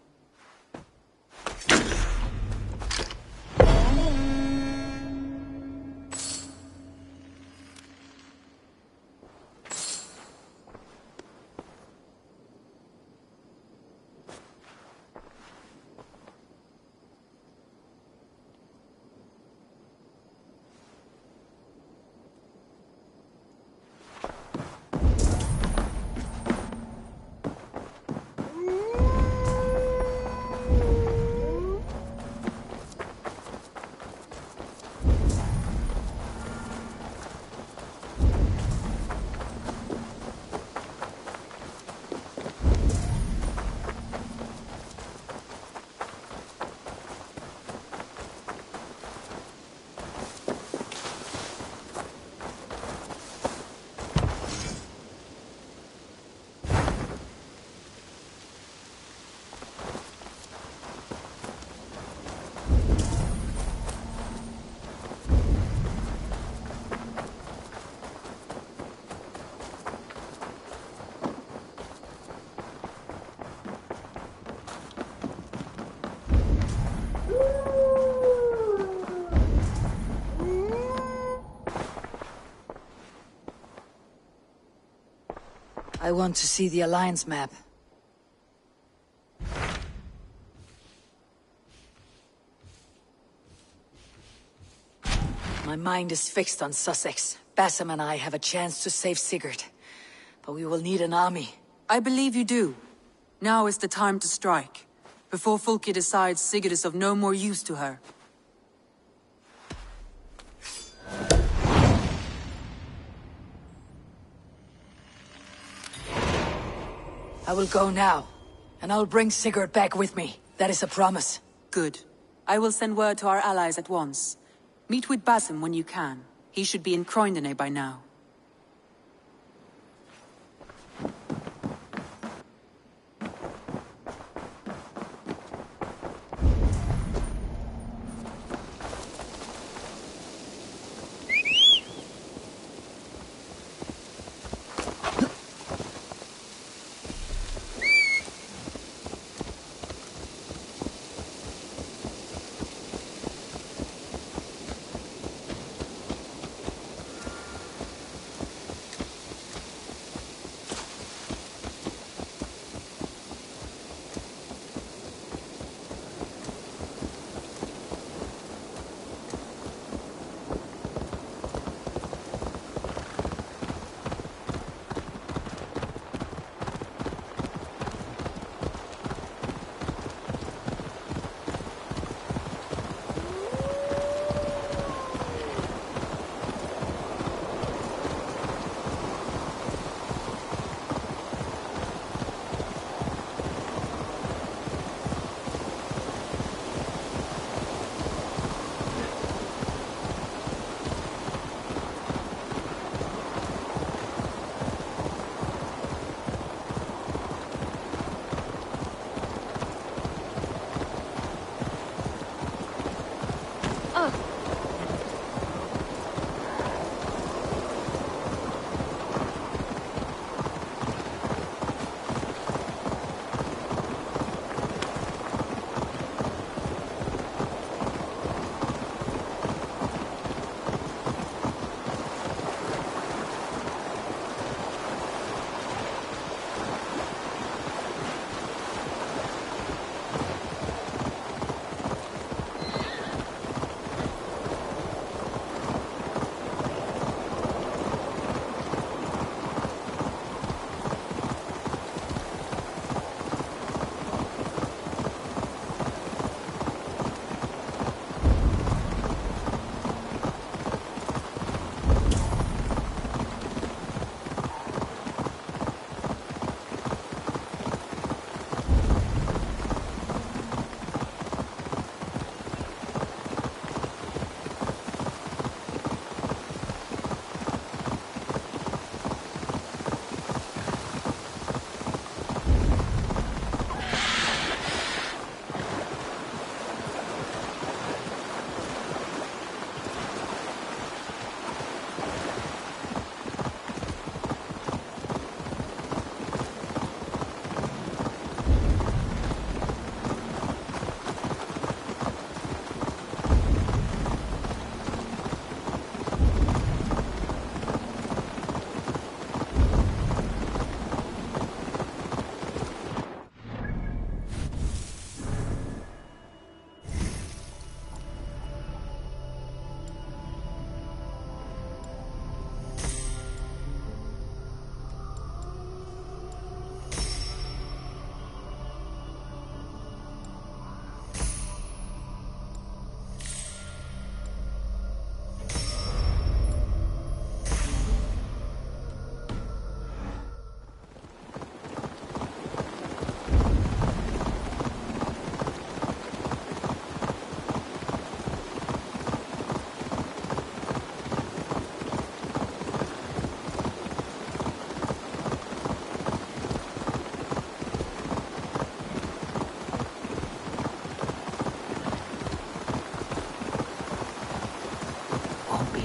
I want to see the Alliance map. My mind is fixed on Sussex. Bassam and I have a chance to save Sigurd. But we will need an army. I believe you do. Now is the time to strike, before Fulke decides Sigurd is of no more use to her. I will go now, and I'll bring Sigurd back with me. That is a promise. Good. I will send word to our allies at once. Meet with Bassam when you can. He should be in Croydon by now.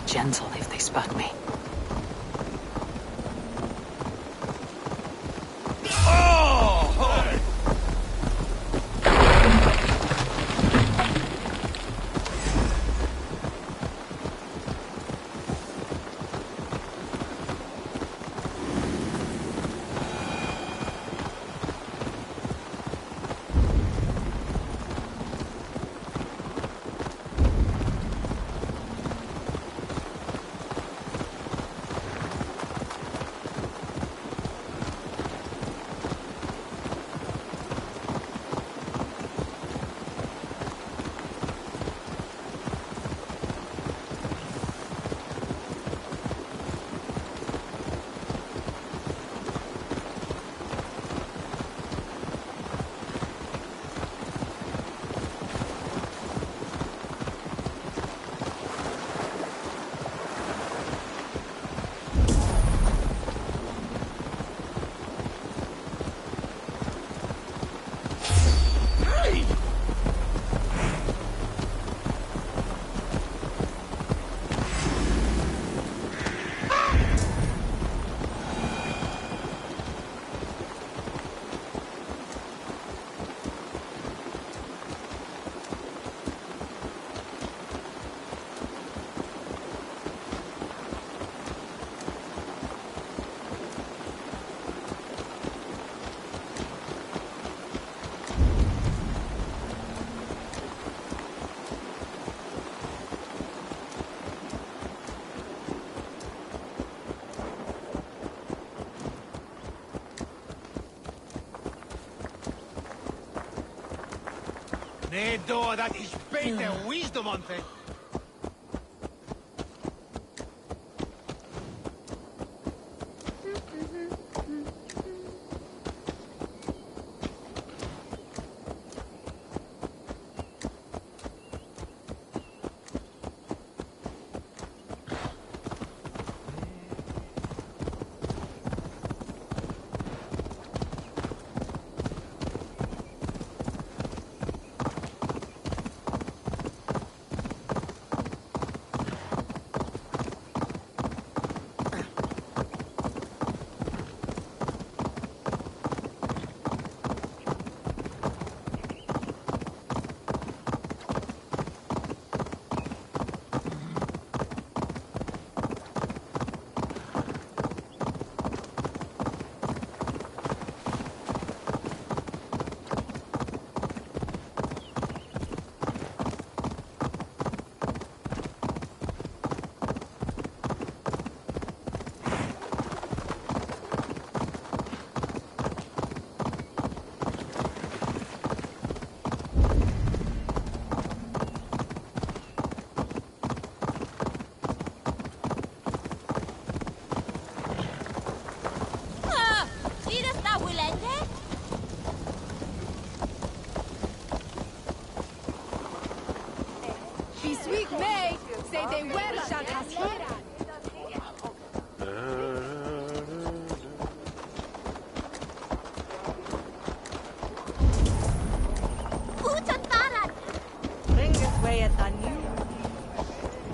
gentle if they spot me. Nee, door, dat is beter wisdom on thing.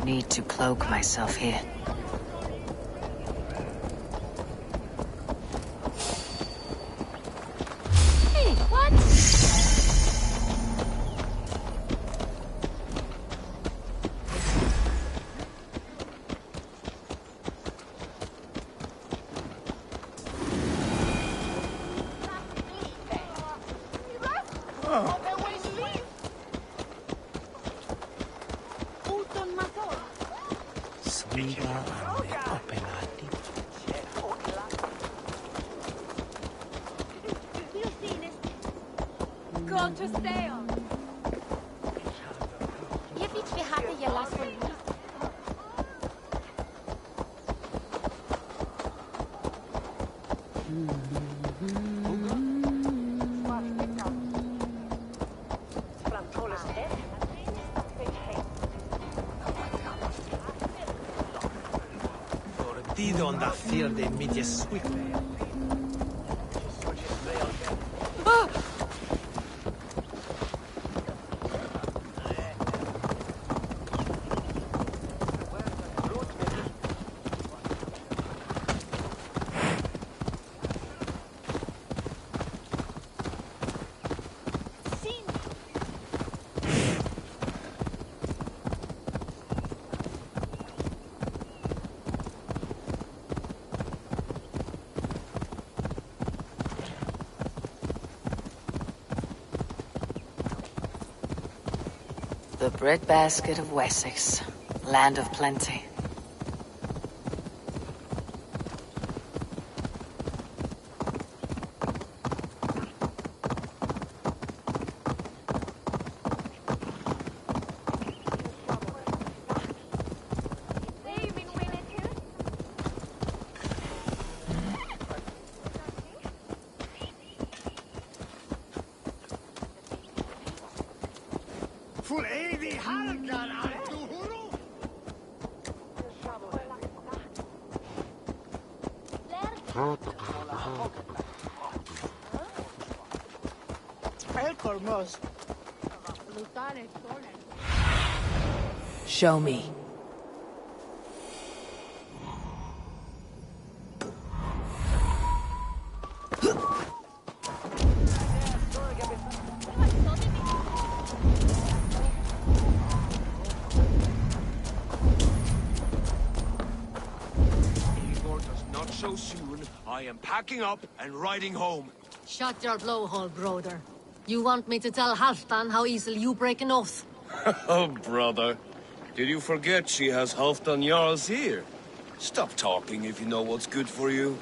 Need to cloak myself here. Hey, what? On that field they meet you swiftly. The breadbasket of Wessex, land of plenty. Show me. Not so soon. I am packing up and riding home. Shut your blowhole, brother. You want me to tell Halfdan how easily you break an oath? Oh, brother. Did you forget she has Halfdan Jarl's here? Stop talking if you know what's good for you.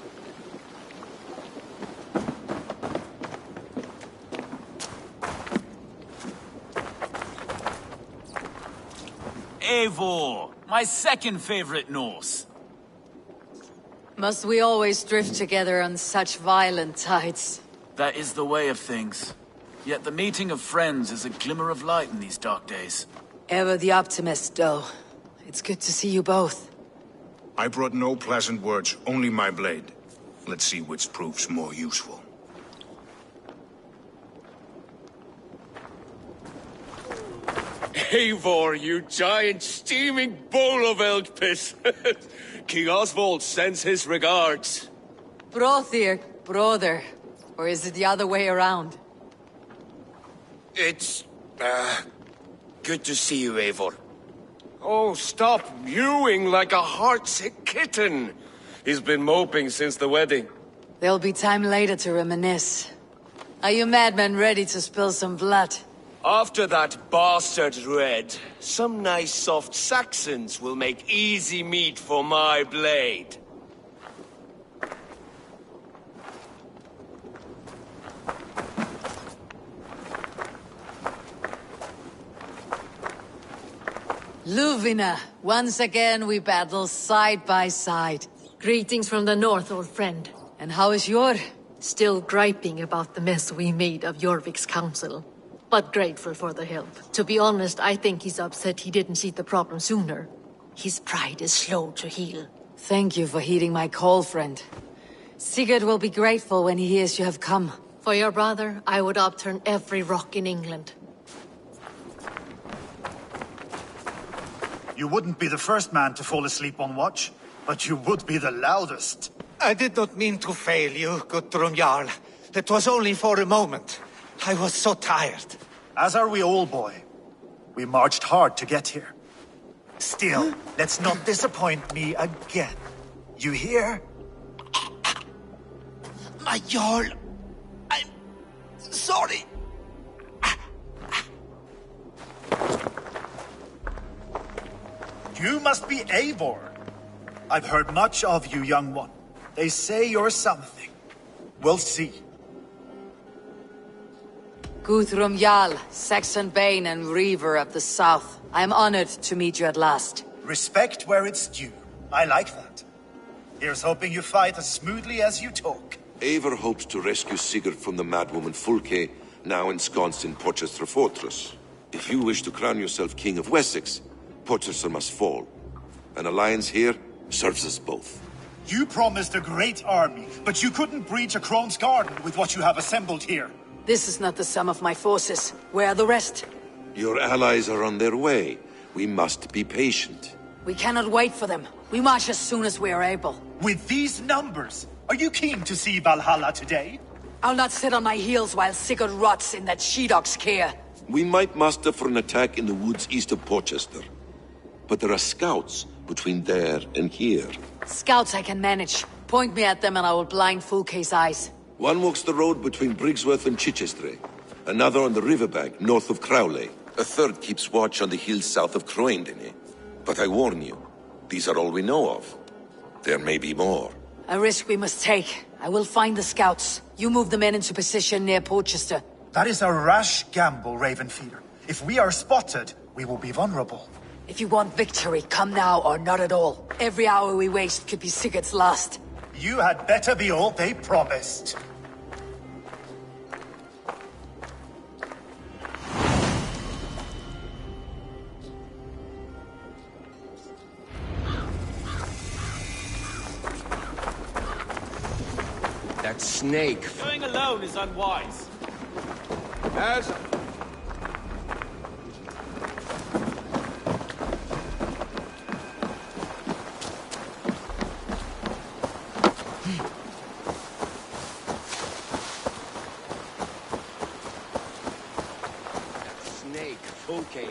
Eivor, my second favorite Norse. Must we always drift together on such violent tides? That is the way of things. Yet the meeting of friends is a glimmer of light in these dark days. Ever the optimist, though. It's good to see you both. I brought no pleasant words, only my blade. Let's see which proves more useful. Eivor, you giant steaming bowl of elk piss! King Oswald sends his regards. Brothir, brother. Or is it the other way around? It's, good to see you, Eivor. Oh, stop mewing like a heartsick kitten. He's been moping since the wedding. There'll be time later to reminisce. Are you madmen ready to spill some blood? After that bastard Red, some nice soft Saxons will make easy meat for my blade. Luvina, once again we battle side by side. Greetings from the north, old friend. And how is your? Still griping about the mess we made of Jorvik's council. But grateful for the help. To be honest, I think he's upset he didn't see the problem sooner. His pride is slow to heal. Thank you for heeding my call, friend. Sigurd will be grateful when he hears you have come. For your brother, I would upturn every rock in England. You wouldn't be the first man to fall asleep on watch, but you would be the loudest. I did not mean to fail you, Guthrum Jarl. It was only for a moment. I was so tired. As are we all, boy. We marched hard to get here. Still, let's not disappoint me again. You hear? My Jarl, I'm sorry. You must be Eivor. I've heard much of you, young one. They say you're something. We'll see. Guthrum Jarl, Saxon Bane and Reaver of the South. I am honored to meet you at last. Respect where it's due. I like that. Here's hoping you fight as smoothly as you talk. Eivor hopes to rescue Sigurd from the madwoman Fulke, now ensconced in Porchester Fortress. If you wish to crown yourself King of Wessex, Porchester must fall. An alliance here serves us both. You promised a great army, but you couldn't breach a Crone's garden with what you have assembled here. This is not the sum of my forces. Where are the rest? Your allies are on their way. We must be patient. We cannot wait for them. We march as soon as we are able. With these numbers, are you keen to see Valhalla today? I'll not sit on my heels while Sigurd rots in that she-dog's care. We might muster for an attack in the woods east of Porchester. But there are scouts between there and here. Scouts I can manage. Point me at them and I will blind Fulke's eyes. One walks the road between Briggsworth and Chichester. Another on the riverbank north of Crowley. A third keeps watch on the hills south of Croendene. But I warn you, these are all we know of. There may be more. A risk we must take. I will find the scouts. You move the men into position near Porchester. That is a rash gamble, Ravenfeeder. If we are spotted, we will be vulnerable. If you want victory, come now or not at all. Every hour we waste could be Sigurd's last. You had better be all they promised. That snake. Going alone is unwise. As snake, okay.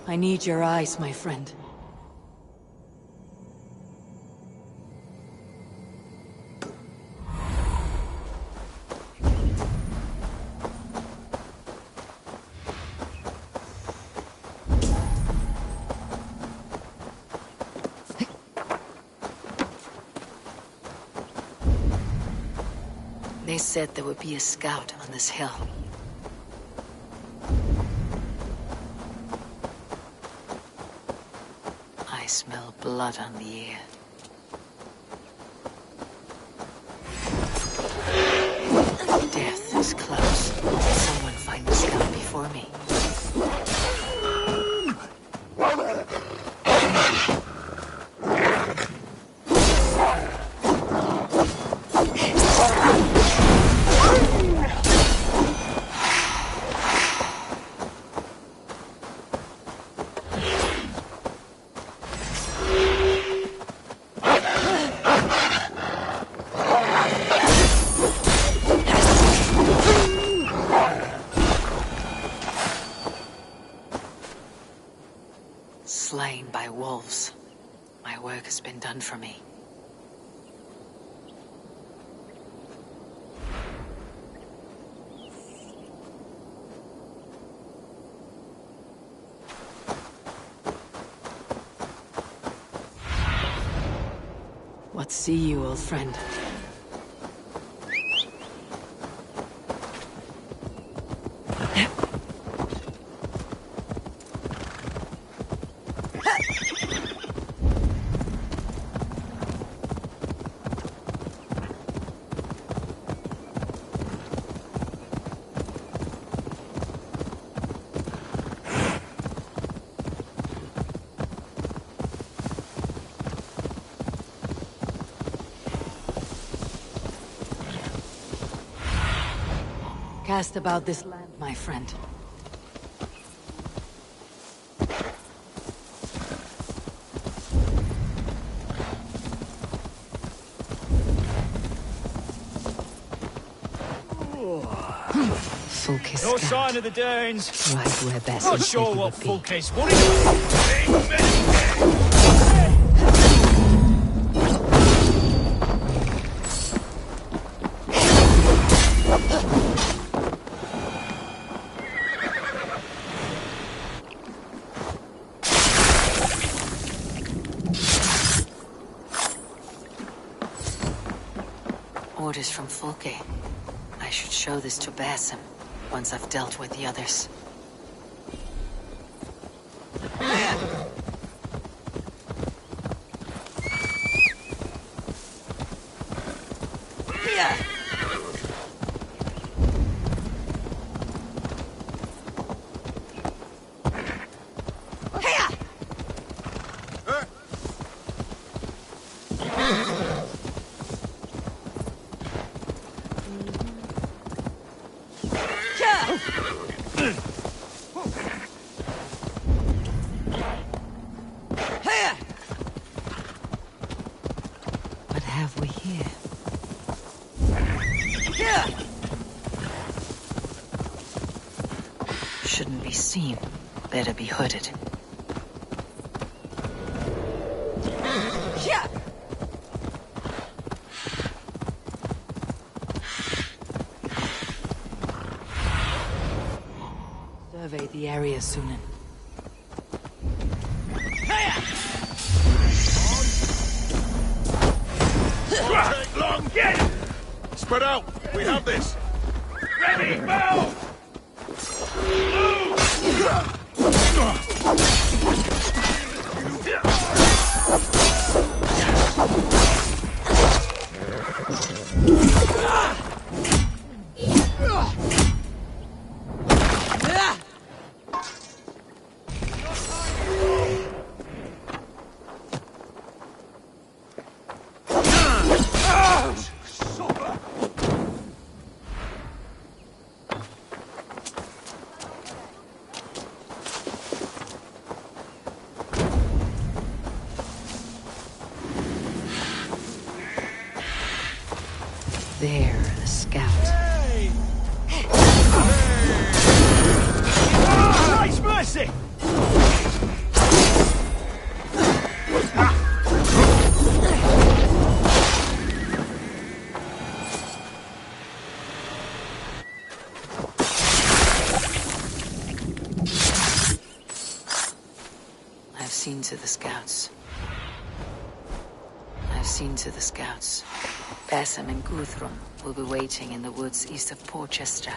I need your eyes, my friend. They said there would be a scout on this hill. I smell blood on the air. Death is close. Someone find the scout before me. Slain by wolves. My work has been done for me. What see you, old friend? Cast about this land, my friend. Fulke's No scout. sign of the Danes. Right where Basim Not said sure he what would be. Fulke's wanted. Orders from Fulke. I should show this to Basim once I've dealt with the others. over here. Shouldn't be seen. Better be hooded. Survey the area, Sunan. Take long, get it! Spread out! We have this! Ready, move! There, the scout. Christ mercy! I've seen to the scouts. I've seen to the scouts. Basim and Guthrum will be waiting in the woods east of Porchester.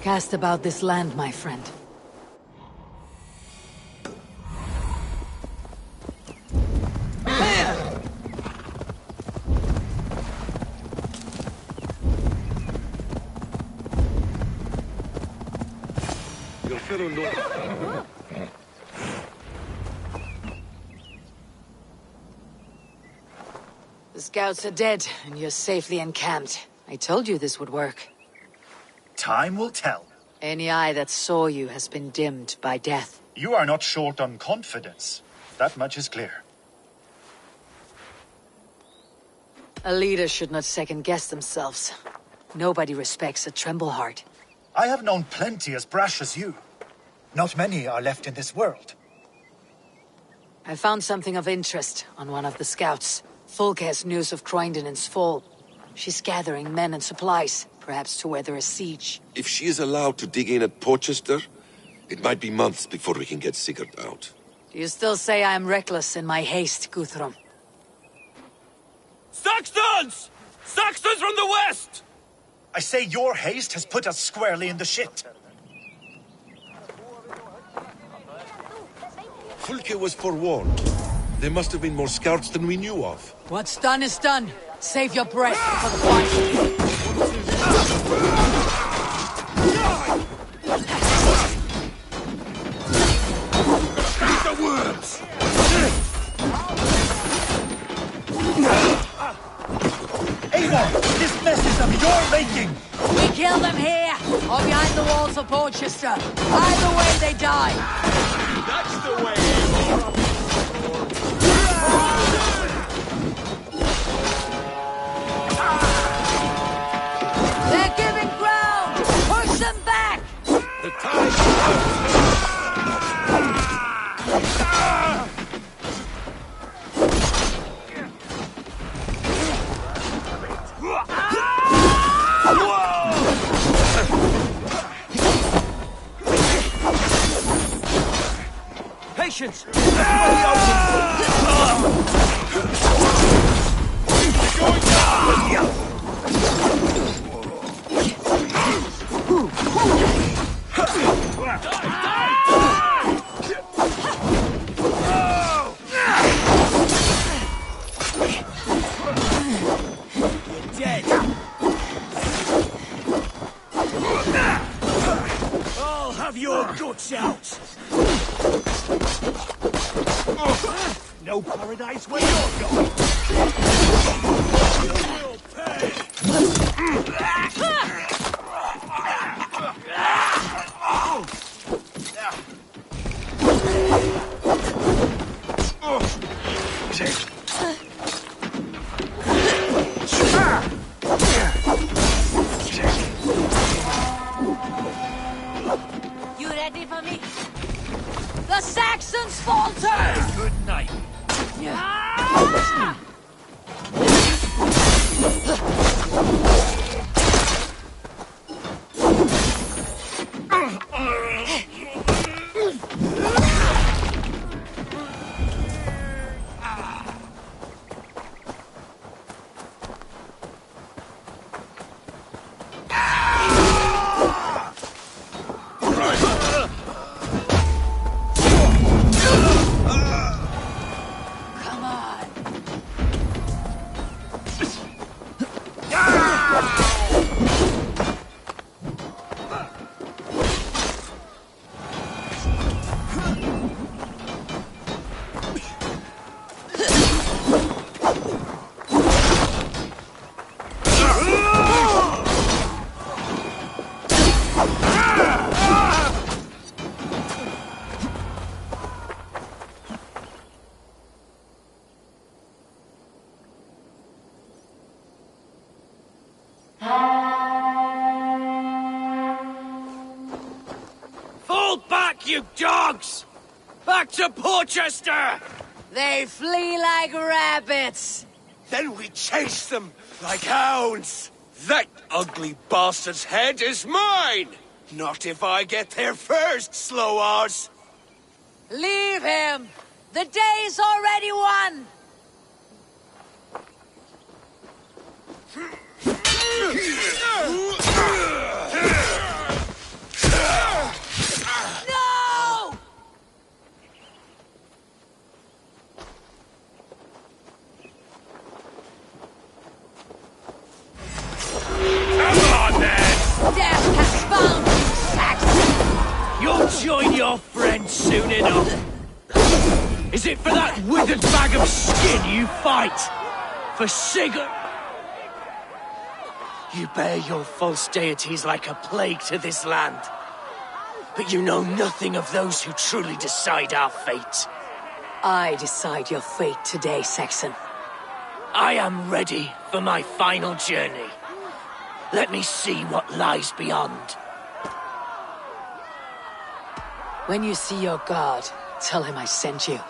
Cast about this land, my friend. The scouts are dead, and you're safely encamped. I told you this would work. Time will tell. Any eye that saw you has been dimmed by death. You are not short on confidence. That much is clear. A leader should not second-guess themselves. Nobody respects a tremble heart. I have known plenty as brash as you. Not many are left in this world. I found something of interest on one of the scouts. Fulke has news of Croydon's fall. She's gathering men and supplies, perhaps to weather a siege. If she is allowed to dig in at Porchester, it might be months before we can get Sigurd out. Do you still say I am reckless in my haste, Guthrum? Saxons! Saxons from the west! I say your haste has put us squarely in the shit. Fulke was forewarned. There must have been more scouts than we knew of. What's done is done. Save your breath for the fight. Eat the worms! Eivor, this mess is of your making! We kill them here, or behind the walls of Porchester. Either way, they die. That's the way! They're giving ground! Push them back! The tide Patience! your guts out! No paradise where you're going! You will pay! You ready for me? The Saxons falter! Good night. Come on. Fall back, you dogs! Back to Porchester! They flee like rabbits. Then we chase them like hounds. That ugly bastard's head is mine! Not if I get there first, slow-arse! Leave him. The day's already won. No! Come on, then! Death has found you, Saxon. You'll join your friends soon enough. Is it for that withered bag of skin you fight? For Sigurd? You bear your false deities like a plague to this land. But you know nothing of those who truly decide our fate. I decide your fate today, Saxon. I am ready for my final journey. Let me see what lies beyond. When you see your god, tell him I sent you.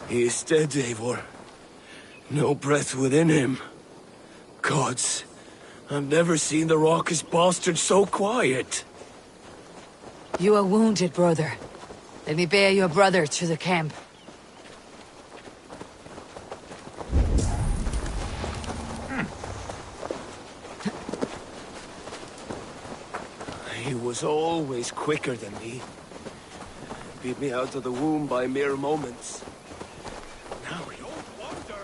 He is dead, Eivor. No breath within him. Gods, I've never seen the raucous bastard so quiet. You are wounded, brother. Let me bear your brother to the camp. He was always quicker than me. Beat me out of the womb by mere moments. Now he don't wonder.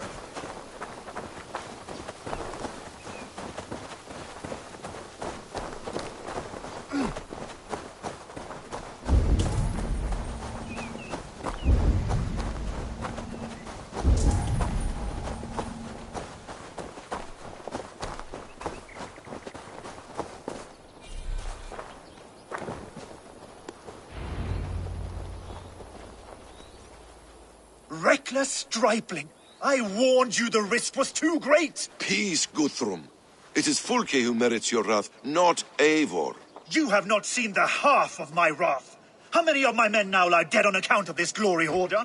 Reckless stripling! I warned you the risk was too great! Peace, Guthrum. It is Fulke who merits your wrath, not Eivor. You have not seen the half of my wrath. How many of my men now lie dead on account of this glory hoarder?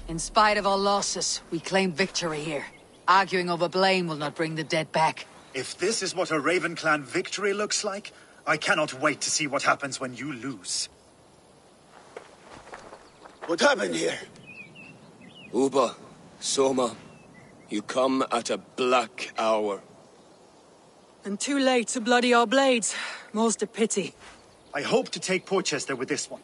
In spite of our losses, we claim victory here. Arguing over blame will not bring the dead back. If this is what a Raven Clan victory looks like, I cannot wait to see what happens when you lose. What happened here? Uba, Soma, you come at a black hour. And too late to bloody our blades. More's the pity. I hope to take Porchester with this one,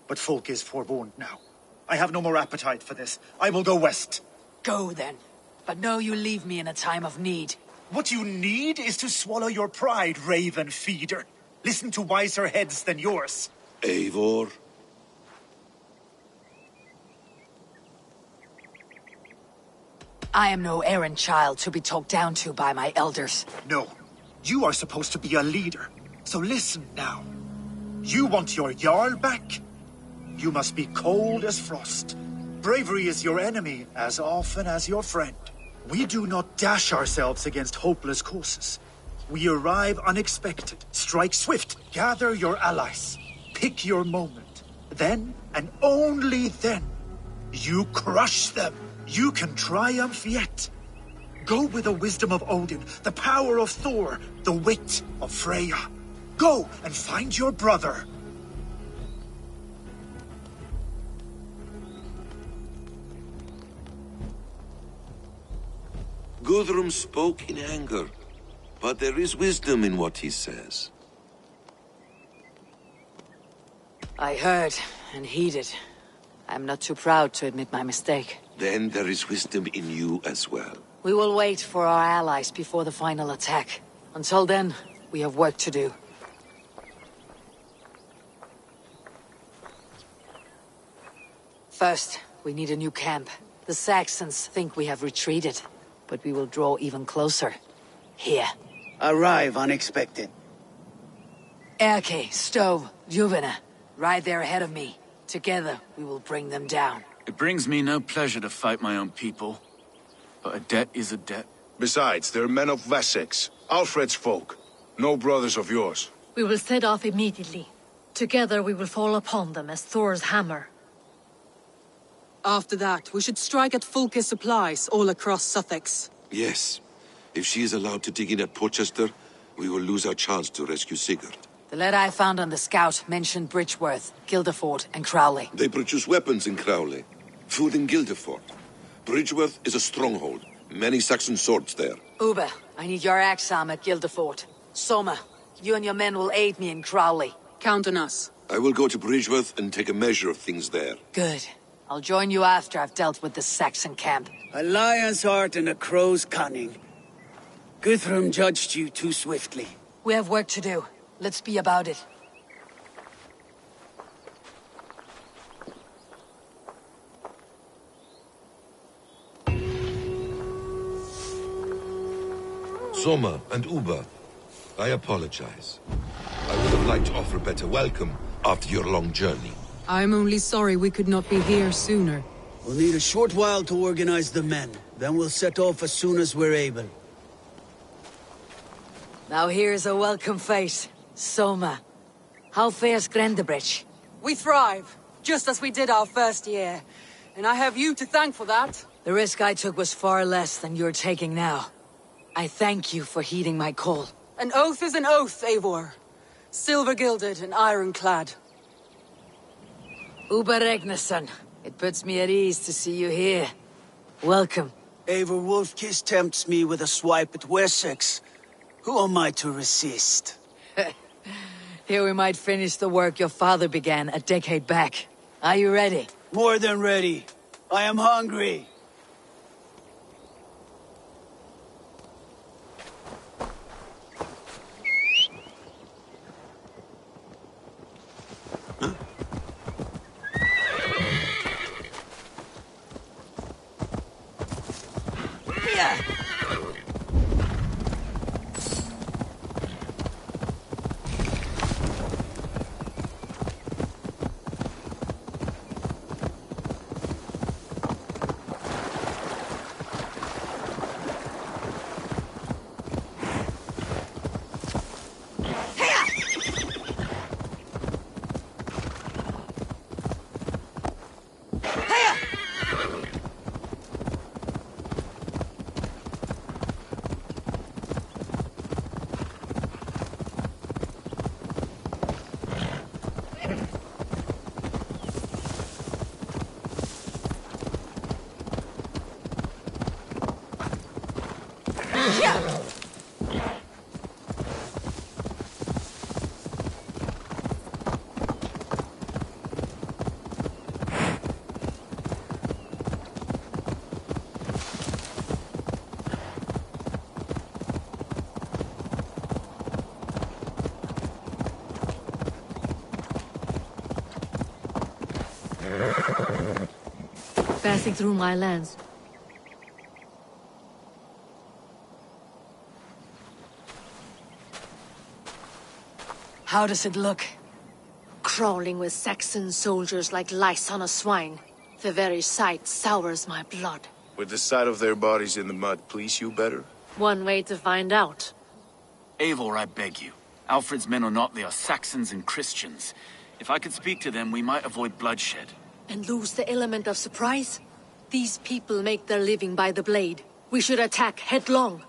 but folk is forewarned now. I have no more appetite for this. I will go west. Go then. But know you leave me in a time of need. What you need is to swallow your pride, raven feeder. Listen to wiser heads than yours. Eivor? I am no errand child to be talked down to by my elders. No. You are supposed to be a leader. So listen now. You want your Jarl back? You must be cold as frost. Bravery is your enemy as often as your friend. We do not dash ourselves against hopeless courses. We arrive unexpected, strike swift, gather your allies, pick your moment. Then, and only then, you crush them. You can triumph yet. Go with the wisdom of Odin, the power of Thor, the wit of Freya. Go and find your brother. Guthrum spoke in anger, but there is wisdom in what he says. I heard and heeded. I'm not too proud to admit my mistake. Then there is wisdom in you as well. We will wait for our allies before the final attack. Until then, we have work to do. First, we need a new camp. The Saxons think we have retreated, but we will draw even closer. Here. Arrive unexpected. Erke, Stove, Juvena. Right there ahead of me. Together, we will bring them down. It brings me no pleasure to fight my own people. But a debt is a debt. Besides, they're men of Wessex, Alfred's folk. No brothers of yours. We will set off immediately. Together we will fall upon them as Thor's hammer. After that, we should strike at Fulke's supplies all across Sussex. Yes. If she is allowed to dig in at Porchester, we will lose our chance to rescue Sigurd. The letter I found on the scout mentioned Bridgeworth, Gilderford, and Crowley. They produce weapons in Crowley. Food in Gilderford. Bridgeworth is a stronghold. Many Saxon swords there. Uber, I need your axe arm at Gilderford. Soma, you and your men will aid me in Crowley. Count on us. I will go to Bridgeworth and take a measure of things there. Good. I'll join you after I've dealt with the Saxon camp. A lion's heart and a crow's cunning. Guthrum judged you too swiftly. We have work to do. Let's be about it. Soma and Uber, I apologize. I would have liked to offer a better welcome after your long journey. I'm only sorry we could not be here sooner. We'll need a short while to organize the men. Then we'll set off as soon as we're able. Now here's a welcome face. Soma. How fares Grendebridge? We thrive, just as we did our first year. And I have you to thank for that. The risk I took was far less than you're taking now. I thank you for heeding my call. An oath is an oath, Eivor. Silver-gilded and ironclad. Uber Regnesson. It puts me at ease to see you here. Welcome. Eivor Wolfkiss tempts me with a swipe at Wessex. Who am I to resist? Here we might finish the work your father began a decade back. Are you ready? More than ready. I am hungry. Passing through my lands. How does it look? Crawling with Saxon soldiers like lice on a swine. The very sight sours my blood. Would the sight of their bodies in the mud please you better? One way to find out. Eivor, I beg you. Alfred's men are not, they are Saxons and Christians. If I could speak to them, we might avoid bloodshed. And lose the element of surprise? These people make their living by the blade. We should attack headlong.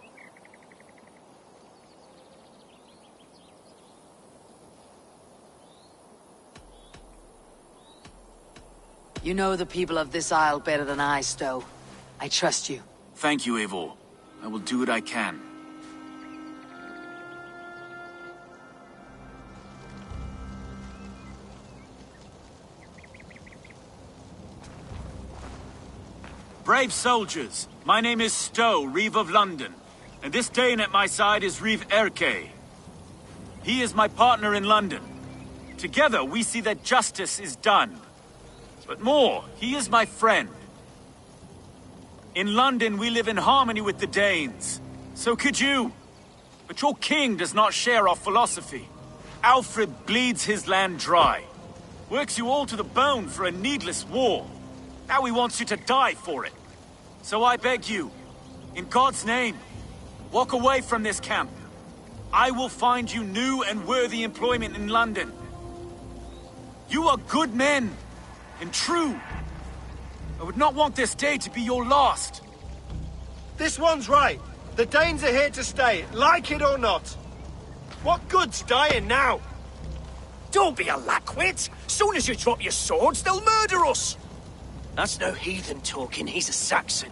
You know the people of this isle better than I, Stowe. I trust you. Thank you, Eivor. I will do what I can. Brave soldiers, my name is Stowe, Reeve of London, and this Dane at my side is Reeve Erke. He is my partner in London. Together we see that justice is done. But more, he is my friend. In London we live in harmony with the Danes. So could you. But your king does not share our philosophy. Alfred bleeds his land dry. Works you all to the bone for a needless war. Now he wants you to die for it. So I beg you, in God's name, walk away from this camp. I will find you new and worthy employment in London. You are good men, and true. I would not want this day to be your last. This one's right. The Danes are here to stay, like it or not. What good's dying now? Don't be a lackwit! Soon as you drop your swords, they'll murder us! That's no heathen talking, he's a Saxon.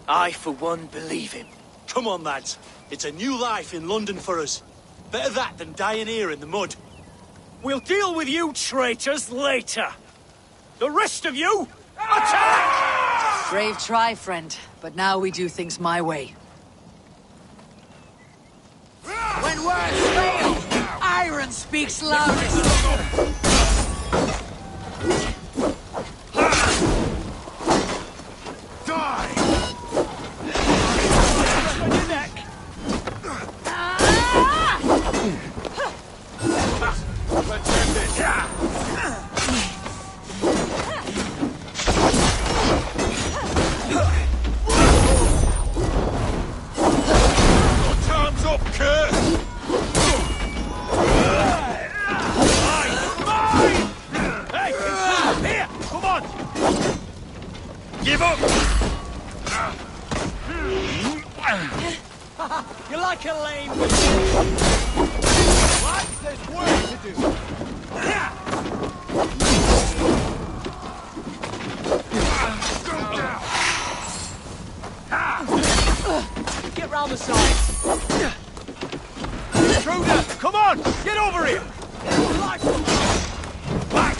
I, for one, believe him. Come on, lads. It's a new life in London for us. Better that than dying here in the mud. We'll deal with you traitors later. The rest of you, attack! Brave try, friend, but now we do things my way. When words fail, iron speaks loudest. Give up! You're like a lame... What? There's work to do! Get round the side! Intruder! Come on! Get over here! Back!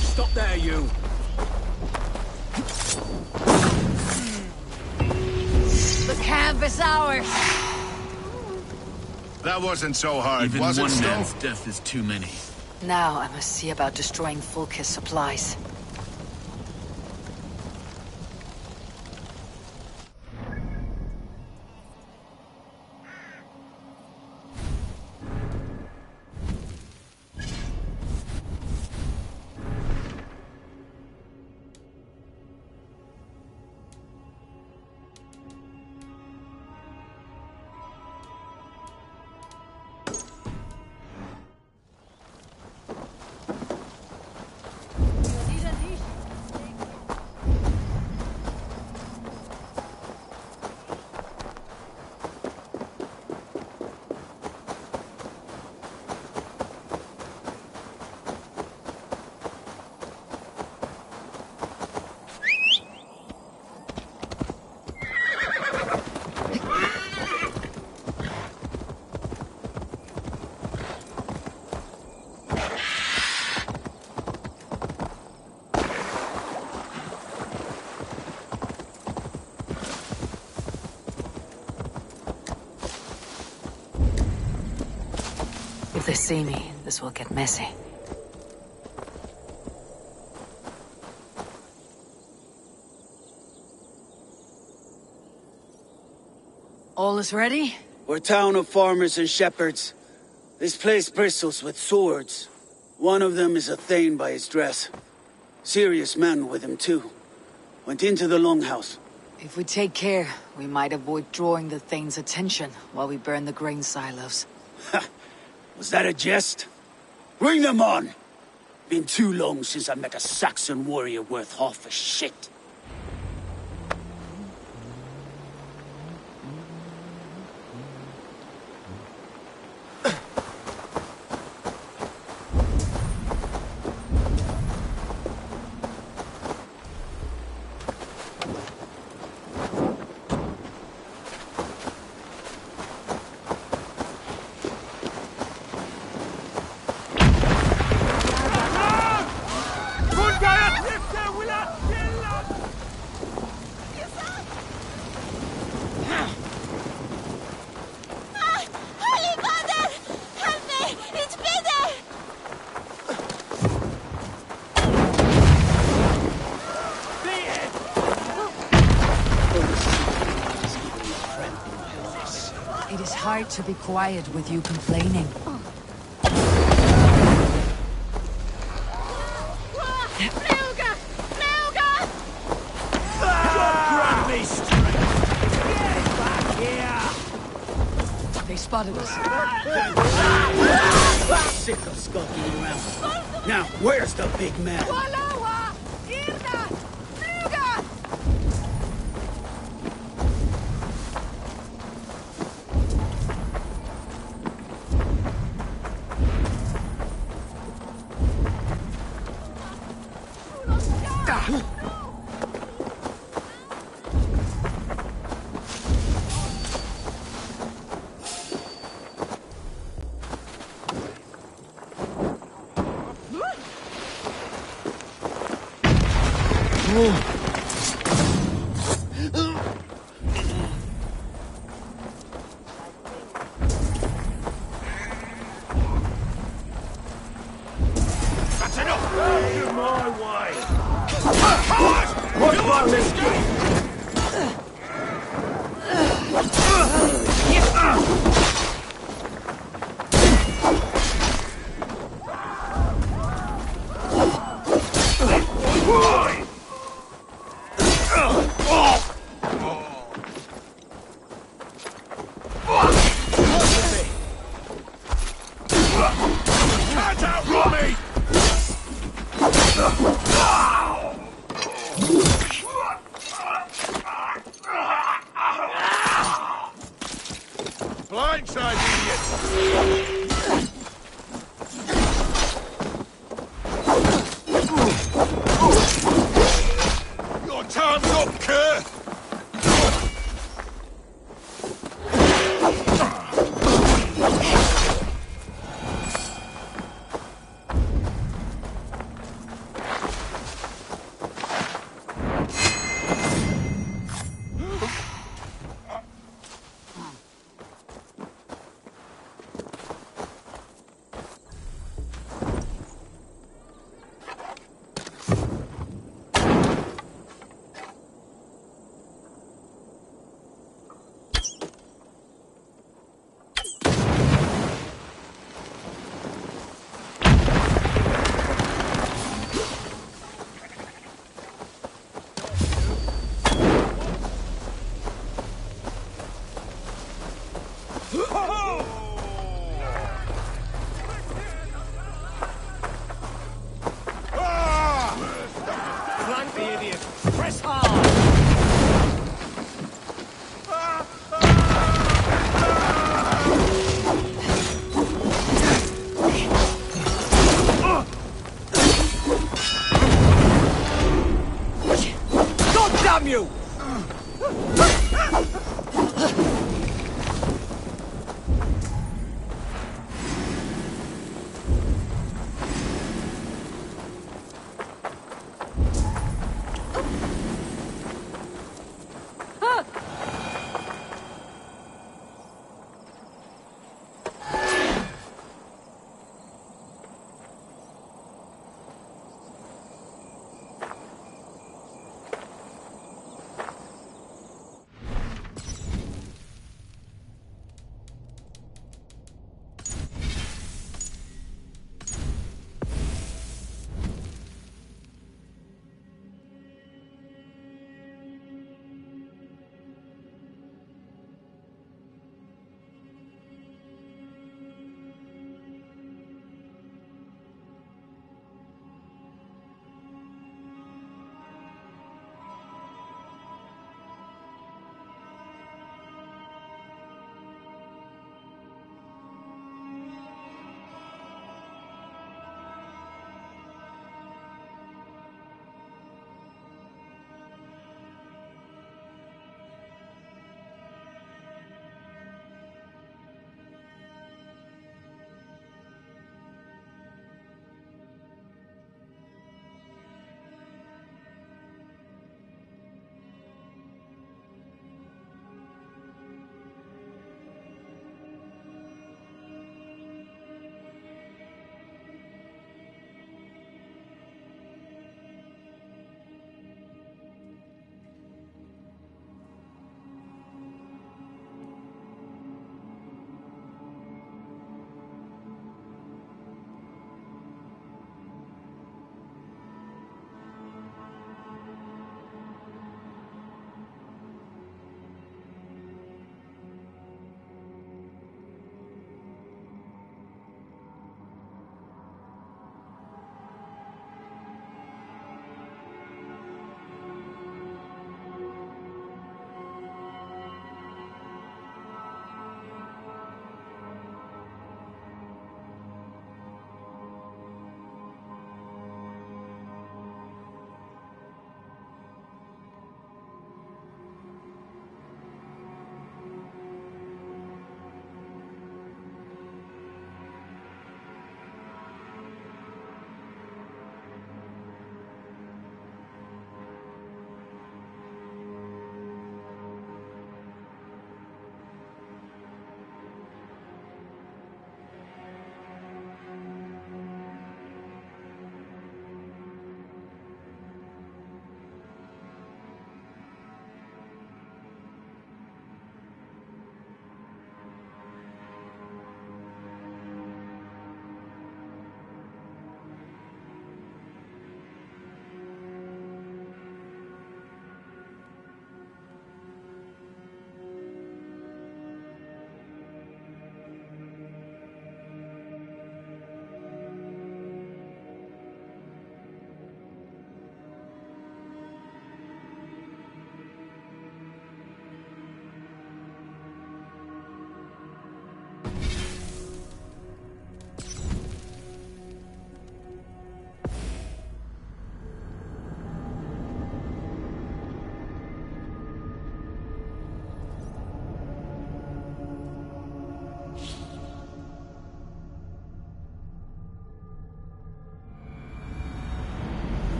Stop there, you! The camp is ours! That wasn't so hard, Even was it, one Stowe? man's death is too many. Now I must see about destroying Fulke's supplies. they see me, this will get messy. All is ready? We're a town of farmers and shepherds. This place bristles with swords. One of them is a Thane by his dress. Serious man with him too. Went into the longhouse. If we take care, we might avoid drawing the Thane's attention while we burn the grain silos. Was that a jest? Bring them on! Been too long since I met a Saxon warrior worth half a shit. It is hard to be quiet with you complaining. They spotted us. Sick of skulking around. Now, where's the big man? That's enough! Get my way! What's my mistake? Blindside, idiot! Your time's up, cur! Ho-ho!